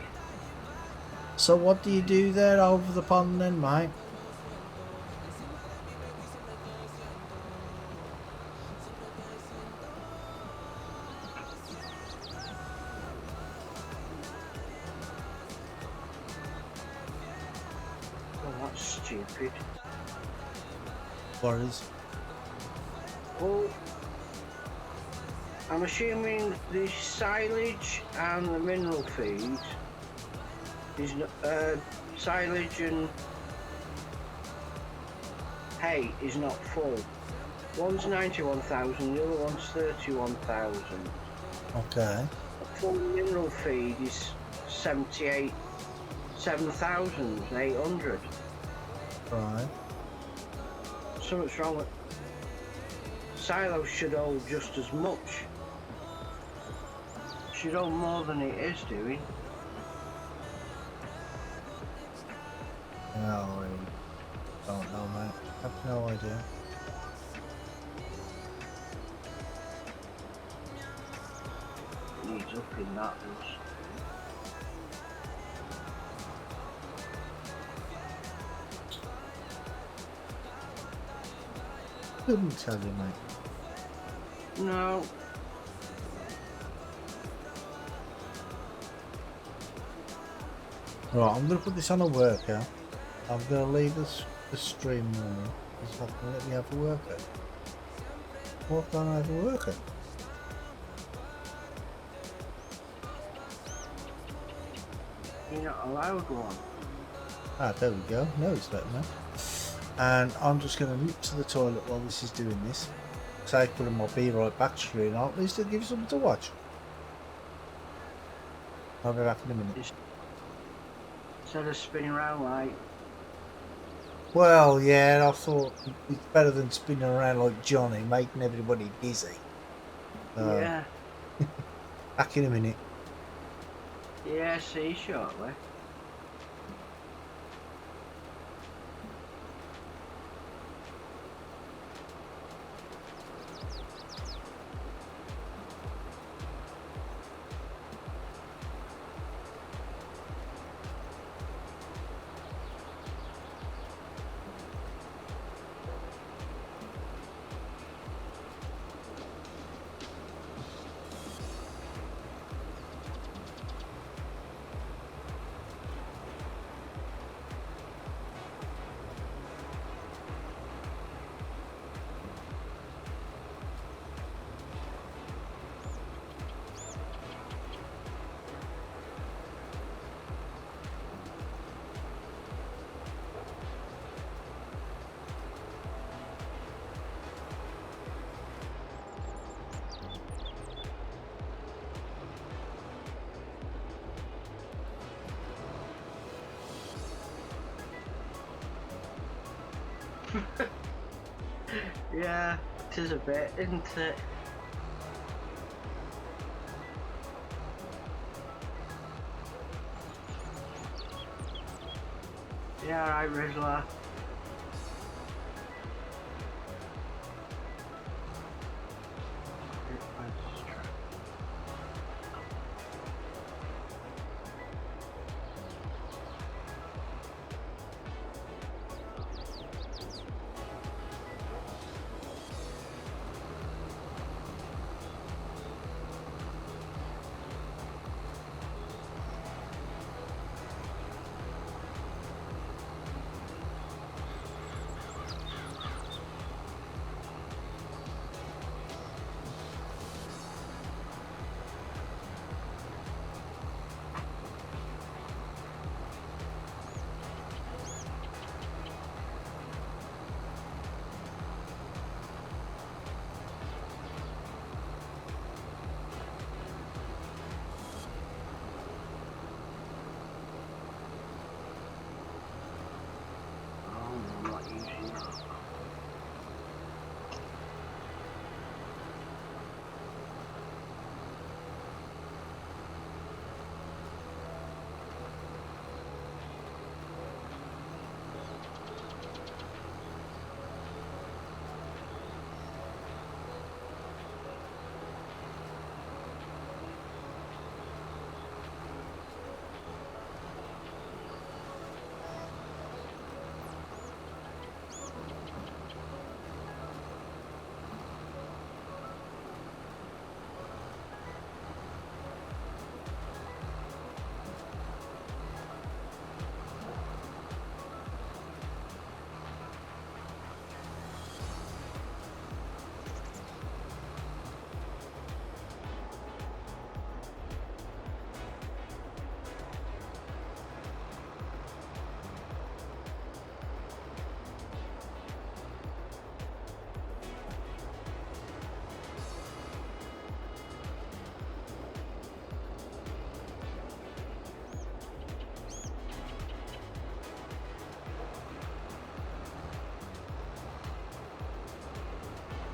So what do you do there over the pond then, mate? Oh, that's stupid. What is? Well, I'm assuming the silage and the mineral feed is silage and hay is not full. One's 91,000, the other one's 31,000. Okay. Full mineral feed is 7,800. Right. Something's wrong with silos. Should hold just as much. Should hold more than it is doing. No, I don't know, mate. I have no idea. Needs up in that does. Couldn't tell you, mate. No. Right, I'm going to put this on a worker. I'm going to leave the stream running. It's not going to let me have a worker. Why can't I have a worker? You're not allowed one. Ah, there we go. No, it's letting me. And I'm just going to nip to the toilet while this is doing this. So I put my Be Right Back screen on. At least it'll give you something to watch. I'll be back in a minute. Instead of spinning around like. Well, yeah, I thought it's better than spinning around like Johnny, making everybody dizzy. Yeah. Back in a minute. Yeah, see you shortly. Yeah. 'Tis a bit, isn't it? Yeah, right, Rizzler.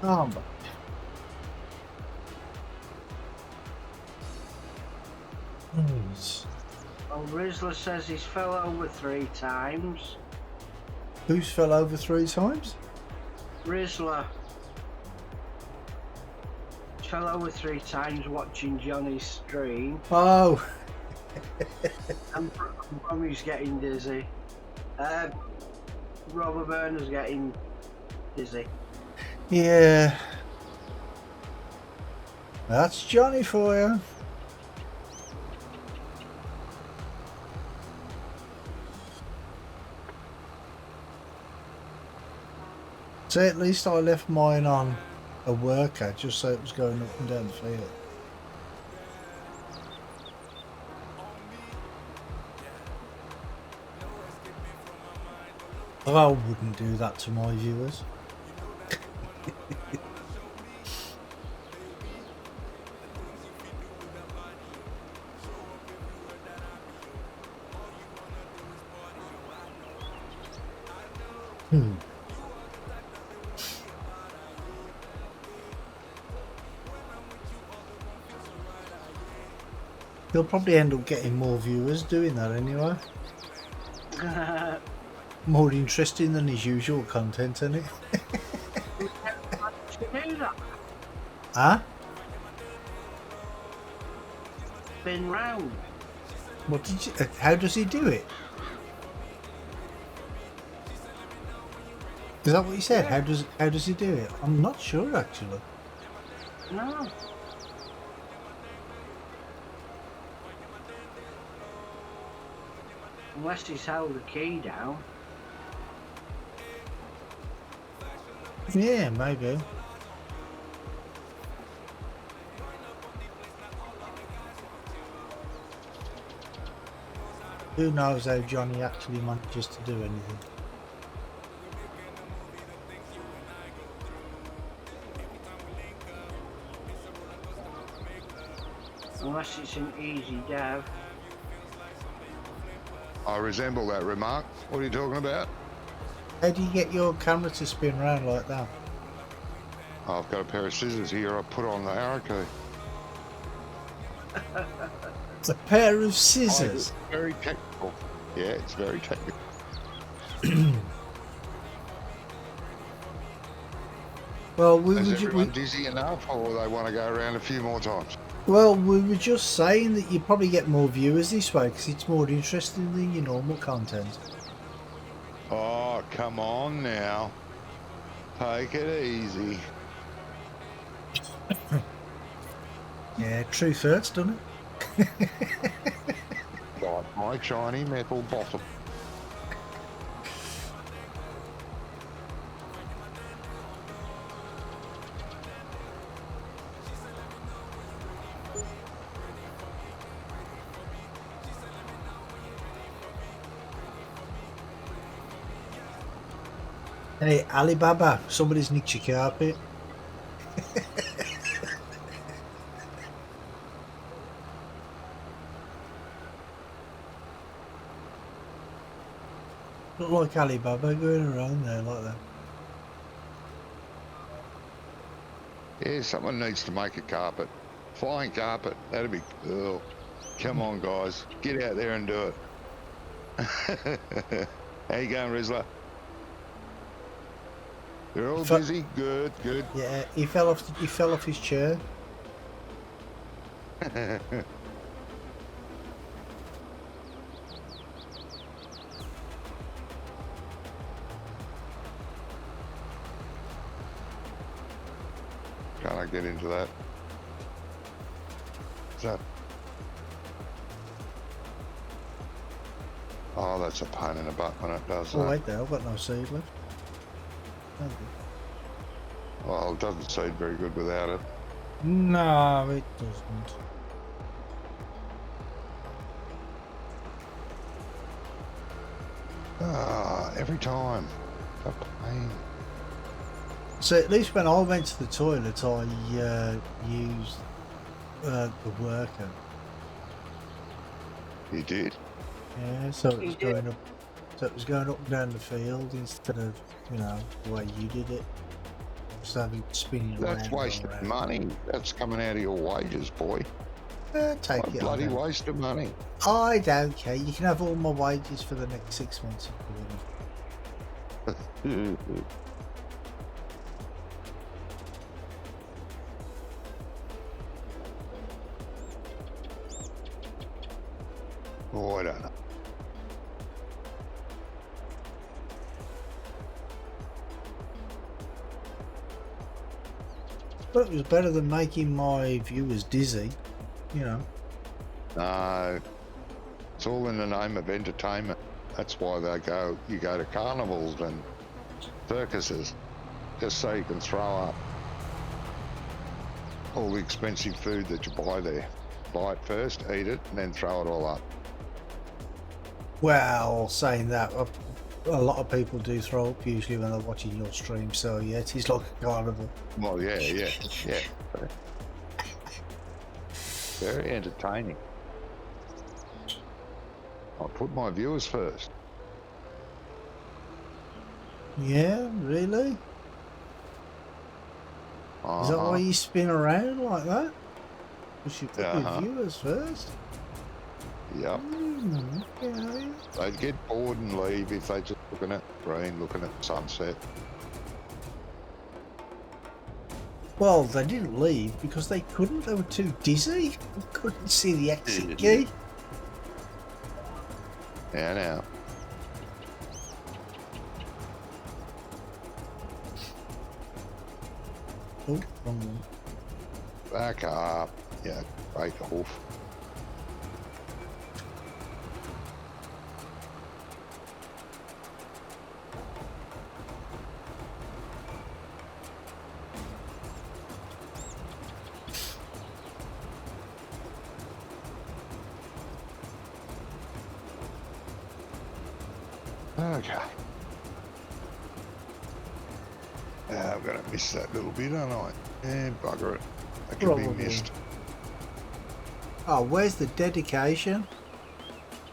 Oh, but Well, Rizzler says he's fell over 3 times. who's fell over 3 times? Rizzler fell over 3 times watching Johnny's stream. Oh, And Brommy's getting dizzy. Robert Burner's getting dizzy. yeah. That's Johnny for you. So at least I left mine on a worker just so it was going up and down the field. I wouldn't do that to my viewers. You'll probably end up getting more viewers doing that anyway. More interesting than his usual content, isn't it? Do that. Huh? Spin round. What did you? How does he do it? Is that what you said? Yeah. How does he do it? I'm not sure actually. No. Unless he's held the key down. Yeah, maybe. Who knows how Johnny actually manages to do anything? Unless it's an easy dev. I resemble that remark. What are you talking about? How do you get your camera to spin around like that? I've got a pair of scissors here. I put on the arrow key. It's a pair of scissors. Oh, very technical. Yeah, it's very technical. Well, we Is were everyone dizzy enough, or they want to go around a few more times? well, we were just saying that you probably get more viewers this way because it's more interesting than your normal content. Oh, come on now. Take it easy. Yeah, truth hurts, doesn't it? Like my shiny metal bottom. Hey, Alibaba, somebody's nicked your carpet. Look like Alibaba going around there like that. Yeah, someone needs to make a carpet. Flying carpet. That'd be cool. Come on, guys. Get out there and do it. How you going, Rizzler? You're all busy? Good, good. Yeah, he fell off his chair. Can't I get into that? What's that? Oh, that's a pain in the butt when it does Oh that. wait there, I've got no seed left. Thank you. Well, it doesn't seed very good without it. No, it doesn't. Ah, every time. A pain. So at least when I went to the toilet, I used the worker. You did? Yeah, so it was going up. So it was going up and down the field instead of, you know, the way you did it. Just having spinning around. That's wasting money. That's coming out of your wages, boy. Take What a it. bloody waste of money. I don't care. You can have all my wages for the next 6 months. Oh, I don't know. But it was better than making my viewers dizzy, you know. No, it's all in the name of entertainment. That's why you go to carnivals and circuses, just so you can throw up all the expensive food that you buy there. Buy it first, eat it, and then throw it all up. Well, saying that, a lot of people do throw up usually when they're watching your stream, so yeah, it is like a carnival. Well, yeah. Very entertaining. I put my viewers first. Yeah, really? Is that why you spin around like that? Because you put your viewers first? Yep. Okay. They'd get bored and leave if they just looking at rain, looking at sunset. Well, they didn't leave because they couldn't. They were too dizzy. They couldn't see the exit key. Yeah, now. Oh, wrong one. Back up. Yeah, break off. Okay. I'm going to miss that little bit, aren't I? And bugger it. That can be missed. Oh, where's the dedication?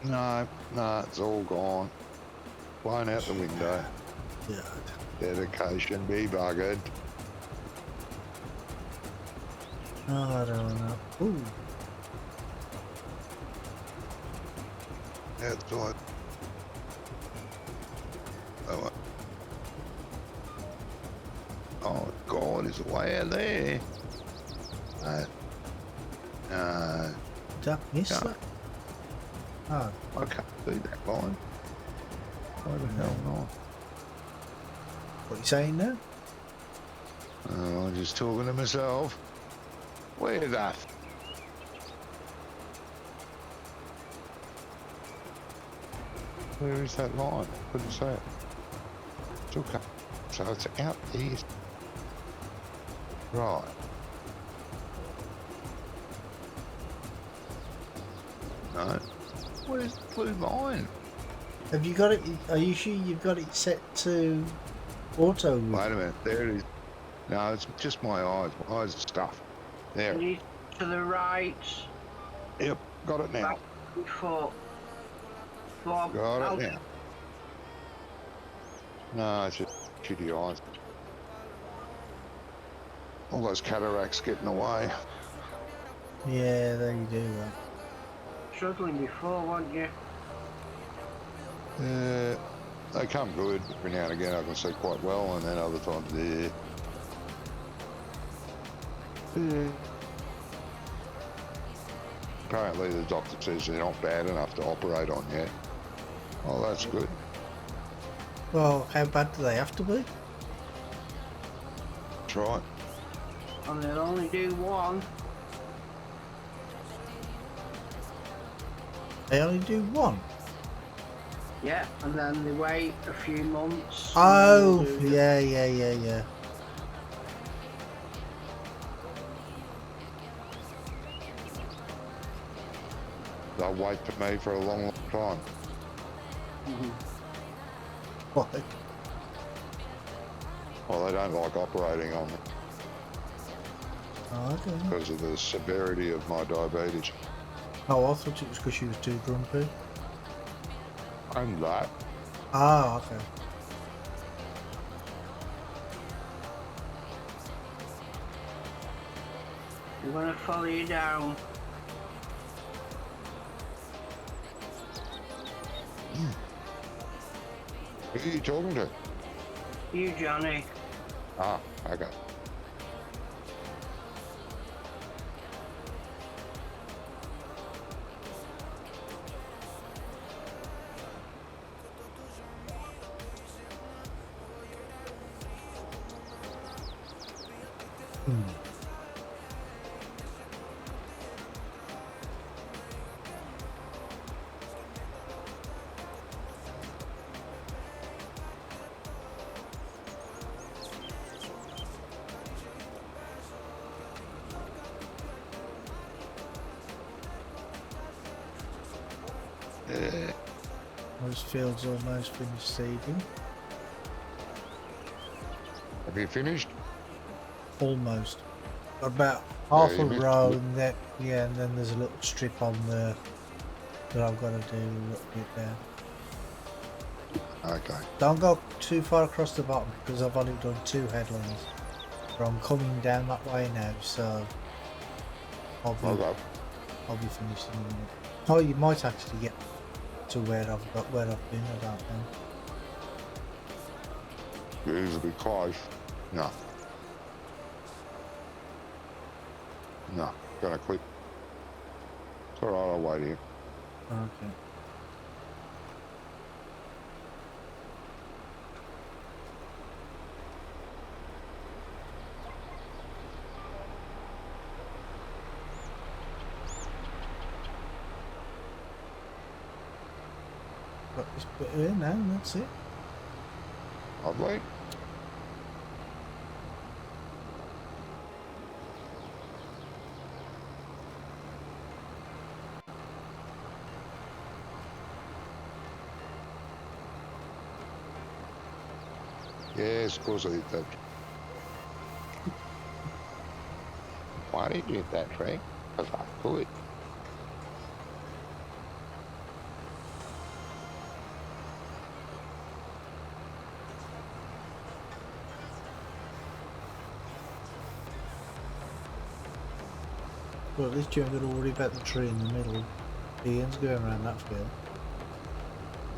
No, it's all gone. Blown out the window. Yeah. Dedication be buggered. Oh, I don't know. Ooh. Yeah, it's like. Oh God, is way out there. Did I miss No. that? Oh, I can't see that line. Why the hell not? what are you saying now? Oh, I'm just talking to myself. Where that? Where is that line? I couldn't see it. It's okay. So it's out there. Right. No. Where's the blue line? Have you got it? Are you sure you've got it set to auto? Wait a minute. There it is. No, it's just my eyes. My eyes are stuffed. There. You to the right. Yep. Got it now. Back foot. Bob, Got it now. No, it's just shitty eyes. All those cataracts getting away. Yeah, there you do that. Struggling before, weren't you? They come good. Every now and again I can see quite well, and then other times, Apparently the doctor says they're not bad enough to operate on yet. Oh, that's good. Well, how bad do they have to be? That's right. And they'll only do one. They only do one. Yeah, and then they wait a few months. Oh, and they'll do yeah. They'll wait for me for a long, long time. What? Well, they don't like operating on me Oh, okay. because of the severity of my diabetes. Oh, I thought it was because she was too grumpy. And that. Ah, okay. I'm gonna follow you down. Who are you talking to? You, Johnny. Ah, okay. Those fields almost finished seeding. Have you finished? Almost. About half you a missed row, it. and then and then there's a little strip on there that I've got to do a little bit there. Okay. Don't go too far across the bottom because I've only done 2 headlands. But I'm coming down that way now, so I'll be Okay. finished in a minute. Oh, you might actually get to where I've been. I don't know. It'll be close. No. No. Gonna click. It's alright, I'll wait here. Okay. Got this bit here now, and that's it. Lovely. Yes, of course I hit that. Why did you hit that tree? Because I could. Well, at least you ain't got to worry about the tree in the middle. Ian's going around that field.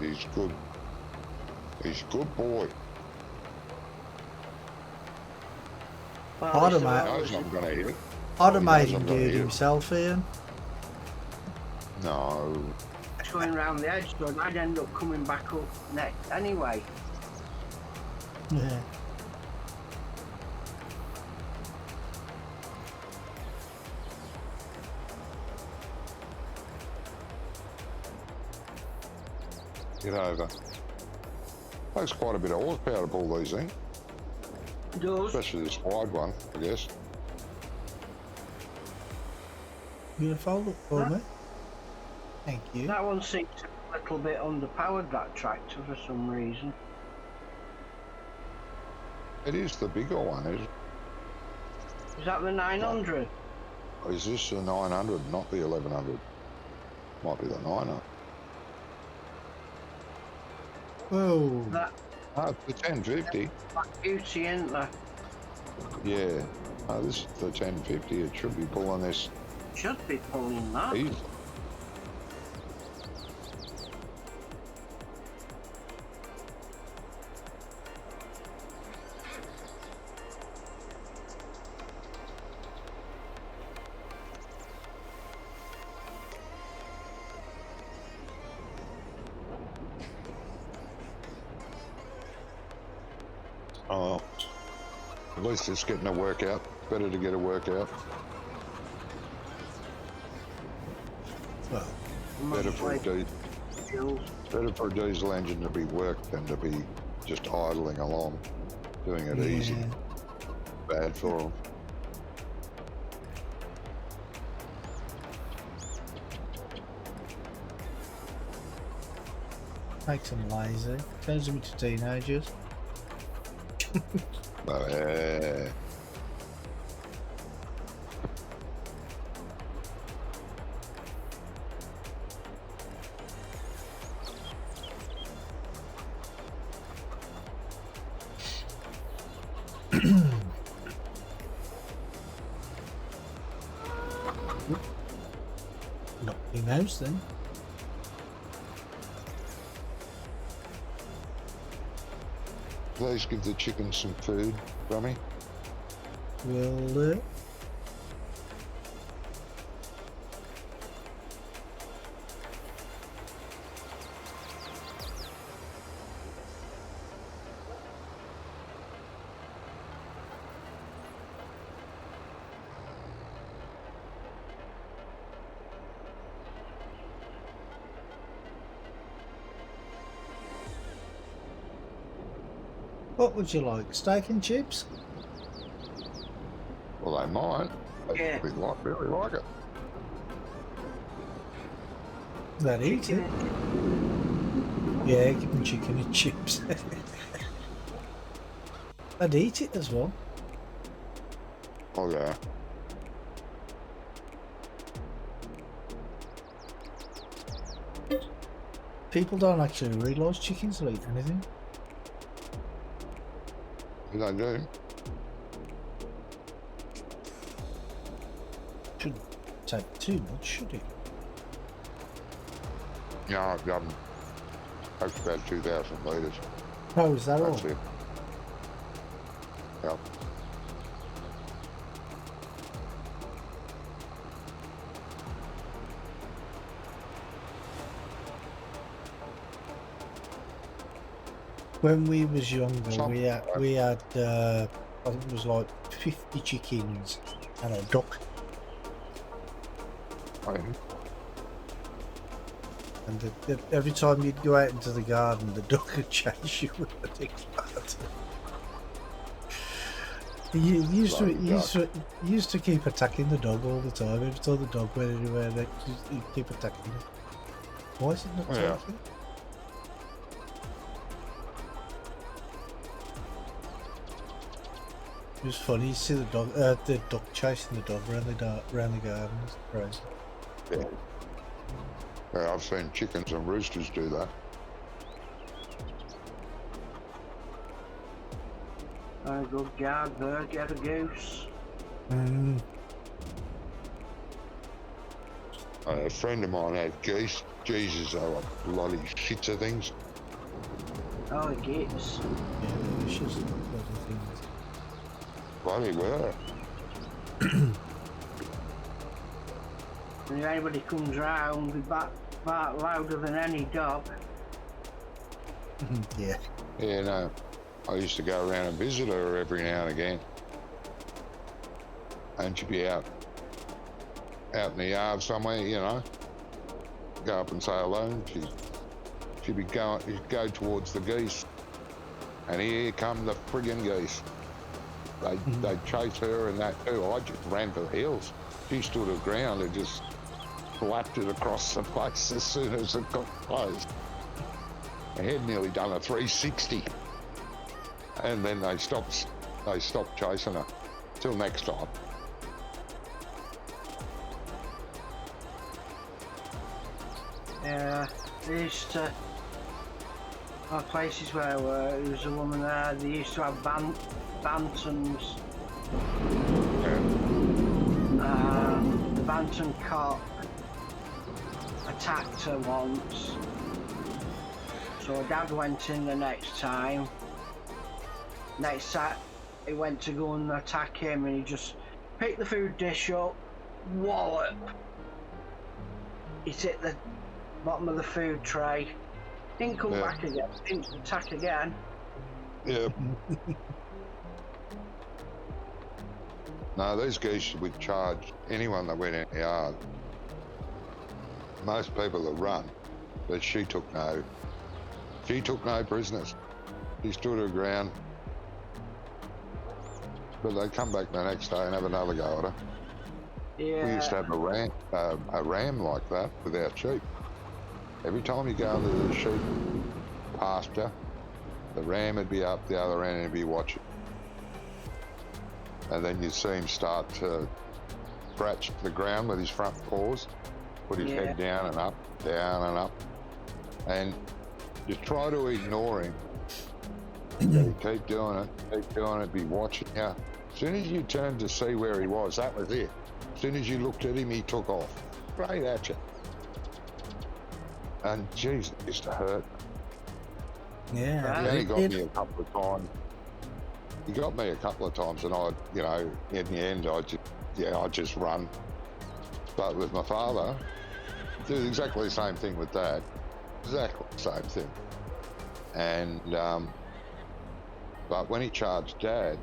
He's good. He's a good boy. Well, I'd it's have He about- knows I'm going to hit it. I'd have He made knows him I'm do gonna it hit it. himself, Ian. No. going round the edge, so I'd end up coming back up next anyway. Yeah. Get over. Takes quite a bit of horsepower to pull these things, It does. especially this wide one, I guess. You gonna fold it for me? Thank you. That one seems a little bit underpowered, that tractor, for some reason. It is the bigger one, is it? Is that the 900? Or is this the 900, not the 1100? Might be the 900. Whoa. That No, it's the 1050. Black Beauty, isn't there? Yeah. No, this is the 1050. It should be pulling this Should be pulling that. easily. Oh, at least it's getting a workout. Better to get a workout. Well, Better for a Skills. better for a diesel engine to be worked than to be just idling along, doing it easy. yeah. Bad for them. Makes them lazy. Turns them into teenagers. Yeah. Not your mouse then. Please give the chickens some food, Rummy. Will do. What would you like? Steak and chips? Well, they might. They Yeah. really like it. That eat it? Yeah, give them chicken and chips. I'd eat it as well. Oh, yeah. People don't actually realise chickens will eat anything. They do. Shouldn't take too much, should it? Yeah, I've done. That's about 2,000 litres. Oh, is that all? That's it. Yep. When we was younger, Some- we had I think it was like 50 chickens and a duck. Hey, And every time you'd go out into the garden, the duck would chase you with a big bat. He used to keep attacking the dog all the time. Every time the dog went anywhere, he'd keep attacking it. Why is it not Yeah. talking? It was funny. You see the duck chasing the dog around the garden. It's crazy. yeah. Yeah, I've seen chickens and roosters do that. A good guard bird, get a goose. Mm. A friend of mine had geese. Jesus, they were bloody shits of things. Oh, it gets. Yeah, the issues bloody things. Bloody were. And if anybody comes round, we bark louder than any dog. Yeah. Yeah, no. I used to go around and visit her every now and again. And she'd be out in the yard somewhere, you know. Go up and say hello. And she'd be going, she'd go towards the geese. And here come the friggin' geese. They'd chase her and that too. I just ran for the hills. She stood her ground and just flapped it across the place as soon as it got close. I had nearly done a 360. And then they stopped chasing her. Till next time. Yeah, they used to have places where there was a woman there, they used to have bantams. The bantam cock attacked her once. So her dad went in the next time. Next time he went to go and attack him and he just picked the food dish up, wallop. He hit the bottom of the food tray. Didn't come back again, didn't attack again. Yeah. No, these geese would charge anyone that went in the yard. Most people that run, but she took no prisoners. She stood her ground. But they'd come back the next day and have another go at her. Yeah. We used to have a ram like that with our sheep. Every time you go into the sheep pasture, the ram would be up the other end and be watching. And then you'd see him start to scratch the ground with his front paws, put his head down and up. And you try to ignore him. You keep doing it, be watching you. As soon as you turned to see where he was, that was it. As soon as you looked at him, he took off. Straight at you. And geez, it used to hurt. Yeah. He only got me a couple of times. He got me a couple of times and I, you know, in the end, I just run. But with my father, did exactly the same thing with Dad. Exactly the same thing. And, but when he charged Dad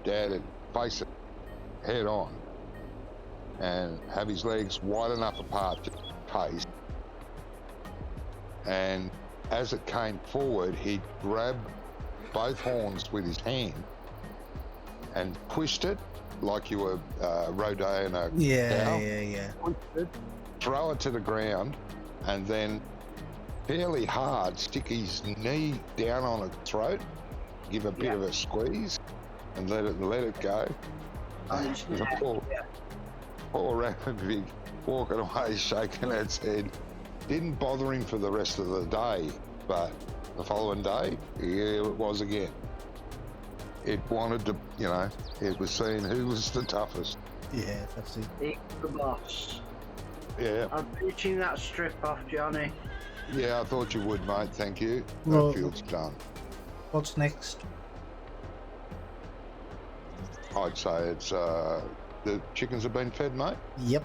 would face it head on and have his legs wide enough apart to pace. And as it came forward, he'd grab both horns with his hand and twist it like you were rodeoing a cow. Yeah. Twist it, throw it to the ground, and then fairly hard stick his knee down on its throat, give a bit of a squeeze, and let it go. Poor Rapid Vic walking away, shaking its head. Didn't bother him for the rest of the day, but the following day, here it was again. It wanted to, you know, it was seeing who was the toughest. Yeah, that's it. He's the boss. Yeah. I'm finishing that strip off, Johnny. Yeah, I thought you would, mate. Thank you. Well, that field's done. What's next? I'd say it's the chickens have been fed, mate. Yep.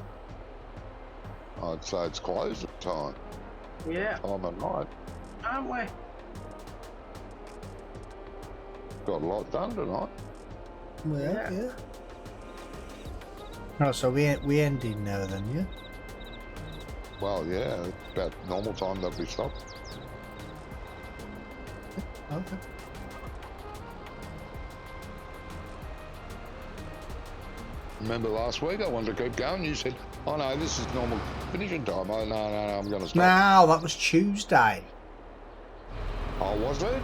I'd say it's closing time. Yeah. Time of night. Aren't we? Got a lot done tonight. Well, Yeah. yeah. Oh, so we ending now then, yeah? Well, yeah, it's about normal time that we stop. Okay. Remember last week I wanted to keep going. You said, "Oh no, this is normal finishing time." Oh no, I'm going to stop. No, that was Tuesday. Oh, was it?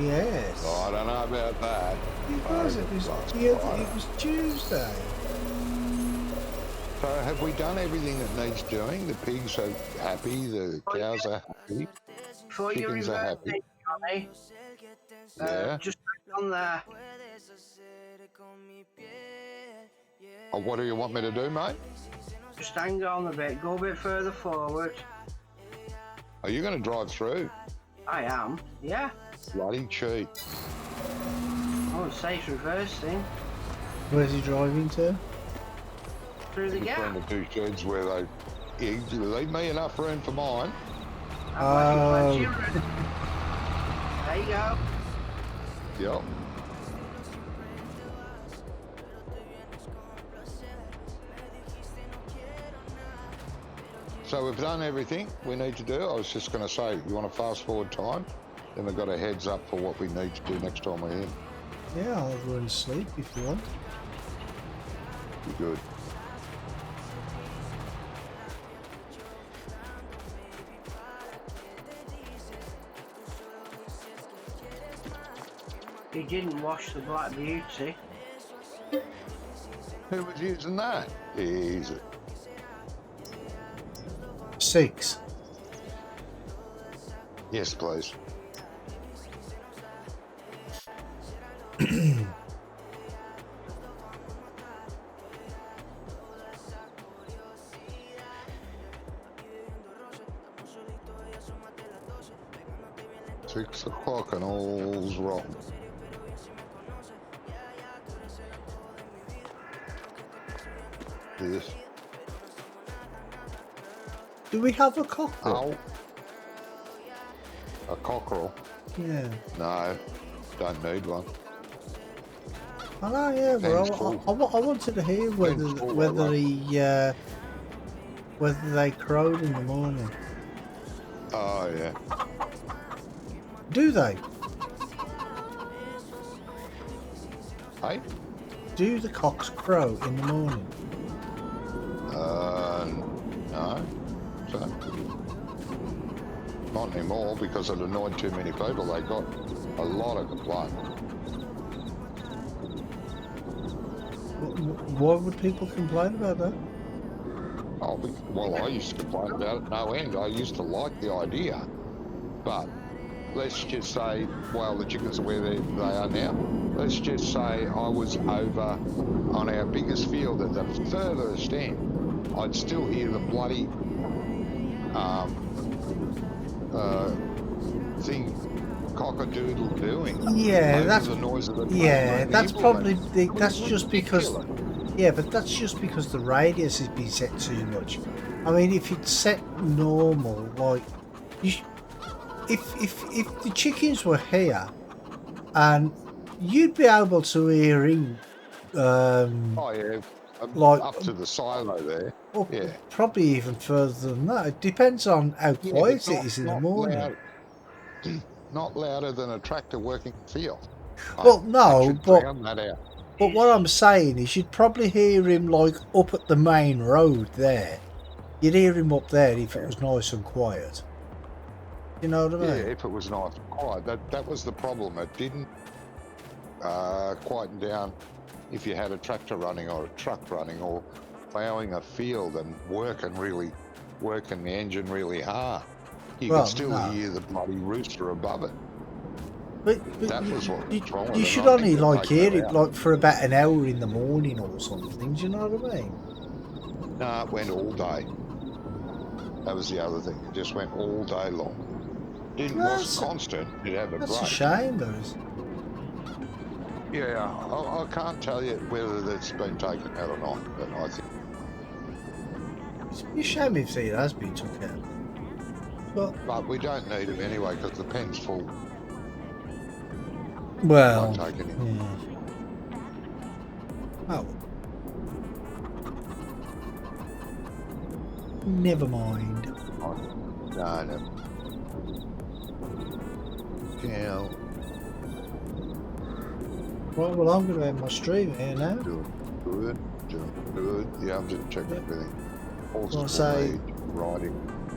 Yes. Oh, I don't know about that. It was. It was. Last Yeah, Friday. it was Tuesday. So have we done everything that needs doing? The pigs are happy. The cows are happy. Before you Chickens are happy. reverse it, Johnny, Yeah. just click on there. Oh, what do you want me to do, mate? Just hang on a bit, go a bit further forward. Are you going to drive through? I am, yeah. Bloody cheat. Oh, it says reversing. Where's he driving to? Through the gap. Between the two sheds where they leave me enough room for mine. There you go. Yep. So we've done everything we need to do. I was just going to say, you want to fast forward time? Then we've got a heads up for what we need to do next time we're in. Yeah, I'll go and sleep if you want. Be good. He didn't wash the Black Beauty. Who was using that? Easy. 6. Yes, please. Six o'clock and all's wrong. Yes. Do we have a cockerel? Oh. A cockerel? Yeah. No, don't need one. I know, yeah, Thanks, well, I wanted to hear whether whether they crowed in the morning. Oh, yeah. Do they? Hey? Do the cocks crow in the morning? No. So, not anymore because it annoyed too many people. They got a lot of complaints. Why would people complain about that? Oh, well, I used to complain about it no end. I used to like the idea. But let's just say, well, the chickens are where they are now. Let's just say I was over on our biggest field at the furthest end. I'd still hear the bloody thing cock-a-doodle doing. Yeah, Over that's the noise of the yeah, that's probably that's Wouldn't just you because feel it? yeah, but that's just because the radius has been set too much. I mean, if it's set normal, like if the chickens were here, and you'd be able to hear him, Oh yeah, like up to the silo there. up, Yeah. probably even further than that. It depends on how Yeah, quiet but it is in the morning. Loud, not louder than a tractor working field. Well, no, should but drown that out. But what I'm saying is you'd probably hear him like up at the main road there. You'd hear him up there if it was nice and quiet. You know what I mean? Yeah, if it was nice and quiet. That was the problem. It didn't quieten down if you had a tractor running or a truck running or ploughing a field and working the engine really hard. You could still hear the bloody rooster above it. But that was what was wrong with you it. should I only think like they'd hear take it that like for about an hour in the morning or something. Do you know what I mean? out. No, it went all day. That was the other thing. It just went all day long. It wasn't constant. You'd have a break. That's a shame, though. Yeah, I can't tell you whether that's been taken out or not, but I think. It's a shame if it has been took out. But we don't need them anyway because the pen's full. Well, taking it. Yeah. Oh. Never mind. No. Yeah. Right, well, I'm going to end my stream here now. Good. Yeah, I'm just checking everything. I'll say riding.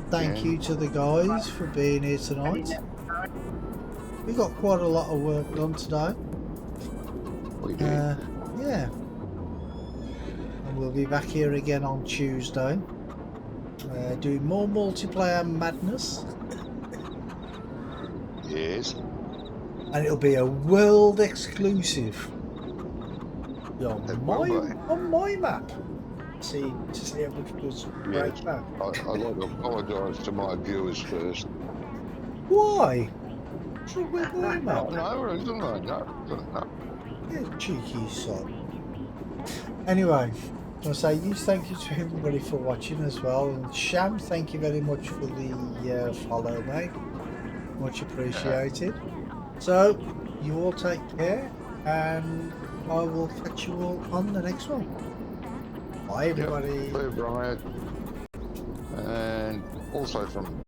Thank you to the guys for being here tonight. We got quite a lot of work done today. We did. Yeah. And we'll be back here again on Tuesday. Doing more multiplayer madness. Yes. And it'll be a world exclusive. On my map. see how much was Yes. break back. I'd like to apologise to my viewers first. Why? What's wrong with my No, mate? no, it isn't, no, no. Yeah, cheeky son. Anyway, I'll say huge thank you to everybody for watching as well. And Sham, thank you very much for the follow, mate. Much appreciated. So, you all take care, and I will catch you all on the next one. Bye, everybody. Yep, Brian. And also from